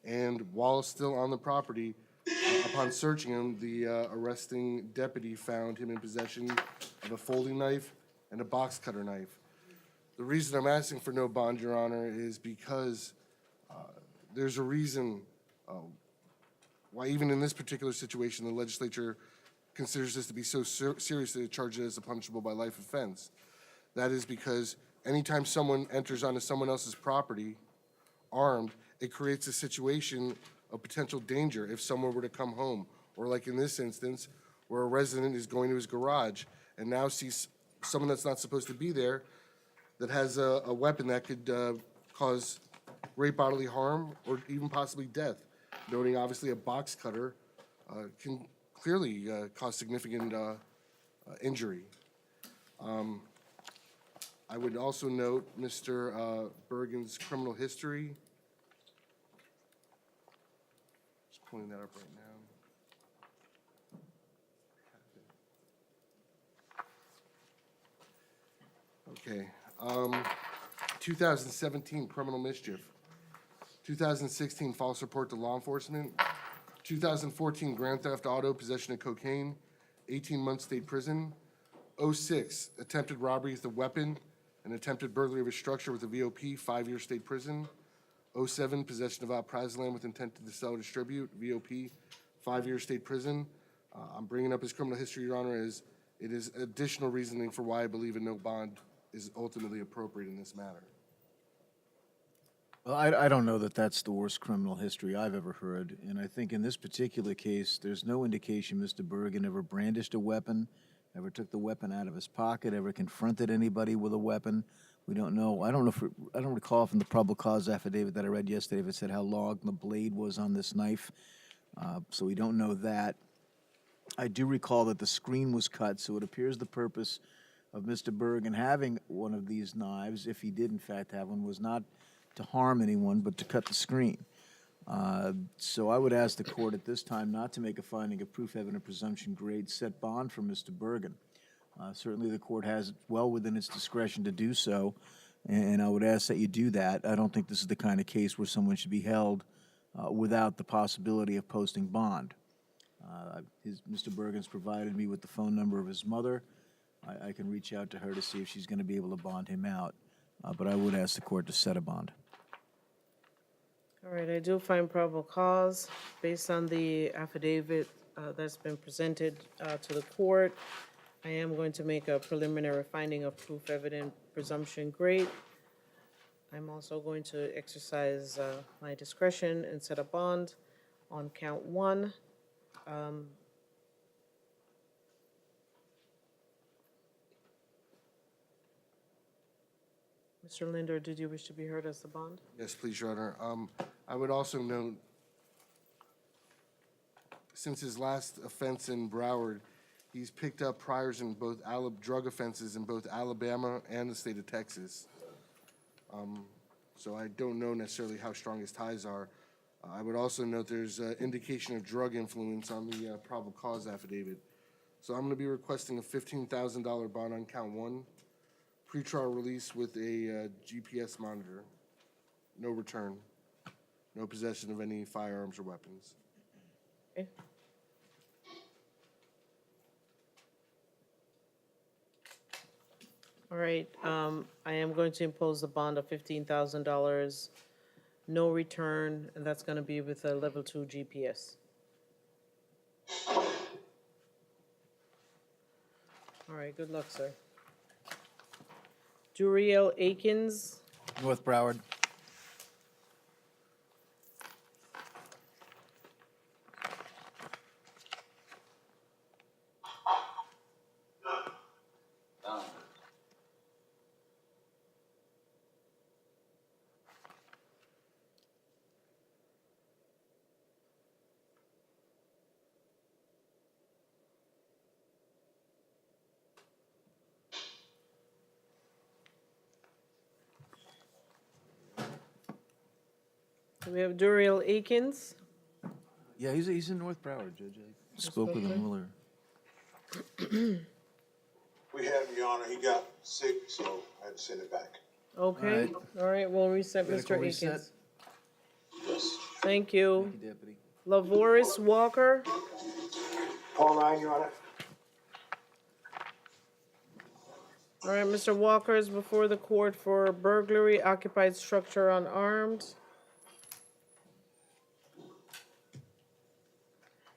And while still on the property, upon searching him, the arresting deputy found him in possession of a folding knife and a box cutter knife. The reason I'm asking for no bond, Your Honor, is because there's a reason why even in this particular situation, the legislature considers this to be so serious that it charges it as a punishable by life offense. That is because anytime someone enters onto someone else's property armed, it creates a situation of potential danger if someone were to come home. Or like in this instance, where a resident is going to his garage and now sees someone that's not supposed to be there that has a weapon that could cause great bodily harm or even possibly death. Noting obviously a box cutter can clearly cause significant injury. I would also note Mr. Bergen's criminal history. Just pulling that up right now. Okay. 2017 criminal mischief. 2016 false report to law enforcement. 2014 grand theft auto, possession of cocaine, 18-month state prison. 06 attempted robbery with a weapon and attempted burglary of a structure with a VOP, 5-year state prison. 07 possession of alprazolam with intent to sell or distribute, VOP, 5-year state prison. I'm bringing up his criminal history, Your Honor, as it is additional reasoning for why I believe a no bond is ultimately appropriate in this matter. Well, I don't know that that's the worst criminal history I've ever heard, and I think in this particular case, there's no indication Mr. Bergen ever brandished a weapon, ever took the weapon out of his pocket, ever confronted anybody with a weapon, We don't know, I don't know if, I don't recall from the probable cause affidavit that I read yesterday if it said how long the blade was on this knife, so we don't know that. I do recall that the screen was cut, so it appears the purpose of Mr. Bergen having one of these knives, if he did in fact have one, was not to harm anyone, but to cut the screen. So I would ask the court at this time not to make a finding of proof evident presumption grade set bond for Mr. Bergen. Certainly, the court has it well within its discretion to do so, and I would ask that you do that. I don't think this is the kind of case where someone should be held without the possibility of posting bond. Mr. Bergen's provided me with the phone number of his mother. I can reach out to her to see if she's going to be able to bond him out, but I would ask the court to set a bond. All right, I do find probable cause based on the affidavit that's been presented to the court. I am going to make a preliminary finding of proof evident presumption grade. I'm also going to exercise my discretion and set a bond on count 1. Mr. Linder, did you wish to be heard as the bond? Yes, please, Your Honor. I would also note, since his last offense in Broward, he's picked up priors in both drug offenses in both Alabama and the state of Texas. So I don't know necessarily how strong his ties are. I would also note there's indication of drug influence on the probable cause affidavit. So I'm going to be requesting a $15,000 bond on count 1, pretrial release with a GPS monitor, no return, no possession of any firearms or weapons. Okay. All right, I am going to impose a bond of $15,000, no return, and that's going to be with a level 2 GPS. All right, good luck, sir. Duriel Akins, North Broward. we have Duriel Akins. Yeah, he's in North Broward, Judge. I spoke with him earlier. We had him, Your Honor, he got sick, so I had to send it back. Okay, all right, we'll reset Critical Mr. reset. Akins. Yes. Thank you. Thank you, Deputy. Lavoris Walker, Call 9, Your Honor. all right, Mr. Walker is before the court for burglary, occupied structure unarmed.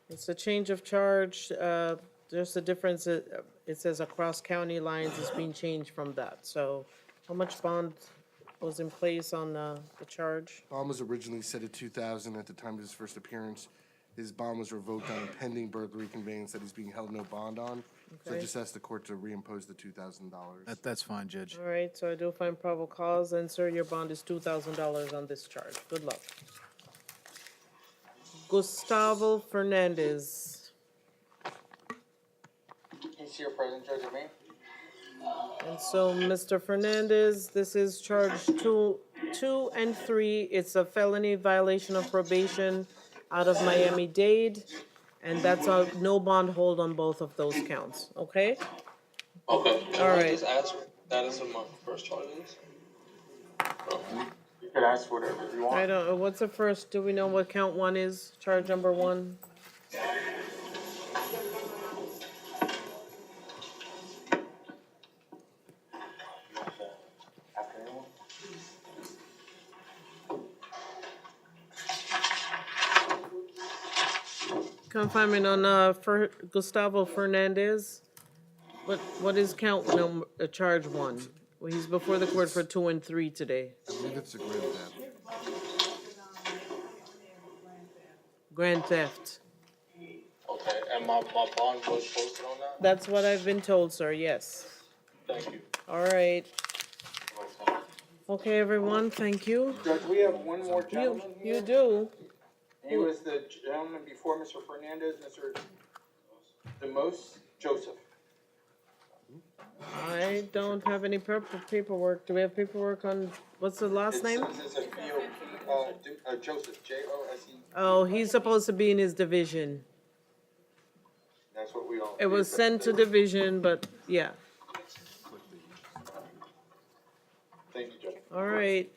It's a change of charge, there's a difference, it says across county lines is being changed from that, so how much bond was in place on the charge? Bond was originally set at $2,000 at the time of his first appearance. His bond was revoked on a pending burglary conveyance that he's being held no bond on. So I Okay. just asked the court to reimpose the $2,000. That's fine, Judge. All right, so I do find probable cause, and sir, your bond is $2,000 on this charge. Good luck. Gustavo Fernandez. He's here present, Judge Jermaine. And so, Mr. Fernandez, this is charge 2 and 3. It's a felony violation of probation out of Miami-Dade, and that's a no bond hold on both of those counts, okay? Okay. All right. Just ask that is my first charges. You could ask whatever you want. I don't, what's the first, do we know what count 1 is, charge number 1? Confinement on, Gustavo Fernandez. What is count number, charge 1? Well, he's before the court for 2 and 3 today. I believe it's a grand theft. Grand theft. Okay, and my bond was posted on that? That's what I've been told, sir, yes. Thank you. All right. Okay. Okay, everyone, thank you. Judge, we have one more gentleman here. You do. He was the gentleman before Mr. Fernandez, Mr. DeMos Joseph. I don't have any paperwork. Do we have paperwork on, what's the last name? It says it's a BOP, Joseph, Jose. Oh, he's supposed to be in his division. That's what we all. It was sent to division, but yeah. Thank you, Judge. All right.